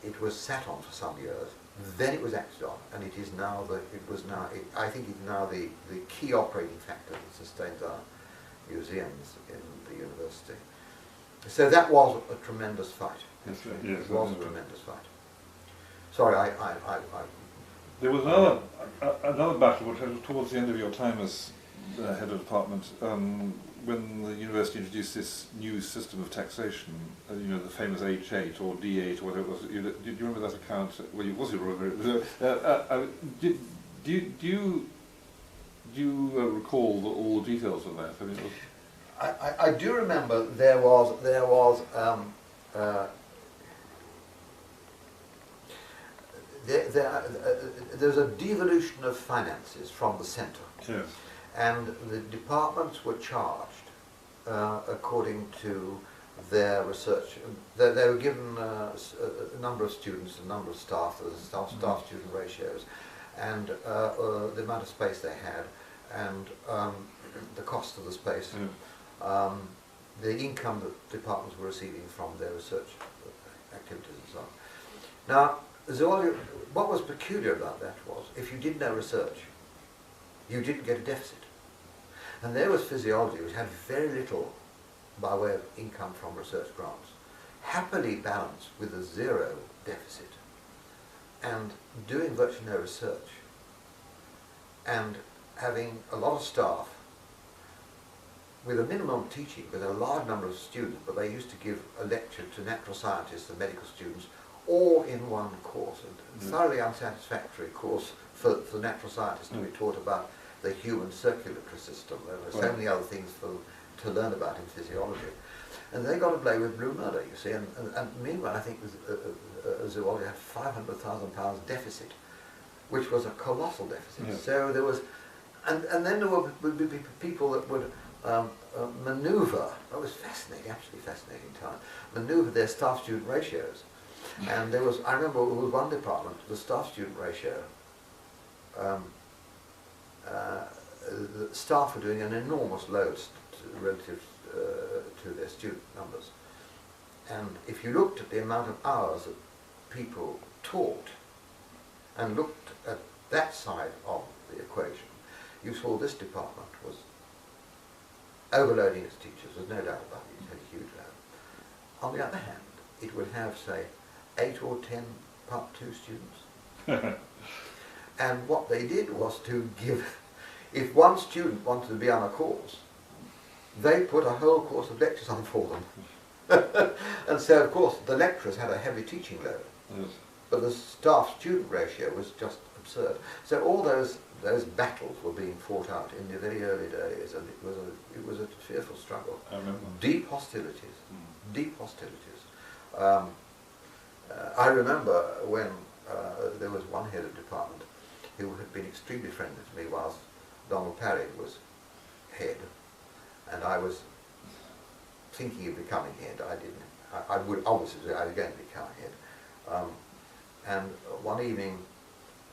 Speaker 3: It was sat on for some years, then it was acted on, and I think it's now the key operating factor that sustains our museums in the university. So that was a tremendous fight.
Speaker 2: Yes, yes,
Speaker 3: it was a tremendous fight. Sorry,
Speaker 2: There was another battle which was towards the end of your time as head of department, when the university introduced this new system of taxation, you know, the famous H8 or D8 or whatever it was, do you remember that account? Well, was you remember? Do you recall all the details of that? I mean,
Speaker 3: I do remember there was there was a devolution of finances from the centre.
Speaker 2: yes.
Speaker 3: And the departments were charged according to their research. They were given a number of students, a number of staff, the staff-student ratios, and the amount of space they had, and the cost of the space, the income that departments were receiving from their research activities and so on. Now, zoology, what was peculiar about that was, if you did no research, you didn't get a deficit. And there was physiology, which had very little by way of income from research grants, happily balanced with a zero deficit, and doing virtually no research, and having a lot of staff with a minimum teaching, with a large number of students, but they used to give a lecture to natural scientists and medical students all in one course, a thoroughly unsatisfactory course for natural scientists to be taught about the human circulatory system. There were so many other things to learn about in physiology. And they got to play with blue murder, you see, and meanwhile I think zoology had £500,000 deficit, which was a colossal deficit. Yeah. So there was, and then there would be people that would manoeuvre, that was fascinating, absolutely fascinating time, manoeuvre their staff-student ratios. And there was, I remember there was one department, the staff-student ratio, the staff were doing an enormous load relative to their student numbers. And if you looked at the amount of hours that people taught and looked at that side of the equation, you saw this department was overloading its teachers. There's no doubt about it. It had a huge load. On the other hand, it would have, say, 8 or 10 Part 2 students. And what they did was to give, if one student wanted to be on a course, they put a whole course of lectures on for them. And so, of course, the lecturers had a heavy teaching load. Yes. But the staff-student ratio was just absurd. So all those battles were being fought out in the very early days, and it was a fearful struggle.
Speaker 2: I remember.
Speaker 3: Deep hostilities. Deep hostilities. I remember when there was one head of department who had been extremely friendly to me whilst Donald Parry was head, and I was thinking of becoming head. I would obviously say I was going to become head. And one evening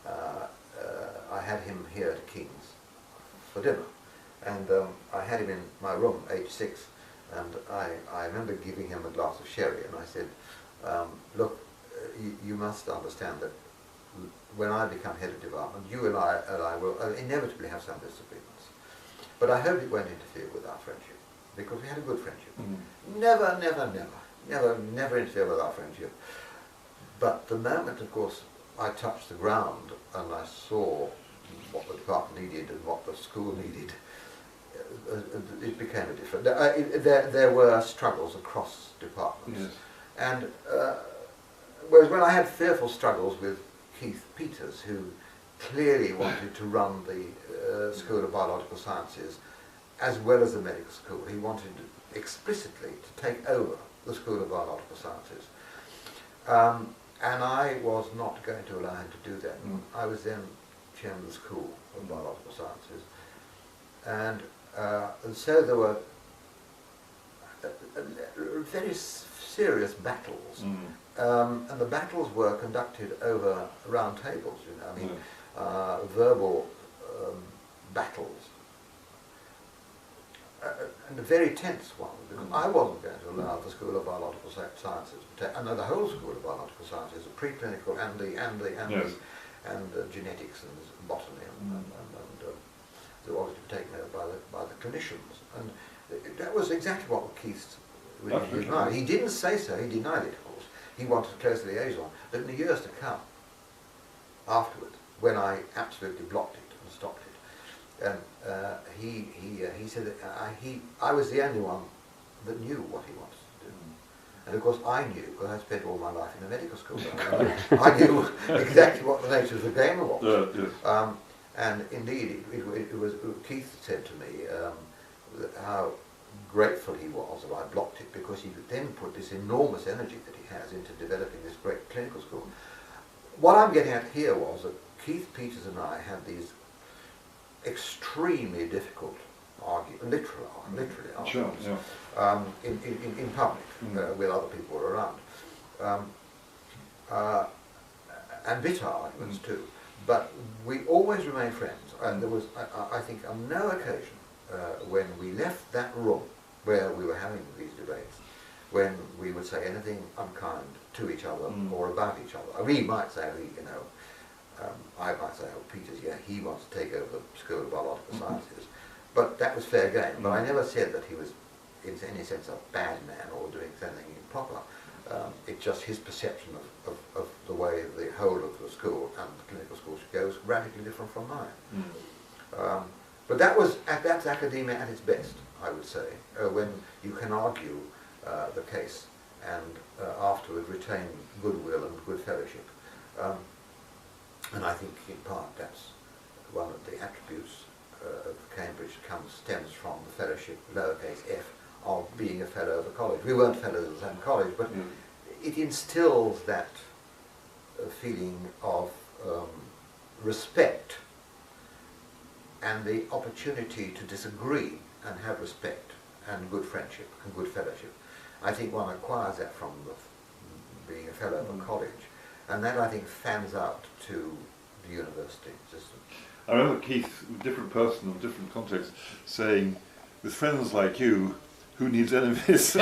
Speaker 3: I had him here at King's for dinner, and I had him in my room, H6, and I remember giving him a glass of sherry, and I said, look, you must understand that when I become head of department, you and I will inevitably have some disagreements. But I hope it won't interfere with our friendship, because we had a good friendship. Never interfere with our friendship. But the moment, of course, I touched the ground and I saw what the department needed and what the school needed, it became a different. There were struggles across departments. Yes. And whereas when I had fearful struggles with Keith Peters, who clearly wanted to run the School of Biological Sciences as well as the medical school, he wanted explicitly to take over the School of Biological Sciences. And I was not going to allow him to do that. I was then chairman of the School of Biological Sciences. And so there were very serious battles. And the battles were conducted over round tables, you know, I mean, verbal battles. And a very tense one, because I wasn't going to allow the School of Biological Sciences to take, and the whole School of Biological Sciences, the preclinical and genetics and botany and zoology to be taken over by the clinicians. And that was exactly what Keith denied. He didn't say so, he denied it, of course. He wanted a close liaison. But in the years to come, afterwards, when I absolutely blocked it and stopped it, And he said that I was the only one that knew what he wanted to do. And of course I knew, because I spent all my life in a medical school. I knew exactly what the nature of the game was.
Speaker 2: Yes.
Speaker 3: And indeed, it was Keith said to me how grateful he was that I blocked it, because he could then put this enormous energy that he has into developing this great clinical school. What I'm getting at here was that Keith Peters and I had these extremely difficult literally arguments,
Speaker 2: Sure, yeah.
Speaker 3: in public, with other people around, and bitter arguments too. But we always remained friends, and there was, I think, on no occasion when we left that room where we were having these debates, when we would say anything unkind to each other or about each other. We might say, I might say, oh, Peters, yeah, he wants to take over the School of Biological Sciences. But that was fair game. But I never said that he was, in any sense, a bad man or doing something improper. It's just his perception of the way the whole of the school and the clinical school should go is radically different from mine. But that's academia at its best, I would say, when you can argue the case and afterward retain goodwill and good fellowship. And I think in part that's one of the attributes of Cambridge stems from the fellowship, lowercase f, of being a fellow of a college. We weren't fellows of the same college, but it instills that feeling of respect and the opportunity to disagree and have respect and good friendship and good fellowship. I think one acquires that from being a fellow of a college, and that I think fans out to the university system.
Speaker 2: I remember Keith, a different person of different context, saying, with friends like you, who needs enemies?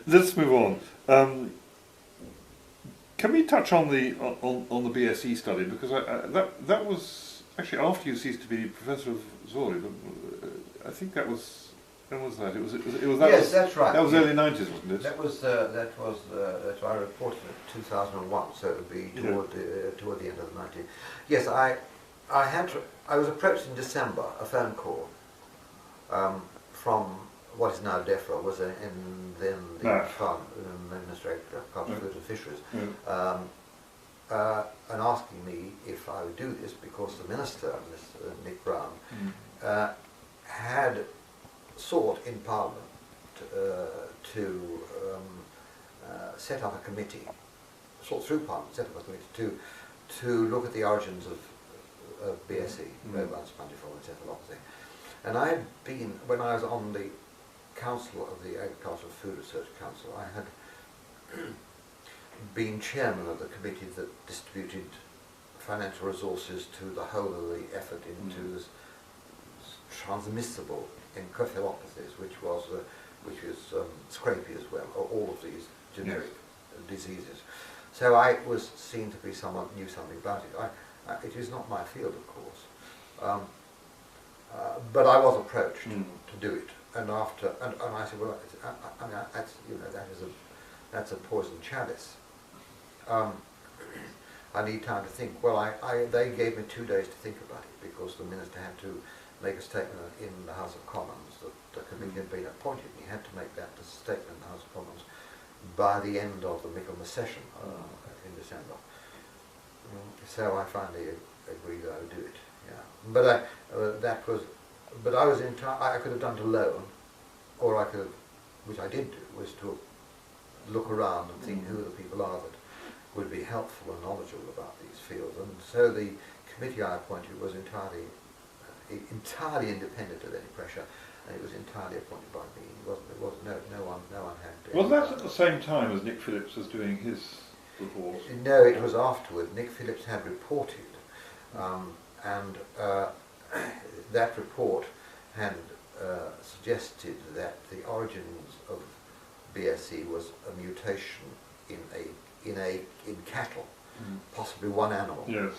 Speaker 2: Let's move on. Can we touch on the BSc study, because that was actually after you ceased to be professor of zoology. I think that was. When was that? It was.
Speaker 3: Yes, that's right.
Speaker 2: That was early '90s, wasn't it?
Speaker 3: That was. That's why I reported it 2001. So it would be toward the end of the '90s. Yes, I was approached in December. A phone call from what is now DEFRA, was then the Administrator of Food and Fisheries, and asking me if I would do this because the Minister, Mr. Nick Brown, had sought in Parliament to set up a committee, sought through Parliament, set up a committee to look at the origins of BSE, bovine spongiform encephalopathy. And I had been, when I was on the Council of the Agricultural Food Research Council, I had been chairman of the committee that distributed financial resources to the whole of the effort into this transmissible encephalopathies, which is scrapie as well, or all of these generic diseases. So I was seen to be someone who knew something about it. It is not my field, of course, but I was approached to do it, and I said, well, that's a poison chalice. I need time to think. Well, they gave me 2 days to think about it, because the minister had to make a statement in the House of Commons that the committee had been appointed. He had to make that statement in the House of Commons by the end of the Michaelmas session in December. So I finally agreed that I would do it. Yeah, but I was I could have done it alone, or I could have, which I did do, was to look around and think who the people are that would be helpful and knowledgeable about these fields. And so the committee I appointed was entirely independent of any pressure, and it was entirely appointed by me. There was no one had.
Speaker 2: Was that at the same time as Nick Phillips was doing his report?
Speaker 3: No, it was afterward. Nick Phillips had reported, and that report had suggested that the origins of BSE was a mutation in cattle, possibly one animal.
Speaker 2: Yes.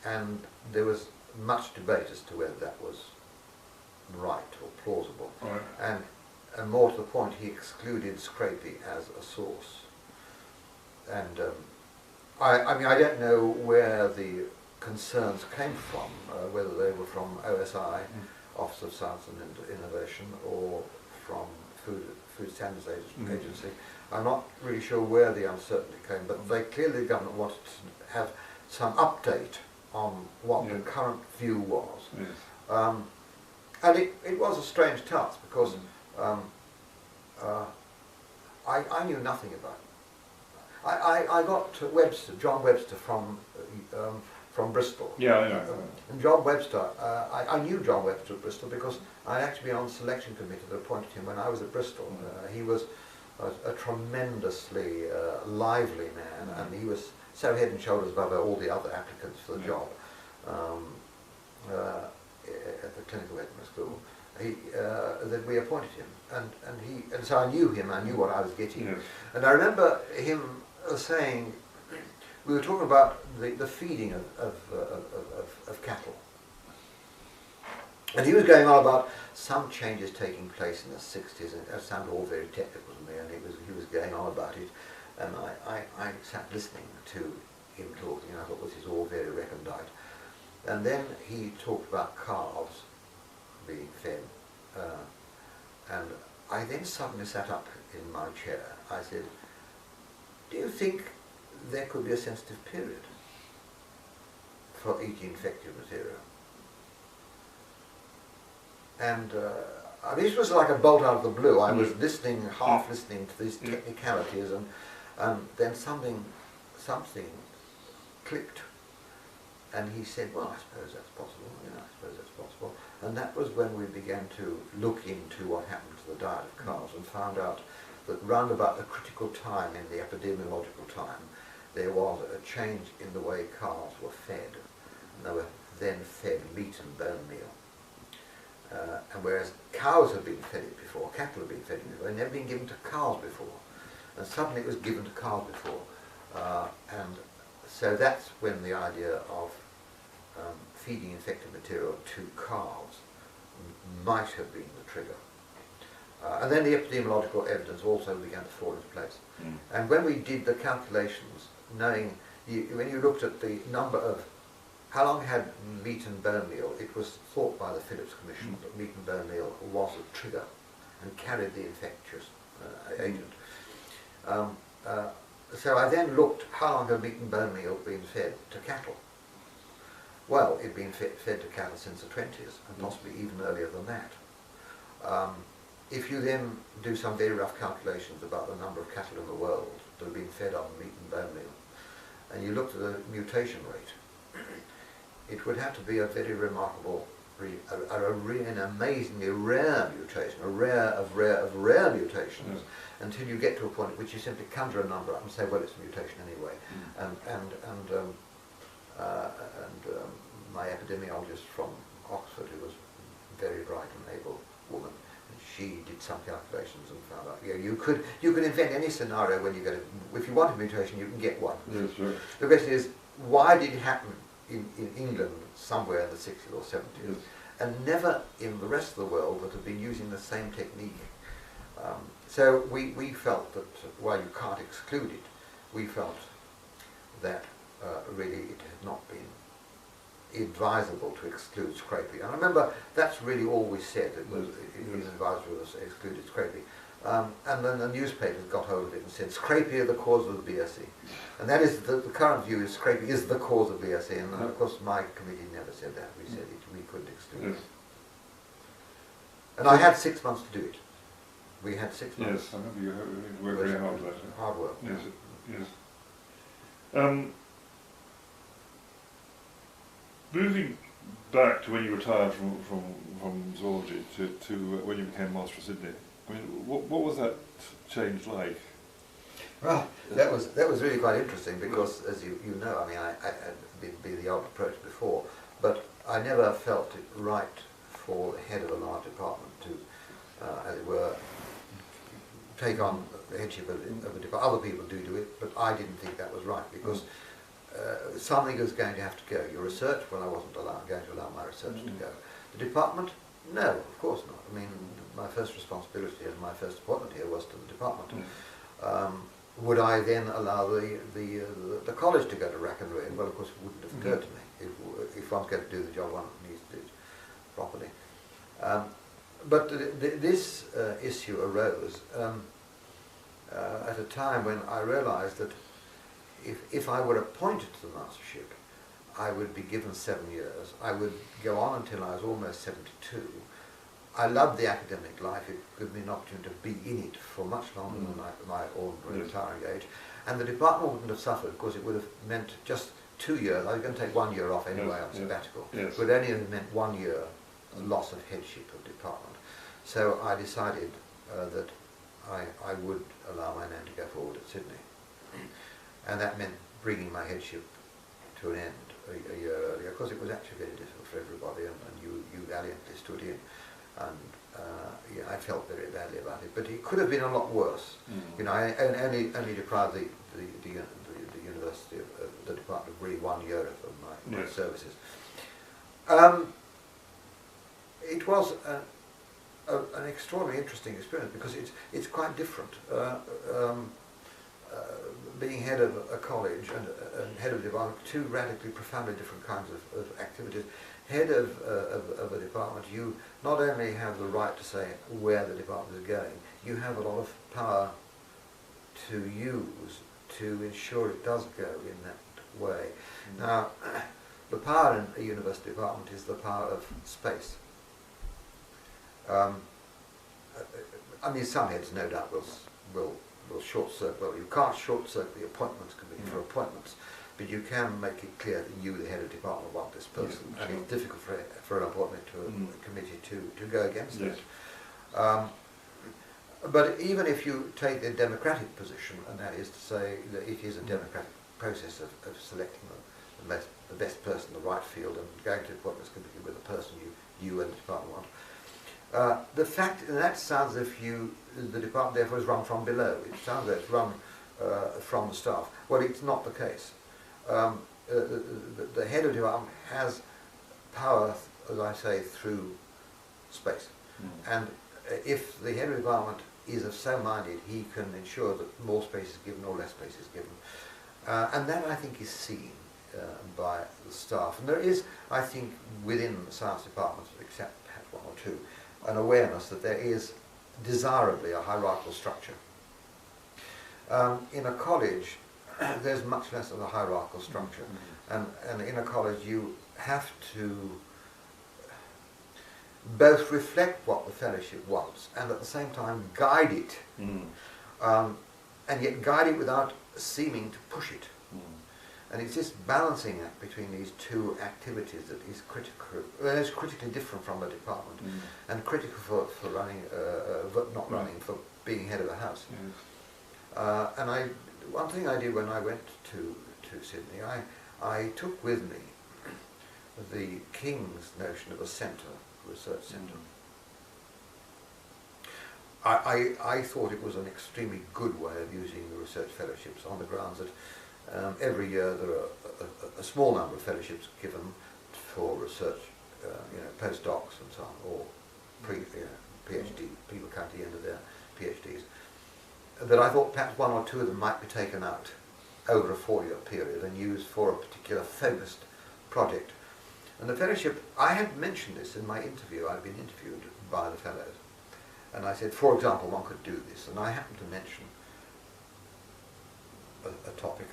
Speaker 3: And there was much debate as to whether that was right or plausible.
Speaker 2: Right.
Speaker 3: And more to the point, he excluded scrapie as a source. And I mean, I don't know where the concerns came from, whether they were from OSI, Office of Science and Innovation, or from Food Standards Agency. I'm not really sure where the uncertainty came, but clearly the government wanted to have some update on what the current view was.
Speaker 2: Yes.
Speaker 3: And it was a strange task because I knew nothing about it. I got John Webster from Bristol.
Speaker 2: Yeah, I know.
Speaker 3: And John Webster, I knew John Webster at Bristol because I'd actually been on the selection committee that appointed him when I was at Bristol. He was a tremendously lively man, and he was so head and shoulders above all the other applicants for the job at the clinical veterinary school. That we appointed him, and so I knew him. I knew what I was getting,
Speaker 2: Yes.
Speaker 3: and I remember him saying, we were talking about the feeding of cattle, and he was going on about some changes taking place in the 60s, and it sounded all very technical to me, and he was going on about it, and I sat listening to him talking, and I thought, this is all very recondite. And then he talked about calves being fed, and I then suddenly sat up in my chair. I said, do you think there could be a sensitive period for eating infected material? And this was like a bolt out of the blue. I was listening, half listening to these technicalities, and then something clicked. And he said, well, I suppose that's possible. I suppose that's possible. And that was when we began to look into what happened to the diet of calves and found out that round about the critical time in the epidemiological time, there was a change in the way calves were fed. And they were then fed meat and bone meal. And whereas cows had been fed it before, cattle had been fed it before, they'd never been given to cows before. And suddenly it was given to cows before. And so that's when the idea of feeding infected material to calves might have been the trigger. And then the epidemiological evidence also began to fall into place. And when we did the calculations, knowing, when you looked at the number of, how long had meat and bone meal, it was thought by the Phillips Commission that meat and bone meal was a trigger and carried the infectious agent. So I then looked, how long had meat and bone meal been fed to cattle? Well, it'd been fed to cattle since the 20s, and possibly even earlier than that. If you then do some very rough calculations about the number of cattle in the world that have been fed on meat and bone meal, and you looked at the mutation rate, it would have to be a very remarkable, an amazingly rare mutation, a rare of rare mutations, until you get to a point at which you simply conjure a number up and say, well, it's a mutation anyway. And my epidemiologist from Oxford, who was a very bright and able woman, and she did some calculations and found out, you could invent any scenario when you get it. If you want a mutation, you can get one.
Speaker 2: Yes, right.
Speaker 3: The question is, why did it happen in England somewhere in the 60s or 70s, and never in the rest of the world that have been using the same technique? So we felt that, while you can't exclude it, we felt that really it had not been advisable to exclude scrapie. And I remember that's really all we said, it was advisable to exclude scrapie. And then the newspapers got hold of it and said, scrapie are the cause of the BSE. And that is, the current view is scrapie is the cause of BSE, and of course my committee never said that. We said we couldn't exclude it. And I had 6 months to do it. We had 6 months.
Speaker 2: Yes, I remember you worked very hard on that.
Speaker 3: Hard work.
Speaker 2: Yes, yes. Moving back to when you retired from zoology to when you became Master of Sydney, I mean, what was that change like?
Speaker 3: Well, that was really quite interesting because, as you know, I mean, I had been the old approach before, but I never felt it right for the head of a large department to, as it were, take on the headship of a department. Other people do it, but I didn't think that was right because something was going to have to go. Your research, well, I wasn't going to allow my research to go. The department, no, of course not. I mean, my first responsibility and my first appointment here was to the department. would I then allow the college to go to rack and ruin? Well, of course, it wouldn't have occurred to me. If one's going to do the job, one needs to do it properly. But this issue arose at a time when I realised that if I were appointed to the mastership, I would be given 7 years. I would go on until I was almost 72. I loved the academic life. It gave me an opportunity to be in it for much longer than my ordinary retiring age. And the department wouldn't have suffered because it would have meant just 2 years. I was going to take 1 year off anyway on sabbatical. It would only have meant 1 year loss of headship of department. So I decided that I would allow my name to go forward at Sydney. And that meant bringing my headship to an end a year earlier, because it was actually very difficult for everybody, and you valiantly stood in. And yeah, I felt very badly about it, but it could have been a lot worse. You know, I only deprived the university of the department of really 1 year of my services. It was an extraordinarily interesting experience because it's quite different. Being head of a college and head of a department, two radically, profoundly different kinds of activities. Head of a department, you not only have the right to say where the department is going, you have a lot of power to use to ensure it does go in that way. Now, the power in a university department is the power of space. I mean, some heads no doubt will short circuit. Well, you can't short circuit the appointments committee for appointments, but you can make it clear that you, the head of department, want this person, and it's difficult for an appointment to a committee to go against it. But even if you take a democratic position, and that is to say that it is a democratic process of selecting the best person in the right field and going to the appointments committee with the person you and the department want. The fact, and that sounds as if the department therefore is run from below. It sounds as if it's run from the staff. Well, it's not the case. The head of department has power, as I say, through space. And if the head of department is of so minded, he can ensure that more space is given or less space is given. And that, I think, is seen by the staff. And there is, I think, within the science departments, except perhaps one or two, an awareness that there is desirably a hierarchical structure. In a college, there's much less of a hierarchical structure. And in a college, you have to both reflect what the fellowship wants and at the same time guide it, and yet guide it without seeming to push it. And it's this balancing act between these two activities that is critical. Well, it's critically different from a department, and critical for running, not running, for being head of a house. And one thing I did when I went to Sydney, I took with me the King's notion of a centre, research centre. I thought it was an extremely good way of using the research fellowships on the grounds that every year there are a small number of fellowships given for research, postdocs and so on, or PhD, people come to the end of their PhDs. But I thought perhaps one or two of them might be taken out over a 4-year period and used for a particular focused project. And the fellowship, I had mentioned this in my interview. I'd been interviewed by the fellows, and I said, for example, one could do this, and I happened to mention a topic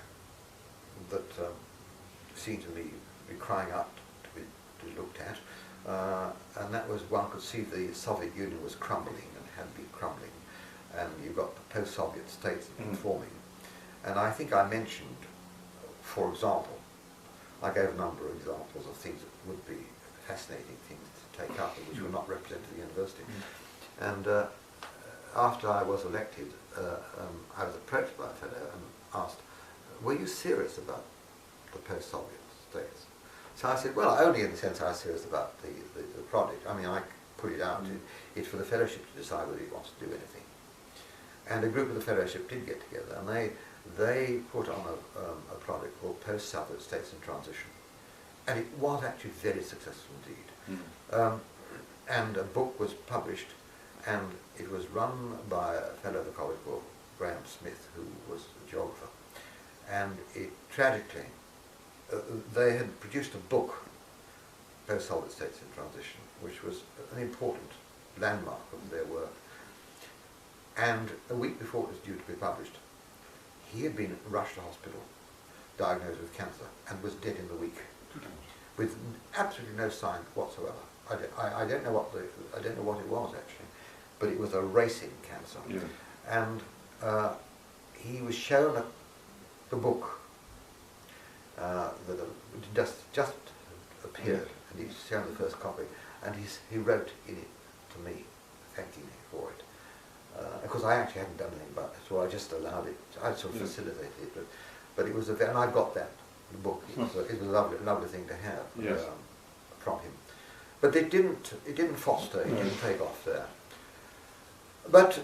Speaker 3: that seemed to me be crying out to be looked at, and that was one could see the Soviet Union was crumbling and had been crumbling, and you've got the post-Soviet states forming. And I think I mentioned, for example, I gave a number of examples of things that would be fascinating things to take up, which were not represented at the university. And after I was elected, I was approached by a fellow and asked, were you serious about the post-Soviet states? So I said, well, only in the sense I was serious about the project. I mean, I put it out. It's for the fellowship to decide whether it wants to do anything. And a group of the fellowship did get together, and they put on a project called Post-Soviet States in Transition. And it was actually very successful indeed. And a book was published, and it was run by a fellow of the college called Graham Smith, who was a geographer. And tragically, they had produced a book, Post-Soviet States in Transition, which was an important landmark of their work. And a week before it was due to be published, he had been rushed to hospital, diagnosed with cancer, and was dead in the week, with absolutely no sign whatsoever. I don't know what it was actually, but it was a racing cancer.
Speaker 2: Yeah.
Speaker 3: And he was shown the book that just appeared, and he was shown the first copy, and he wrote in it to me, thanking me for it. Of course, I actually hadn't done anything about it, so I just allowed it. I sort of facilitated it, but it was and I got that book. It was a lovely thing to have from him. But it didn't foster, it didn't take off there. But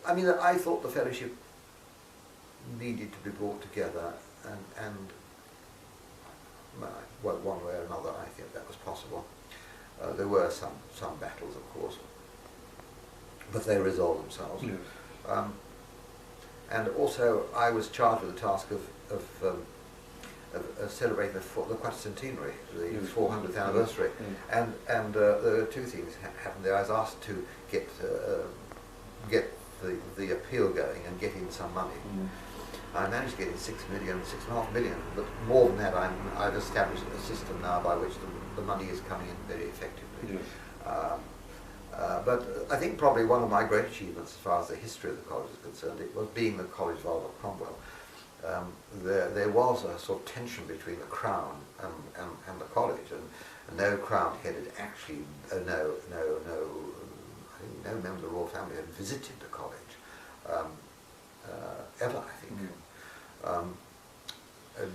Speaker 3: I mean, I thought the fellowship needed to be brought together, and well, one way or another, I think that was possible. There were some battles, of course, but they resolved themselves.
Speaker 2: Yeah.
Speaker 3: And also, I was charged with the task of celebrating the quadricentenary, the 400th anniversary, and there were two things happened there. I was asked to get the appeal going and get in some money. I managed to get in 6.5 million, but more than that, I've established a system now by which the money is coming in very effectively. But I think probably one of my great achievements as far as the history of the college is concerned, it was being the college of Oliver Cromwell. There was a sort of tension between the Crown and the college, and no Crown-headed, actually, I think no member of the royal family had visited the college ever, I think.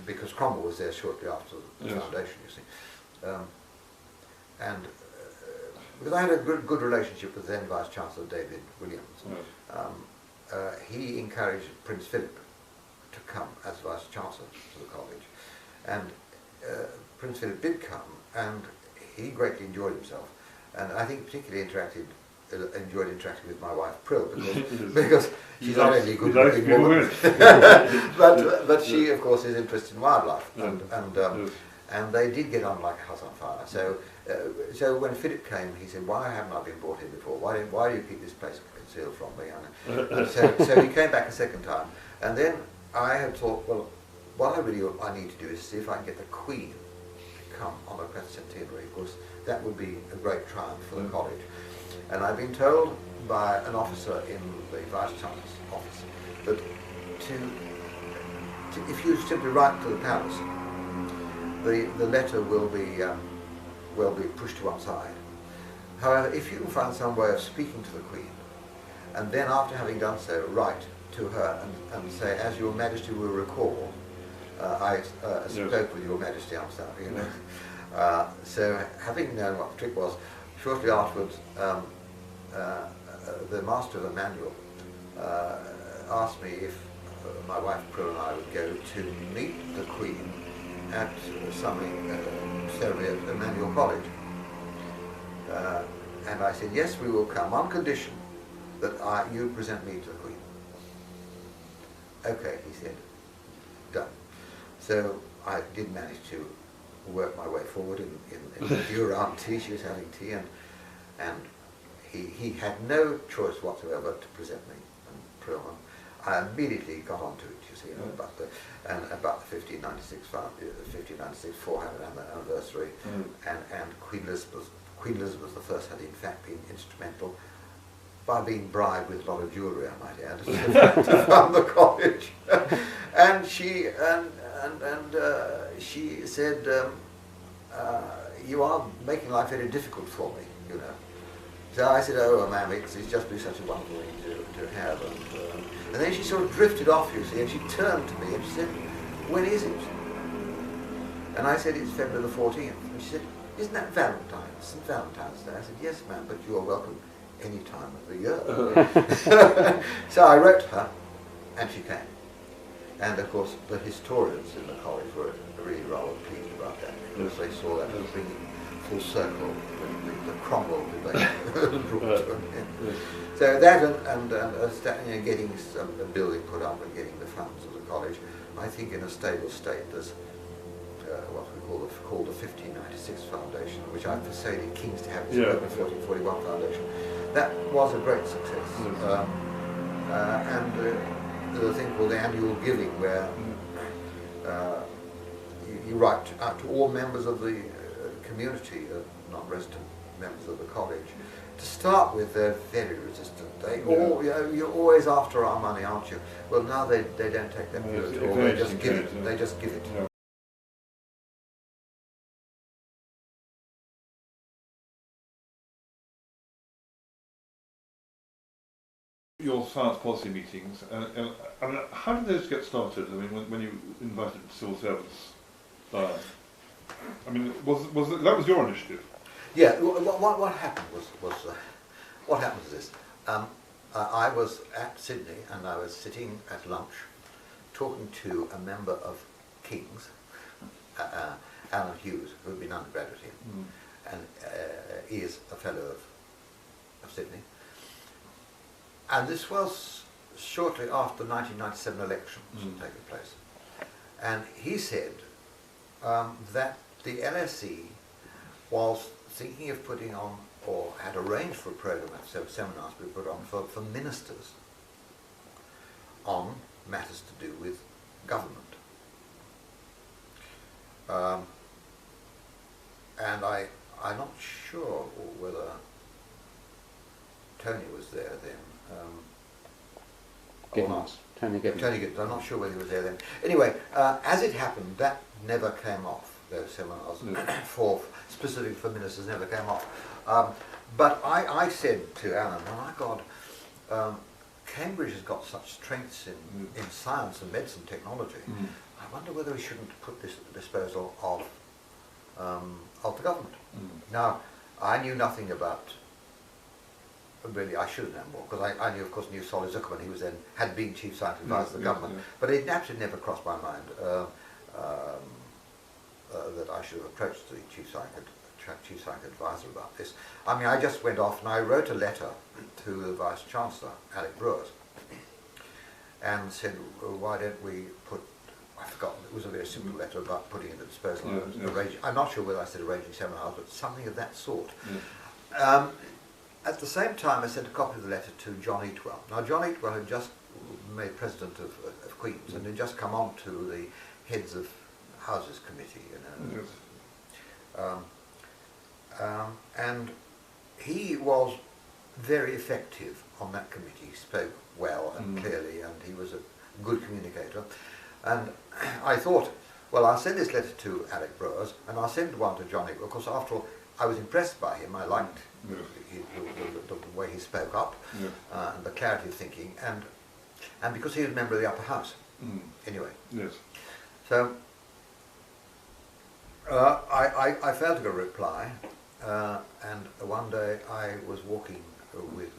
Speaker 3: Because Cromwell was there shortly after the foundation, you see. And because I had a good relationship with then Vice Chancellor David Williams, he encouraged Prince Philip to come as Vice Chancellor to the college, and Prince Philip did come, and he greatly enjoyed himself, and I think particularly enjoyed interacting with my wife Prill, because she's not only a good looking woman, but she of course is interested in wildlife, and they did get on like a house on fire. So when Philip came, he said, "Why haven't I been brought in before? Why do you keep this place concealed from me?" And so he came back a second time, and then I had thought, well, what I need to do is see if I can get the Queen to come on the quadricentenary, because that would be a great triumph for the college. And I've been told by an officer in the Vice Chancellor's office that if you simply write to the palace, the letter will be pushed to one side. However, if you can find some way of speaking to the Queen, and then after having done so, write to her and say, "As Your Majesty will recall, I spoke with Your Majesty on Saturday," you know. So having known what the trick was, shortly afterwards, the master of the manual asked me if my wife Prill and I would go to meet the Queen at some ceremony at Emmanuel College. And I said, "Yes, we will come, on condition that you present me to the Queen." "Okay," he said, "done." So I did manage to work my way forward in the Durand tea. She was having tea, and he had no choice whatsoever to present me. And Prill, I immediately got onto it, you see, about the 1596 400th anniversary, and Queen Elizabeth I had in fact been instrumental, by being bribed with a lot of jewellery, I might add, to fund the college. And she said, "You are making life very difficult for me, you know." So I said, "Oh, ma'am, it's just been such a wonderful thing to have." And then she sort of drifted off, you see, and she turned to me and she said, "When is it?" And I said, "It's February the 14th. And she said, "Isn't that Valentine's? St. Valentine's Day?" I said, "Yes, ma'am, but you are welcome any time of the year." So I wrote to her, and she came. And of course, the historians in the college were really rather pleased about that, because they saw that as bringing full circle when the Cromwell debate brought to an end. So that and getting a building put up and getting the funds of the college, I think in a stable state there's what we call the 1596 Foundation, which I persuaded Kings to have its 1441 Foundation. That was a great success. And there's a thing called the annual giving, where you write out to all members of the community, not resident members of the college. To start with, they're very resistant. They all, you're always after our money, aren't you? Well, now they don't take that view at all. They just give it. They just give it.
Speaker 2: Your science policy meetings, I mean, how did those get started? I mean, when you invited civil servants, I mean, that was your initiative?
Speaker 3: Yeah. What happened was what happened was this. I was at Sydney and I was sitting at lunch, talking to a member of King's, Alan Hughes, who had been undergraduate here, and he is a fellow of Sydney. And this was shortly after the 1997 elections had taken place. And he said that the LSE was thinking of putting on, or had arranged for a program at seminars to be put on for ministers on matters to do with government. And I'm not sure whether Tony was there then.
Speaker 4: Tony Giddens.
Speaker 3: I'm not sure whether he was there then. Anyway, as it happened, that never came off. Those seminars specifically for ministers never came off. But I said to Alan, oh my God, Cambridge has got such strengths in science and medicine technology. I wonder whether we shouldn't put this at the disposal of the government. Now, I knew nothing about. Really, I should have known more, because I knew, of course, Solly Zuckerman. He was then had been chief science advisor to the government, but it absolutely never crossed my mind that I should have approached the chief science advisor about this. I mean, I just went off and I wrote a letter to the vice chancellor, Alec Brewers, and said, well, why don't we put? I forgot. It was a very simple letter about putting at the disposal. I'm not sure whether I said arranging seminars, but something of that sort. At the same time, I sent a copy of the letter to John Eatwell. Now, John Eatwell had just made president of Queen's and had just come on to the heads of Houses Committee, you know. And he was very effective on that committee. He spoke well and clearly, and he was a good communicator. And I thought, well, I'll send this letter to Alec Brewers, and I'll send one to John Eatwell, because after all, I was impressed by him. I liked the way he spoke up, and the clarity of thinking, and because he was a member of the upper house. Anyway.
Speaker 2: Yes.
Speaker 3: So I failed to get a reply, and one day I was walking with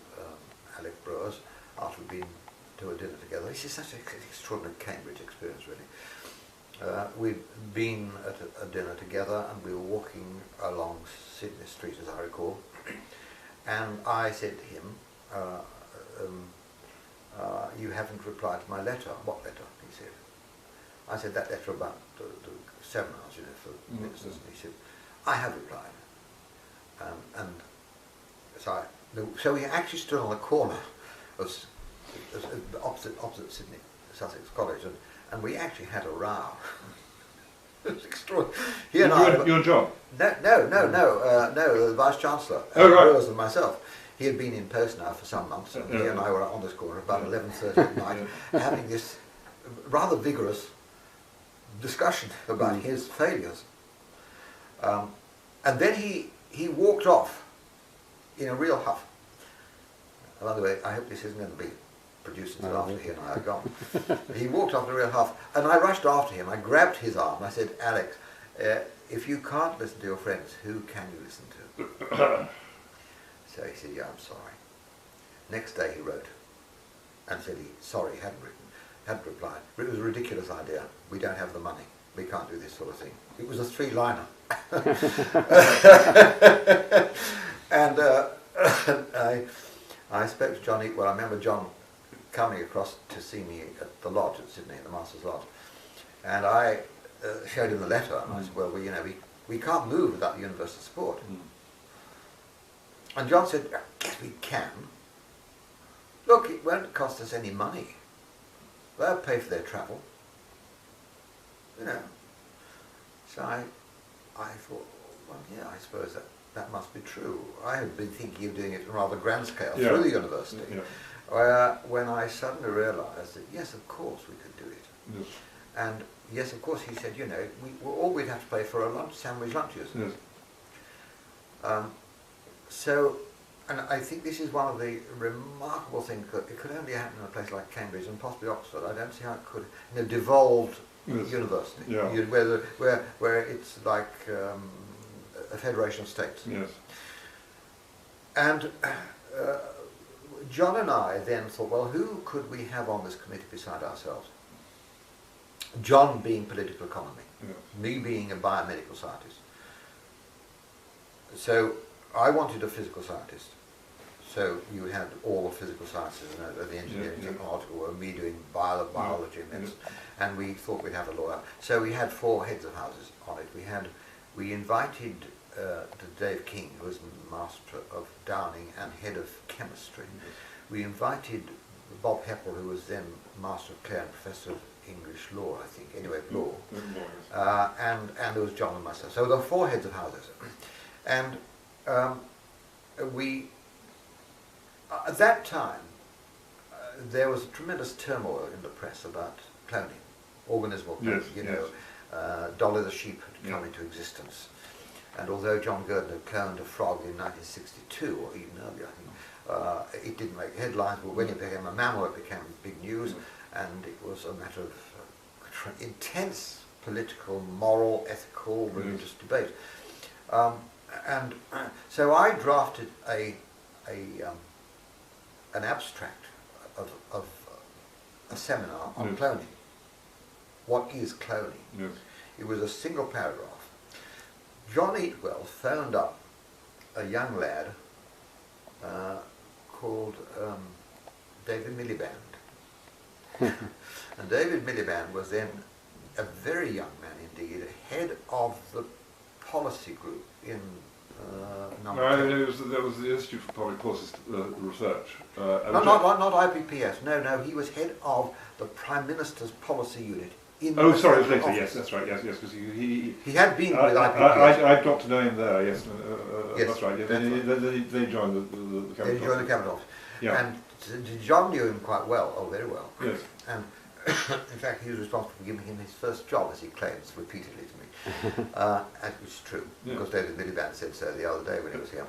Speaker 3: Alec Brewers after we'd been to a dinner together. This is such an extraordinary Cambridge experience, really. We'd been at a dinner together, and we were walking along Sydney Street, as I recall, and I said to him, you haven't replied to my letter. What letter? He said. I said, that letter about the seminars, you know, for ministers. And he said, I have replied. And so we actually stood on the corner of opposite Sydney, Sussex College, and we actually had a row. It was extraordinary. He and I,
Speaker 2: your job?
Speaker 3: No, the Vice Chancellor, Brewers and myself. He had been in post now for some months, and he and I were on this corner about 11:30 at night, having this rather vigorous discussion about his failures. And then he walked off in a real huff. And by the way, I hope this isn't going to be produced until after he and I are gone. He walked off in a real huff, and I rushed after him. I grabbed his arm and I said, Alex, if you can't listen to your friends, who can you listen to? So he said, yeah, I'm sorry. Next day he wrote and said sorry, he hadn't replied. But it was a ridiculous idea. We don't have the money. We can't do this sort of thing. It was a 3-liner. And I spoke to John Eatwell. I remember John coming across to see me at the lodge at Sydney, the Master's Lodge. And I showed him the letter, and I said, well, we can't move without the university support. And John said, yes, we can. Look, it won't cost us any money. They'll pay for their travel. You know. So I thought, well, yeah, I suppose that must be true. I had been thinking of doing it on a rather grand scale through the university. When I suddenly realised that, yes, of course we could do it.
Speaker 2: Yes.
Speaker 3: And yes, of course, he said, you know, all we'd have to pay for a sandwich lunches.
Speaker 2: Yes.
Speaker 3: So, and I think this is one of the remarkable things, it could only happen in a place like Cambridge and possibly Oxford. I don't see how it could, devolved university, where it's like a federation of states.
Speaker 2: Yes.
Speaker 3: And John and I then thought, well, who could we have on this committee beside ourselves? John being political economy, me being a biomedical scientist. So I wanted a physical scientist. So you had all the physical sciences, the engineering, technological, and me doing biology and medicine. And we thought we'd have a lawyer. So we had 4 heads of houses on it. We invited Dave King, who was Master of Downing and Head of Chemistry. We invited Bob Heppel, who was then Master of Clare and Professor of English Law, I think, anyway, law. And there was John and myself. So there were 4 heads of houses. And at that time, there was tremendous turmoil in the press about cloning, organismal cloning. Dolly the sheep had come into existence. And although John Gurdon had cloned a frog in 1962, or even earlier, I think, it didn't make headlines, but when it became a mammal, it became big news, and it was a matter of intense political, moral, ethical, religious debate. And so I drafted an abstract of a seminar on cloning. What is cloning?
Speaker 2: Yes.
Speaker 3: It was a single paragraph. John Eatwell phoned up a young lad called David Miliband. And David Miliband was then a very young man indeed, head of the policy group in
Speaker 2: That was the Institute for Public Policy Research.
Speaker 3: Not IPPS. No, he was head of the Prime Minister's policy unit.
Speaker 2: Sorry, later. Yes, that's right. Yes, because he
Speaker 3: had been with IPPS.
Speaker 2: I got to know him there. Yes,
Speaker 3: yes,
Speaker 2: that's right. Yeah, they joined the cabinet.
Speaker 3: They joined the cabinet office.
Speaker 2: Yeah.
Speaker 3: And John knew him quite well, very well.
Speaker 2: Yes.
Speaker 3: And in fact, he was responsible for giving him his first job, as he claims repeatedly to me, which is true, because David Miliband said so the other day when he was here.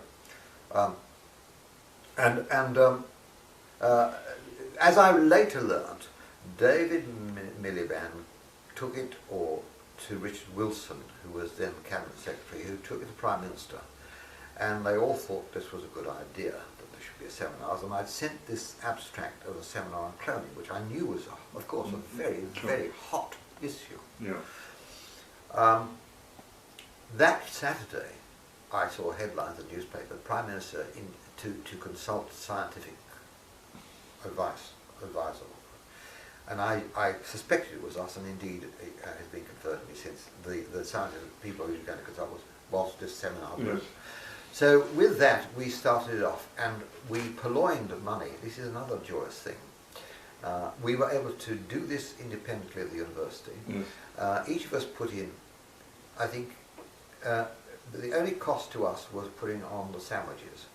Speaker 3: As I later learnt, David Miliband took it to Richard Wilson, who was then Cabinet Secretary, who took it to Prime Minister, and they all thought this was a good idea, that there should be a seminar, and I'd sent this abstract of a seminar on cloning, which I knew was, of course, a very, very hot issue.
Speaker 2: Yeah.
Speaker 3: That Saturday, I saw headlines in the newspaper, the Prime Minister to consult scientific advisor. And I suspected it was us, and indeed it has been confirmed to me since. The scientific people who were going to consult was this seminar.
Speaker 2: Yes.
Speaker 3: So with that, we started it off, and we purloined money. This is another joyous thing. We were able to do this independently at the university.
Speaker 2: Yes.
Speaker 3: Each of us put in, I think, the only cost to us was putting on the sandwiches,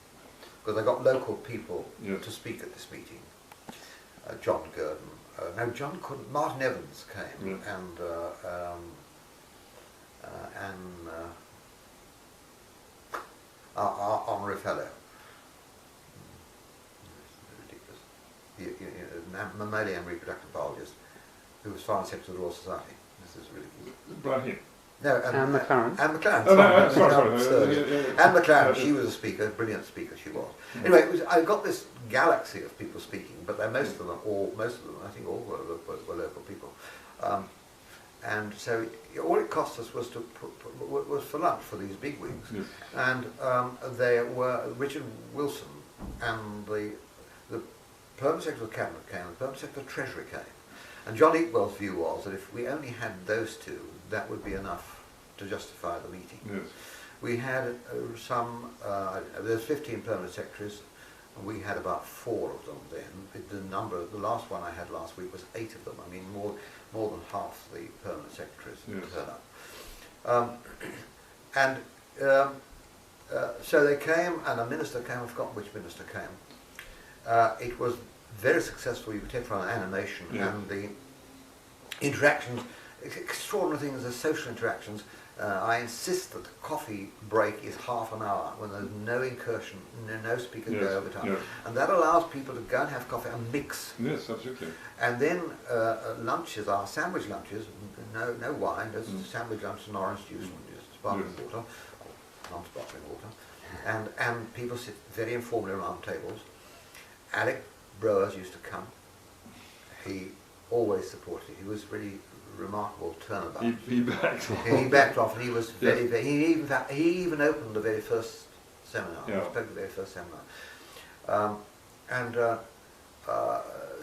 Speaker 3: because I got local people to speak at this meeting. John Gurdon. No, John couldn't. Martin Evans came, and our honorary fellow. Ridiculous. Mammalian reproductive biologist, who was Foreign Secretary of the Royal Society. This is really good.
Speaker 2: Brahim.
Speaker 3: No,
Speaker 4: Anne McLaren.
Speaker 3: Anne McLaren.
Speaker 2: Oh, no, sorry.
Speaker 3: Anne McLaren, she was a speaker, brilliant speaker she was. Anyway, I got this galaxy of people speaking, but most of them, I think all were local people. And so all it cost us was was for lunch for these bigwigs.
Speaker 2: Yes.
Speaker 3: And there were Richard Wilson and the Permanent Secretary of Cabinet came, the Permanent Secretary of Treasury came. And John Eatwell's view was that if we only had those two, that would be enough to justify the meeting.
Speaker 2: Yes.
Speaker 3: We had there's 15 permanent secretaries, and we had about 4 of them then. The last one I had last week was 8 of them. I mean, more than half the permanent secretaries turn up. So they came, and a minister came. I've forgotten which minister came. It was very successful. You could take from an animation and the interactions, extraordinary things, the social interactions. I insist that the coffee break is half an hour when there's no incursion, no speakers go over time. Yes. And that allows people to go and have coffee and mix.
Speaker 2: Yes, absolutely.
Speaker 3: And then lunches are sandwich lunches, no wine, just sandwich lunches and orange juice and just sparkling water, non-sparkling water. And people sit very informally around tables. Alec Browers used to come. He always supported it. He was really remarkable turnabout.
Speaker 2: He backed off.
Speaker 3: He backed off, and he was very, very. He even opened the very first seminar.
Speaker 2: Yeah.
Speaker 3: He spoke the very first seminar,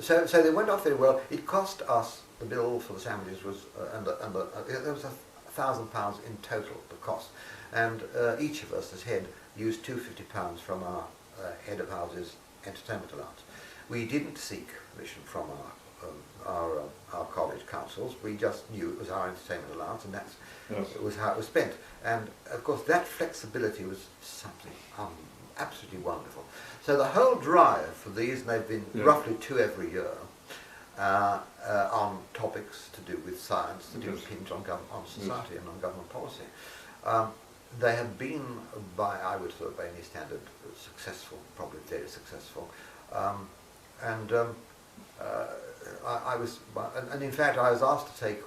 Speaker 3: so they went off very well. It cost us, the bill for the sandwiches was there was £1,000 in total, the cost, and each of us as head used £250 from our head of house's entertainment allowance. We didn't seek permission from our college councils. We just knew it was our entertainment allowance, and that's was how it was spent. And of course, that flexibility was something absolutely wonderful. So the whole drive for these, and they've been roughly 2 every year, on topics to do with science, to do with opinions on society and on government policy. They have been, I would thought, by any standard, successful, probably very successful. I was, and in fact, I was asked to take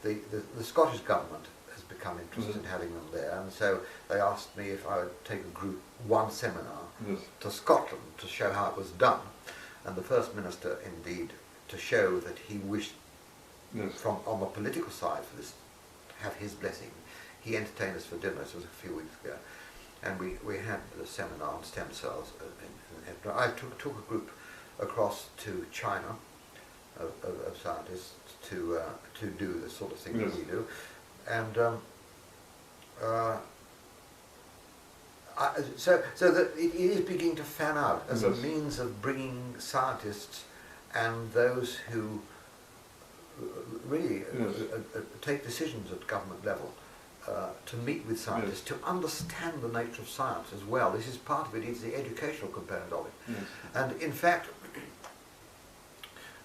Speaker 3: the Scottish government has become interested in having them there, and so they asked me if I would take a group 1 seminar to Scotland to show how it was done, and the First Minister, indeed, to show that he wished, from on the political side, for this to have his blessing. He entertained us for dinner. This was a few weeks ago, and we had the seminar on stem cells. I took a group across to China of scientists to do the sort of thing that we do, and so that it is beginning to fan out as a means of bringing scientists and those who really take decisions at government level to meet with scientists, to understand the nature of science as well. This is part of it, it's the educational component of it. And in fact,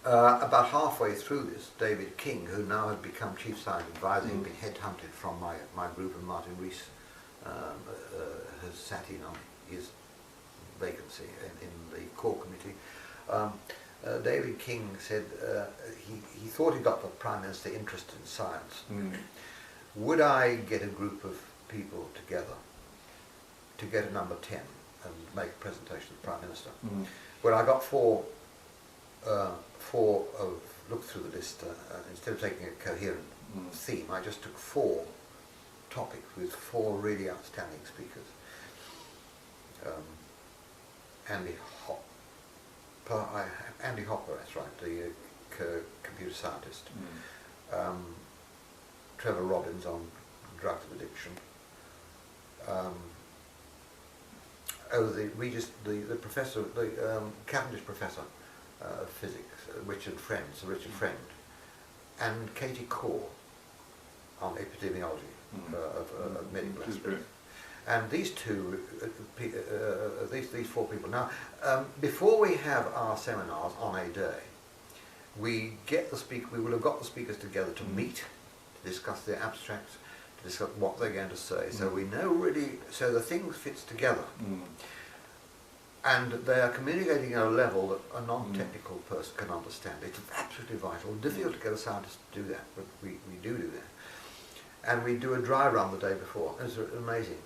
Speaker 3: about halfway through this, David King, who now has become Chief Science Advisor, has been headhunted from my group, and Martin Rees has sat in on his vacancy in the core committee. David King said he thought he got the Prime Minister interested in science. Would I get a group of people together to get a number 10 and make a presentation to the Prime Minister? Well, I got four looked through the list, instead of taking a coherent theme, I just took 4 topics with 4 really outstanding speakers. Andy Hopper, that's right, the computer scientist. Trevor Robbins on drugs of addiction. The professor, the Cavendish professor of physics, Sir Richard Friend, and Katie Core on epidemiology of medical aspects. And these these 4 people. Now, before we have our seminars on a day, we will have got the speakers together to meet, to discuss their abstracts, to discuss what they're going to say. So we know really, so the thing fits together. And they are communicating at a level that a non-technical person can understand. It's absolutely vital. Difficult to get a scientist to do that, but we do that. And we do a dry run the day before. It's amazing.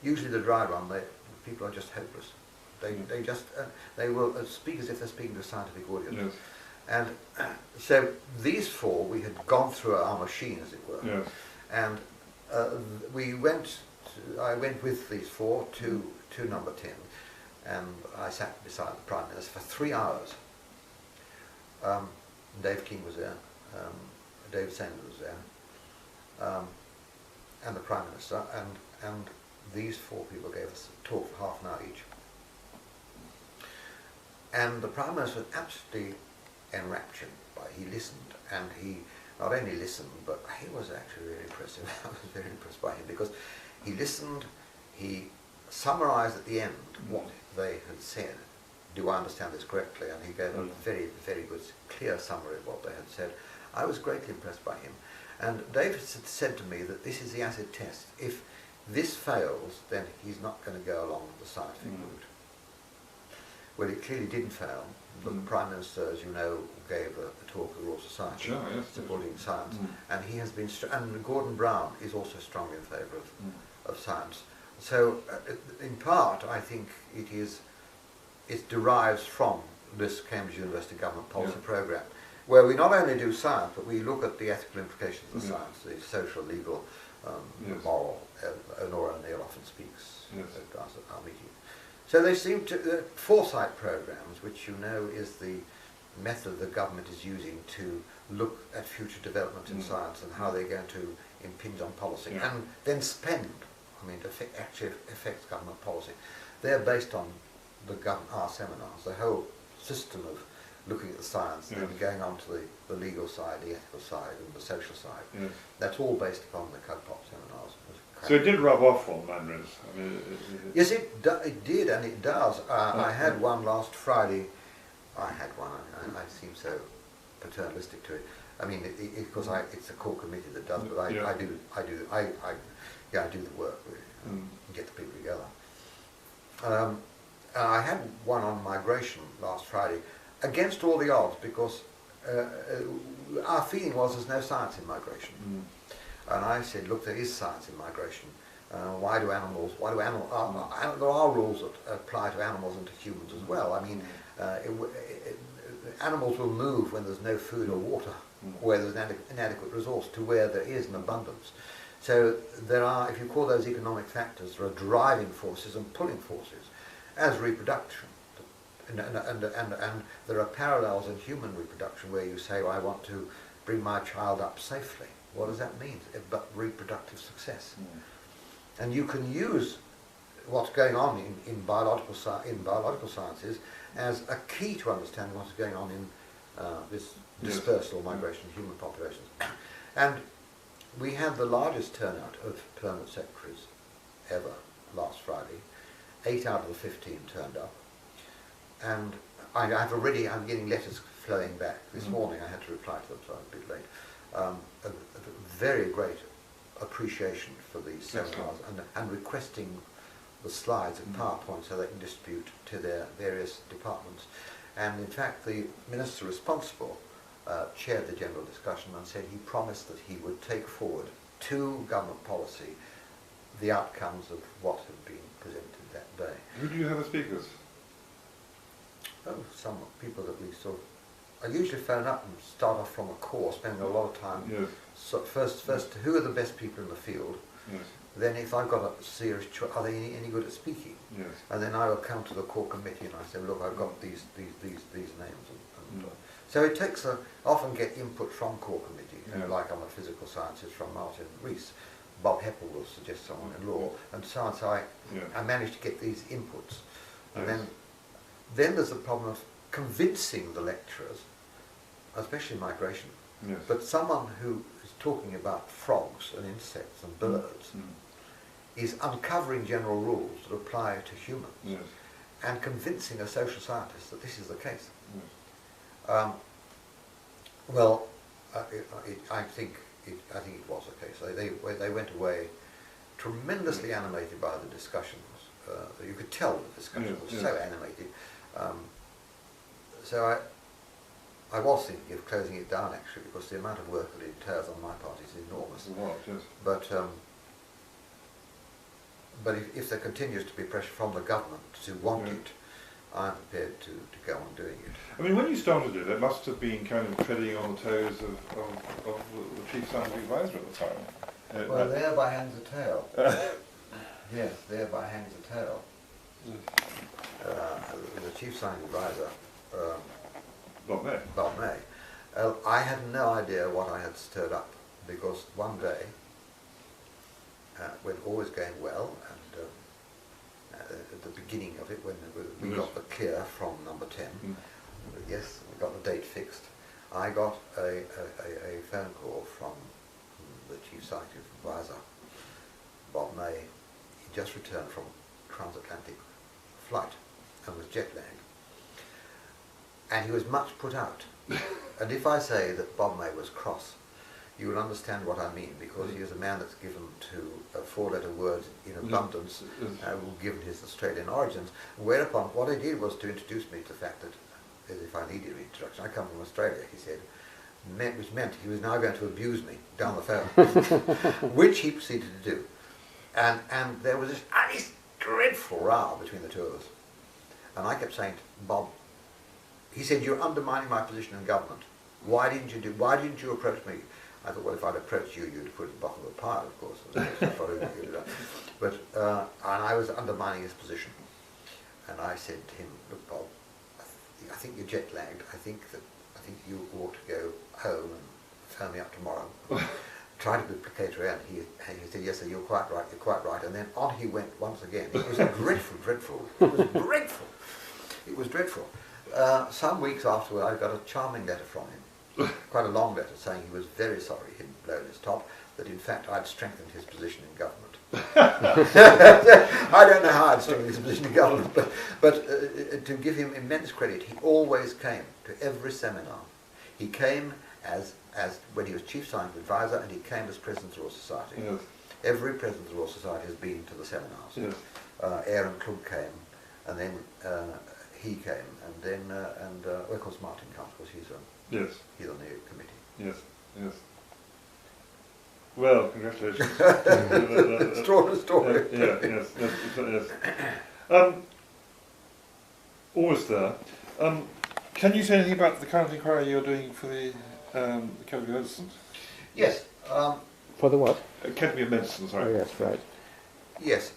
Speaker 3: Usually the dry run, people are just hopeless. They will speak as if they're speaking to a scientific audience. And so these four, we had gone through our machine, as it were,
Speaker 2: Yes.
Speaker 3: and I went with these four to number 10, and I sat beside the Prime Minister for 3 hours. Dave King was there, David Sanders was there, and the Prime Minister, and these four people gave us a talk for half an hour each. And the Prime Minister was absolutely enraptured by it. He listened, and he not only listened, but he was actually really impressive. I was very impressed by him, because he listened, he summarised at the end what they had said. Do I understand this correctly? And he gave a very, very good, clear summary of what they had said. I was greatly impressed by him. And David said to me that this is the acid test. If this fails, then he's not going to go along the scientific route. Well, it clearly didn't fail. The Prime Minister, as you know, gave a talk at the Royal Society supporting science, and he has been. And Gordon Brown is also strongly in favour of science. So, in part, I think it derives from this Cambridge University Government Policy Programme, where we not only do science, but we look at the ethical implications of science, the social, legal, moral. Nora O'Neill often speaks at our meetings. So they seem to, foresight programs, which you know is the method the government is using to look at future development in science and how they're going to impinge on policy and then spend, it actually affects government policy. They're based on our seminars, the whole system of looking at the science and then going on to the legal side, the ethical side and the social side. That's all based upon the CUGPOP seminars.
Speaker 2: So it did rub off on Mandarins.
Speaker 3: Yes, it did, and it does. I had one last Friday. I seem so paternalistic to it. Because it's a core committee that does, but I do the work, get the people together. I had one on migration last Friday, against all the odds, because our feeling was there's no science in migration. And I said, look, there is science in migration. There are rules that apply to animals and to humans as well. Animals will move when there's no food or water, where there's an inadequate resource, to where there is an abundance. So there are, if you call those economic factors, there are driving forces and pulling forces, as reproduction. And there are parallels in human reproduction where you say, well, I want to bring my child up safely. What does that mean? But reproductive success. And you can use what's going on in biological sciences as a key to understanding what's going on in this dispersal migration of human populations. And we had the largest turnout of permanent secretaries ever last Friday. 8 out of the 15 turned up. And I'm getting letters flowing back. This morning I had to reply to them, so I'm a bit late. A very great appreciation for these seminars and requesting the slides and PowerPoint so they can distribute to their various departments. And in fact, the minister responsible chaired the general discussion and said he promised that he would take forward to government policy the outcomes of what had been presented that day.
Speaker 2: Who do you have as speakers?
Speaker 3: Oh, some people that we sort of. I usually phone up and start off from a course, spending a lot of time. So first, who are the best people in the field? Then, if I've got a serious choice, are they any good at speaking? And then I will come to the core committee and I say, look, I've got these names. So it takes often get input from core committee, like on the physical sciences from Martin Rees. Bob Heppel will suggest someone in law, and so on. So I managed to get these inputs, and then there's the problem of convincing the lecturers, especially migration. But someone who is talking about frogs and insects and birds is uncovering general rules that apply to humans, and convincing a social scientist that this is the case. I think it was the case. They went away tremendously animated by the discussions. You could tell the discussion was so animated. So I was thinking of closing it down, actually, because the amount of work that it entails on my part is enormous. But if there continues to be pressure from the government to want it, I'm prepared to go on doing it.
Speaker 2: I mean, when you started it must have been kind of treading on the toes of the chief scientific advisor at the time.
Speaker 3: Well, thereby hangs the tail. Yes, thereby hangs the tail. The chief scientific advisor,
Speaker 2: Bob May.
Speaker 3: Bob May, I had no idea what I had stirred up, because one day, when all was going well, and at the beginning of it, when we got the clear from number 10, yes, we got the date fixed, I got a phone call from the chief scientific advisor, Bob May. He just returned from transatlantic flight and was jet lagged. And he was much put out. And if I say that Bob May was cross, you will understand what I mean, because he is a man that's given to 4-letter words in abundance, given his Australian origins. Whereupon, what he did was to introduce me to the fact that, as if I needed an introduction, I come from Australia, he said, which meant he was now going to abuse me down the phone, which he proceeded to do. And there was this dreadful row between the two of us. And I kept saying to Bob, he said, "You're undermining my position in government. Why didn't you approach me?" I thought, well, if I'd approached you, you'd put it at the bottom of the pile, of course. But and I was undermining his position. And I said to him, "Look, Bob, I think you're jet lagged. I think you ought to go home and phone me up tomorrow." Try to be placatory, and he said, "Yes, sir, you're quite right." And then on he went once again. It was dreadful. It was dreadful. It was dreadful. Some weeks afterward, I got a charming letter from him, quite a long letter, saying he was very sorry he'd blown his top, that in fact I'd strengthened his position in government. I don't know how I'd strengthened his position in government, but to give him immense credit, he always came to every seminar. He came as when he was Chief Scientific Advisor, and he came as President of the Royal Society. Yes. Every President of the Royal Society has been to the seminars. Yes. Aaron Klug came, and then he came, and then of course Martin comes, because he's on the committee.
Speaker 2: Yes, yes. Well, congratulations.
Speaker 3: Story.
Speaker 2: Yes. Always there. Can you say anything about the current inquiry you're doing for the Academy of Medicine?
Speaker 3: Yes.
Speaker 4: For the what?
Speaker 2: Academy of Medicine, sorry.
Speaker 4: Oh, yes, right.
Speaker 3: Yes.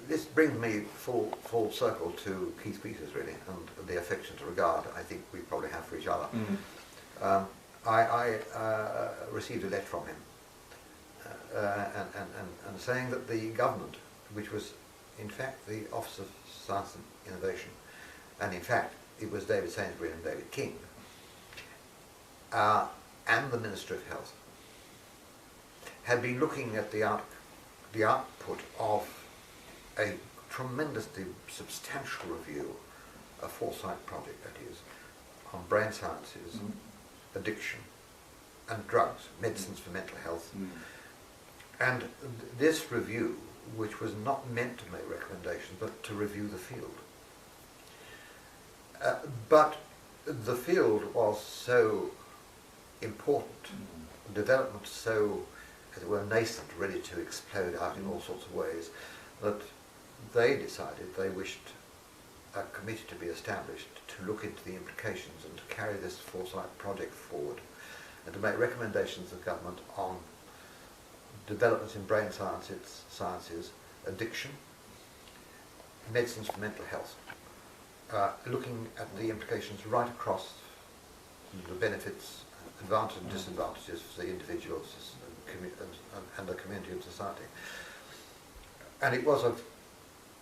Speaker 3: This brings me full circle to Keith Peters, really, and the affectionate regard I think we probably have for each other. Mm-hmm. I received a letter from him and saying that the government, which was in fact the Office of Science and Innovation, and in fact it was David Sainsbury and David King, and the Ministry of Health, had been looking at the output of a tremendously substantial review, a foresight project that is, on brain sciences, addiction, and drugs, medicines for mental health. And this review, which was not meant to make recommendations, but to review the field. But the field was so important, development so, as it were, nascent, ready to explode out in all sorts of ways, that they decided they wished a committee to be established to look into the implications and to carry this foresight project forward and to make recommendations to the government on developments in brain sciences, addiction, medicines for mental health, looking at the implications right across the benefits, advantages and disadvantages for the individuals and the community and society. And it was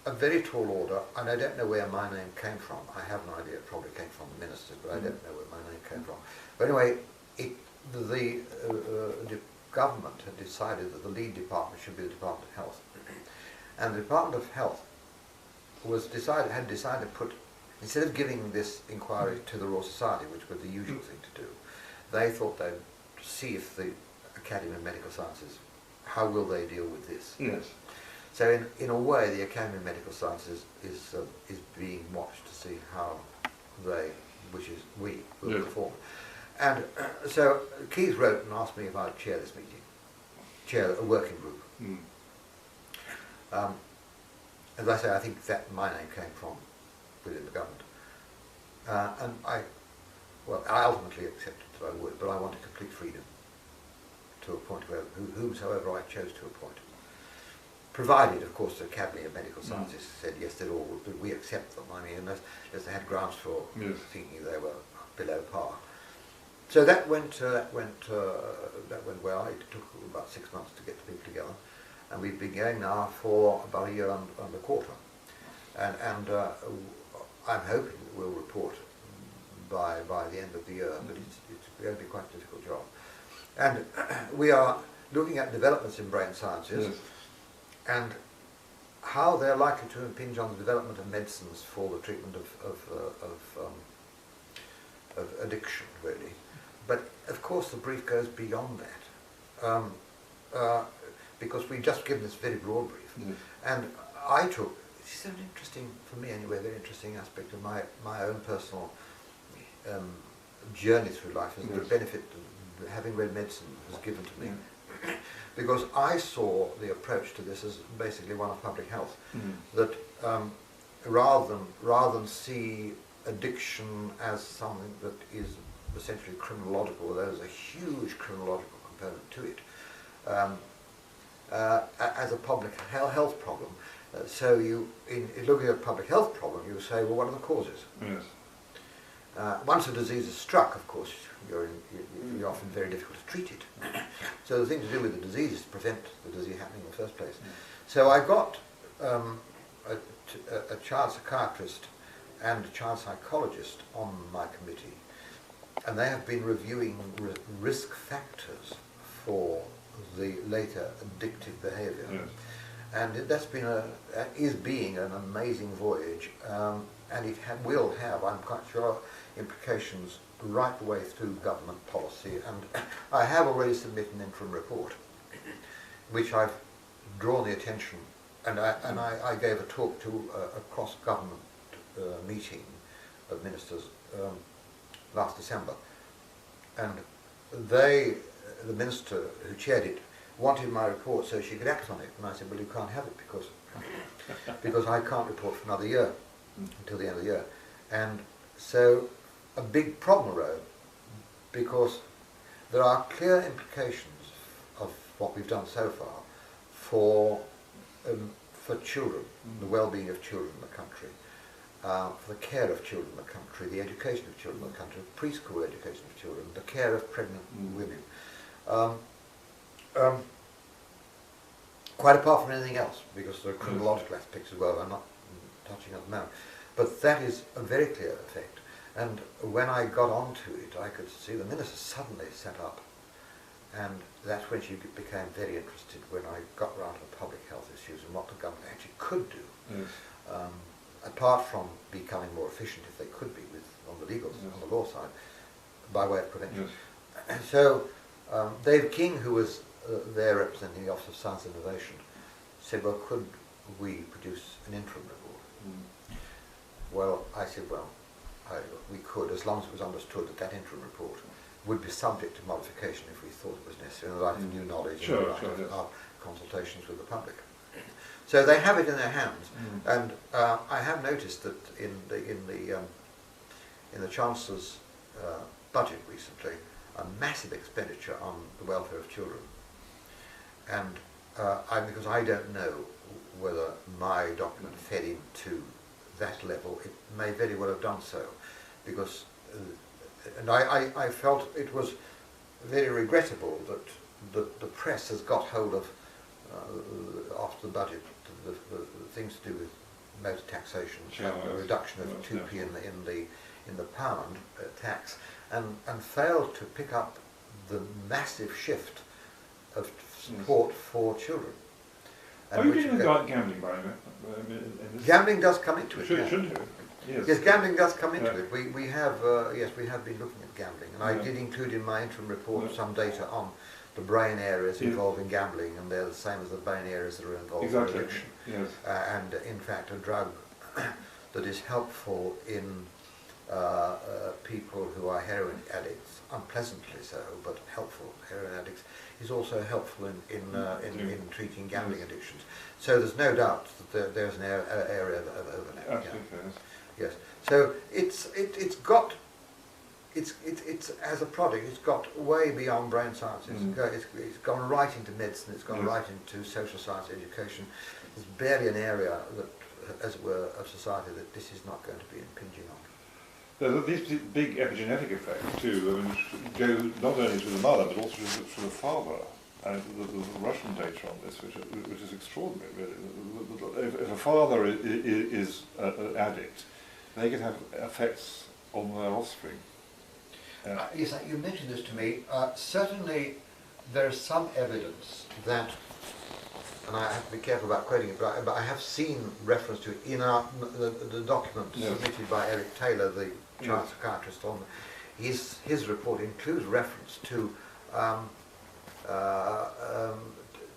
Speaker 3: a very tall order, and I don't know where my name came from. I have no idea. It probably came from the ministers, but I don't know where my name came from. But anyway, the government had decided that the lead department should be the Department of Health. And the Department of Health had decided to put, instead of giving this inquiry to the Royal Society, which was the usual thing to do, they thought they'd see if the Academy of Medical Sciences, how will they deal with this?
Speaker 2: Yes.
Speaker 3: So in a way, the Academy of Medical Sciences is being watched to see how they, which is we, will perform. And so Keith wrote and asked me if I'd chair this meeting, chair a working group. As I say, I think that my name came from within the government. And I ultimately accepted that I would, but I wanted complete freedom to appoint whomsoever I chose to appoint. Provided, of course, the Academy of Medical Sciences said yes, that all we accept them. I mean, unless they had grounds for thinking they were below par. So that went well. It took about 6 months to get the people together, and we've been going now for about a year and a quarter. And I'm hoping that we'll report by the end of the year, but it's going to be quite a difficult job. And we are looking at developments in brain sciences and how they're likely to impinge on the development of medicines for the treatment of addiction, really. But of course the brief goes beyond that, because we've just given this very broad brief. And I took, this is an interesting, for me anyway, very interesting aspect of my own personal journey through life, is the benefit that having read medicine has given to me. Because I saw the approach to this as basically one of public health, that rather than see addiction as something that is essentially criminological, although there's a huge criminological component to it, as a public health problem. So in looking at a public health problem, you say, well, what are the causes? Once a disease is struck, of course, you're often very difficult to treat it. So the thing to do with the disease is to prevent the disease happening in the first place. So I got a child psychiatrist and a child psychologist on my committee, and they have been reviewing risk factors for the later addictive behaviour. And that's been is being an amazing voyage, and it will have, I'm quite sure, implications right the way through government policy. And I have already submitted an interim report, which I've drawn the attention, and I gave a talk to a cross-government meeting of ministers last December, and the minister who chaired it wanted my report so she could act on it, and I said, well, you can't have it because I can't report for another year, until the end of the year. And so a big problem arose, because there are clear implications of what we've done so far for children, the well-being of children in the country, for the care of children in the country, the education of children in the country, preschool education of children, the care of pregnant women. Quite apart from anything else, because there are criminological aspects as well I'm not touching on now. But that is a very clear effect. And when I got onto it, I could see the minister suddenly sat up, and that's when she became very interested, when I got round to the public health issues and what the government actually could do, apart from becoming more efficient, if they could be, on the legal, on the law side, by way of prevention. So Dave King, who was there representing the Office of Science and Innovation, said, well, could we produce an interim report? Well, I said, well, we could, as long as it was understood that that interim report would be subject to modification if we thought it was necessary in the light of new knowledge and the light of our consultations with the public. So they have it in their hands, and I have noticed that in the Chancellor's budget recently, a massive expenditure on the welfare of children. And because I don't know whether my document fed into that level, it may very well have done so, because and I felt it was very regrettable that the press has got hold of after the budget the things to do with motor taxation, the reduction of 2p in the pound tax, and failed to pick up the massive shift of support for children.
Speaker 2: Are you dealing with gambling, by the way?
Speaker 3: Gambling does come into it.
Speaker 2: Shouldn't it?
Speaker 3: Yes, gambling does come into it. We have been looking at gambling, and I did include in my interim report some data on the brain areas involving gambling, and they're the same as the brain areas that are involved in addiction. And in fact, a drug that is helpful in people who are heroin addicts, unpleasantly so, but helpful heroin addicts, is also helpful in treating gambling addictions. So there's no doubt that there's an area of overlap. Yes. So it's as a project, it's got way beyond brain science. It's gone right into medicine. It's gone right into social science education. There's barely an area that, as it were, of society that this is not going to be impinging on.
Speaker 2: There's these big epigenetic effects too. I mean, which go not only to the mother but also to the father. And there's Russian data on this, which is extraordinary. Really. If a father is an addict, they can have effects on their offspring.
Speaker 3: Yes, you mentioned this to me. Certainly, there is some evidence that, and I have to be careful about quoting it, but I have seen reference to it in the document submitted by Eric Taylor, the child psychiatrist. On his report includes reference to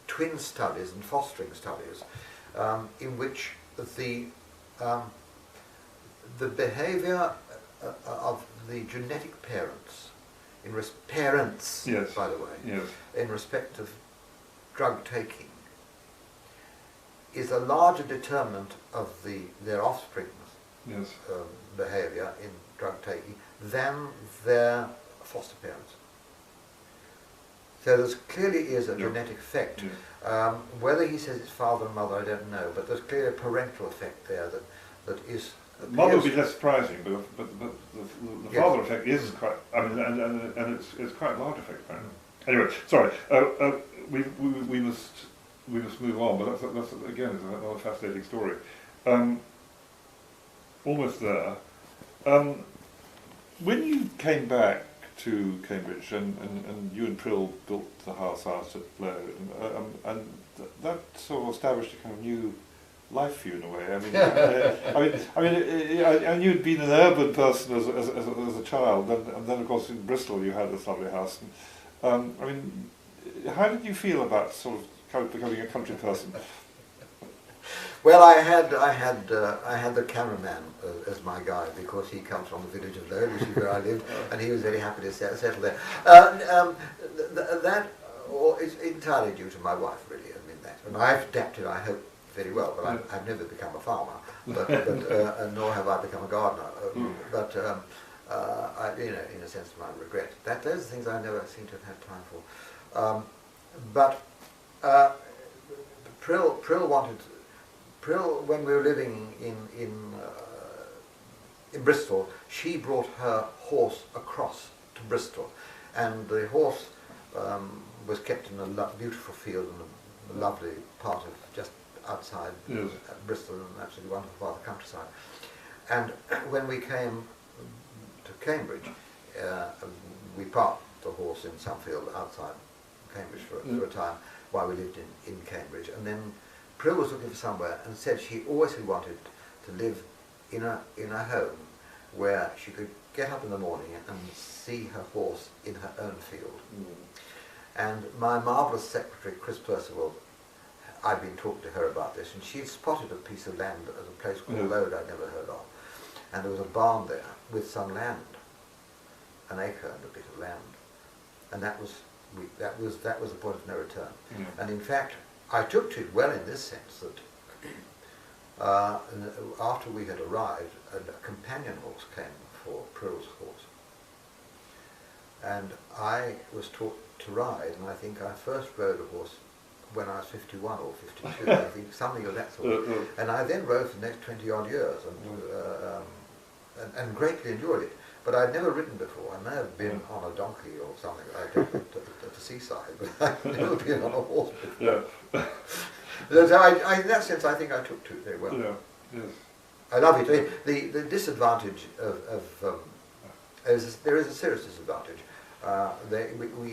Speaker 3: twin studies and fostering studies, in which the behaviour of the genetic parents, by the way, in respect of drug taking, is a larger determinant of their offspring's behaviour in drug taking than their foster parents. So there clearly is a genetic effect. Whether he says it's father and mother, I don't know, but there's clearly a parental effect there that is.
Speaker 2: Mother would be less surprising, but the father effect is quite. I mean, and it's quite a large effect. Apparently. Anyway, sorry. We must move on. But that's again is another fascinating story. Almost there. When you came back to Cambridge and you and Prill built the house out at Blow, and that sort of established a kind of new life for you in a way. I mean, and you'd been an urban person as a child, and then of course in Bristol you had this lovely house. And, I mean, how did you feel about sort of kind of becoming a country person?
Speaker 3: Well, I had the cameraman as my guide because he comes from the village of Low, which is where I lived, and he was very happy to settle there. That is entirely due to my wife, really. I mean that, and I've adapted, I hope, very well. But I've never become a farmer, but nor have I become a gardener. But in a sense, my regret. Those are things I never seem to have had time for. Prill wanted. Prill, when we were living in Bristol, she brought her horse across to Bristol, and the horse was kept in a beautiful field in a lovely part of just outside Bristol, an absolutely wonderful part of the countryside. And when we came to Cambridge, we parked the horse in some field outside Cambridge for a time while we lived in Cambridge, and then Prill was looking for somewhere and said she always had wanted to live in a home where she could get up in the morning and see her horse in her own field. And my marvellous secretary, Chris Percival, I'd been talking to her about this, and she'd spotted a piece of land at a place called Lode I'd never heard of, and there was a barn there with some land, an acre and a bit of land, and that was the point of no return. And in fact, I took to it well in this sense that after we had arrived, a companion horse came for Prill's horse, and I was taught to ride, and I think I first rode a horse when I was 51 or 52, I think, something of that sort. And I then rode for the next 20 odd years and greatly enjoyed it. But I'd never ridden before. I may have been on a donkey or something like that at the seaside, but I've never been on a horse before. So in that sense, I think I took to it very well. I love it. I mean, the disadvantage there is a serious disadvantage.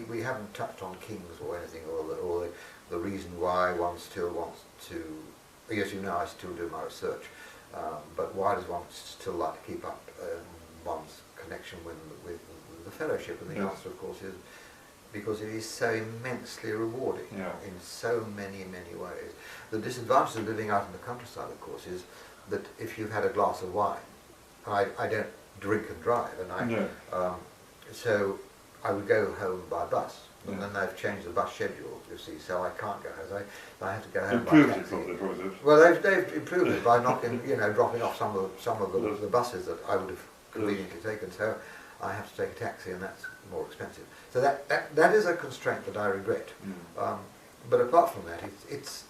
Speaker 3: We haven't touched on kings or anything, or the reason why one still wants to. Yes, I still do my research, but why does one still like to keep up one's connection with the fellowship? And the answer, of course, is because it is so immensely rewarding in so many ways. The disadvantage of living out in the countryside, of course, is that if you've had a glass of wine, I don't drink and drive, and so I would go home by bus, and then they've changed the bus schedule, you see, so I can't go home. I have to go home by taxi. Well, they've improved it by dropping off some of the buses that I would have conveniently taken. So I have to take a taxi, and that's more expensive. So that is a constraint that I regret. But apart from that, it's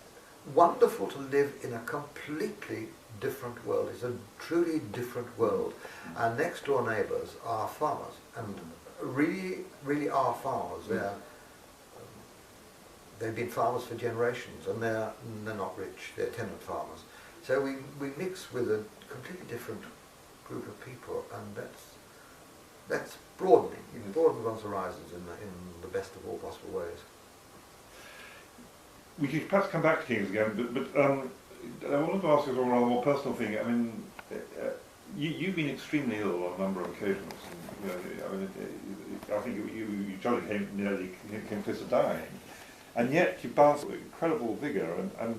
Speaker 3: wonderful to live in a completely different world. It's a truly different world. Our next door neighbours are farmers, and really are farmers. They've been farmers for generations, and they're not rich. They're tenant farmers. So we mix with a completely different group of people, and that's broadening. It broadens one's horizons in the best of all possible ways.
Speaker 2: We could perhaps come back to Kings again, but I wanted to ask you a rather more personal thing. I mean, you've been extremely ill on a number of occasions. And, I think you jolly nearly came close to dying, and yet you bounced with incredible vigour. And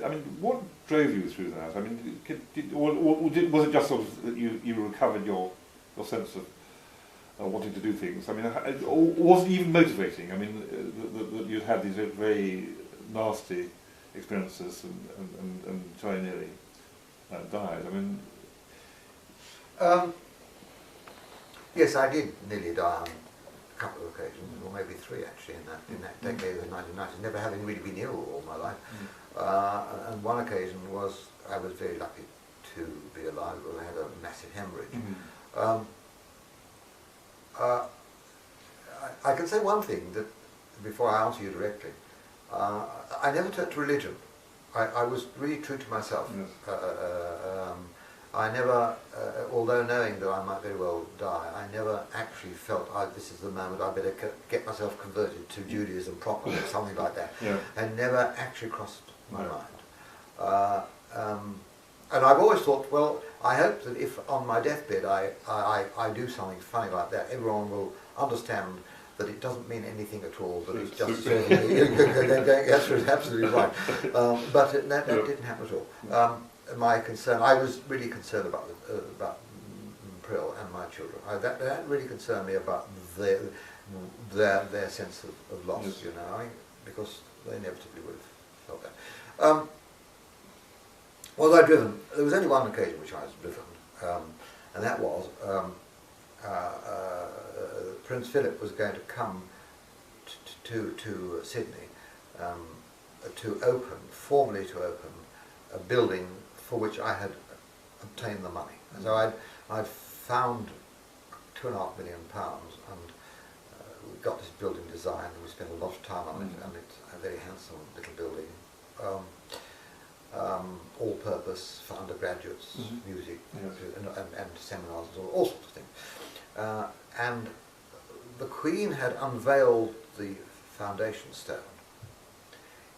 Speaker 2: I mean, what drove you through that? I mean, was it just sort of that you recovered your sense of wanting to do things? I mean, or was it even motivating? I mean, that you'd had these very nasty experiences and Charlie nearly died. I mean,
Speaker 3: yes, I did nearly die on a couple of occasions, or maybe three actually, in that decade of the 1990s, never having really been ill all my life. And one occasion was I was very lucky to be alive, because I had a massive hemorrhage. I can say one thing that before I answer you directly. I never turned to religion. I was really true to myself. Yes. I never, although knowing that I might very well die, I never actually felt, this is the moment I better get myself converted to Judaism properly, or something like that. Yeah. And never actually crossed my mind. And I've always thought, well, I hope that if on my deathbed I do something funny like that, everyone will understand that it doesn't mean anything at all, that it's just yes, you're absolutely right. But that didn't happen at all. My concern, I was really concerned about Prill and my children. That really concerned me about their sense of loss, yes. Because they inevitably would have felt that. Was I driven? There was only one occasion which I was driven, and that was Prince Philip was going to come to Sydney formally to open a building for which I had obtained the money. And so I'd found £2.5 million, and we got this building designed, and we spent a lot of time on it, and it's a very handsome little building. All-purpose for undergraduates, music, and seminars, and all sorts of things. And the Queen had unveiled the foundation stone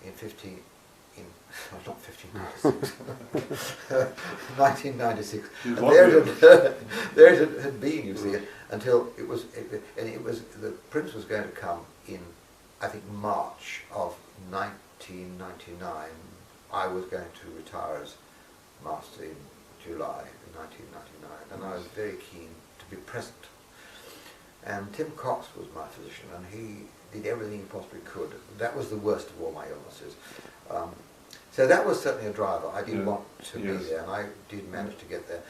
Speaker 3: in 1996. And there it had been, you see, until the Prince was going to come in, I think, March of 1999. I was going to retire as Master in July 1999, and I was very keen to be present. And Tim Cox was my physician, and he did everything he possibly could. That was the worst of all my illnesses. So that was certainly a driver. I did want to be there, and I did manage to get there.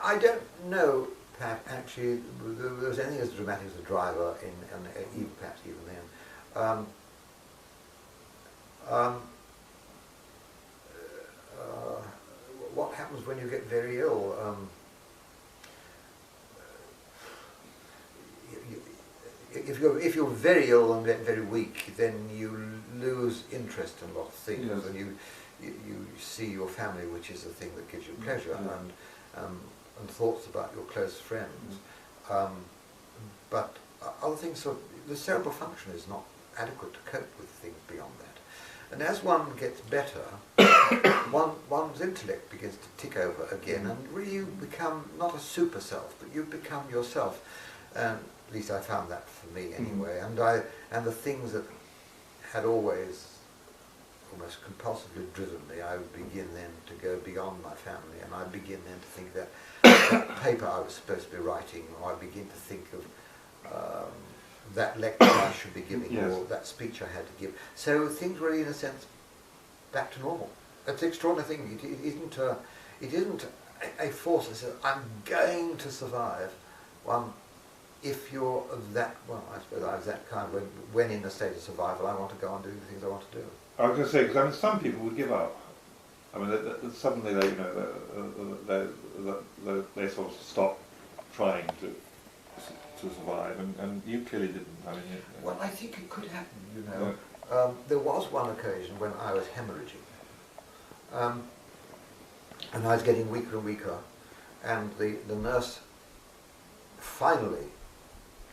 Speaker 3: I don't know, perhaps, actually, there was anything as dramatic as a driver, perhaps even then. What happens when you get very ill? If you're very ill and get very weak, then you lose interest in a lot of things, and you see your family, which is the thing that gives you pleasure, and thoughts about your close friends. But other things, the cerebral function is not adequate to cope with things beyond that. And as one gets better, one's intellect begins to tick over again, and really you become not a super self, but you become yourself. At least I found that for me anyway. And the things that had always almost compulsively driven me, I would begin then to go beyond my family, and I begin then to think that paper I was supposed to be writing, or I begin to think of that lecture I should be giving, or that speech I had to give. So things were, in a sense, back to normal It's the extraordinary thing. It isn't a force that says, I'm going to survive. If you're that, well, I suppose I was that kind of, when in a state of survival, I want to go and do the things I want to do.
Speaker 2: I was going to say, because I mean, some people would give up. I mean, suddenly they sort of stop trying to survive, and you clearly didn't. I mean,
Speaker 3: well, I think it could happen. You know, there was one occasion when I was hemorrhaging, and I was getting weaker and weaker, and the nurse finally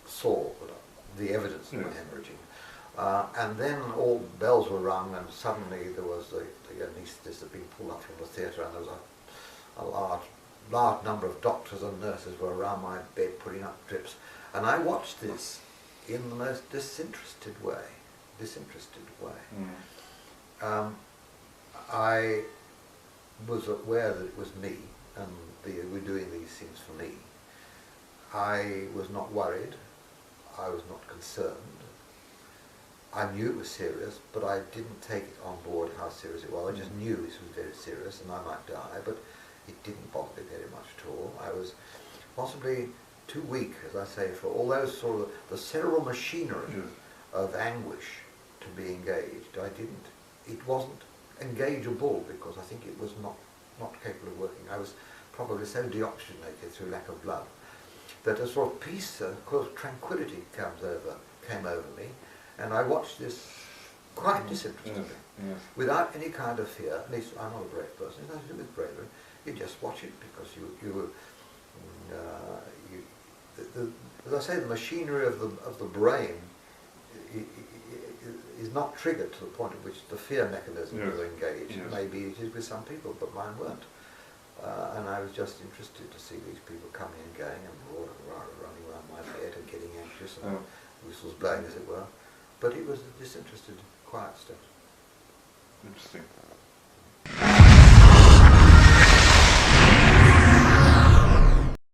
Speaker 3: saw the evidence of my hemorrhaging. And then all the bells were rung, and suddenly there was the anaesthetist had been pulled up from the theatre, and there was a large number of doctors and nurses were around my bed putting up drips. And I watched this in the most disinterested way. I was aware that it was me, and they were doing these things for me. I was not worried. I was not concerned. I knew it was serious, but I didn't take it on board how serious it was. I just knew this was very serious and I might die, but it didn't bother me very much at all. I was possibly too weak, as I say, for all those sort of the cerebral machinery of anguish to be engaged. It wasn't engageable because I think it was not capable of working. I was probably so deoxygenated through lack of blood that a sort of peace, of course, tranquility came over me, and I watched this quite disinterestedly, without any kind of fear. At least I'm not a brave person. It has to do with bravery. You just watch it because as I say, the machinery of the brain is not triggered to the point at which the fear mechanism will engage. Maybe it is with some people, but mine weren't. And I was just interested to see these people coming and going and running around my bed and getting anxious and whistles blowing, as it were. But it was a disinterested, quiet state.
Speaker 2: Interesting.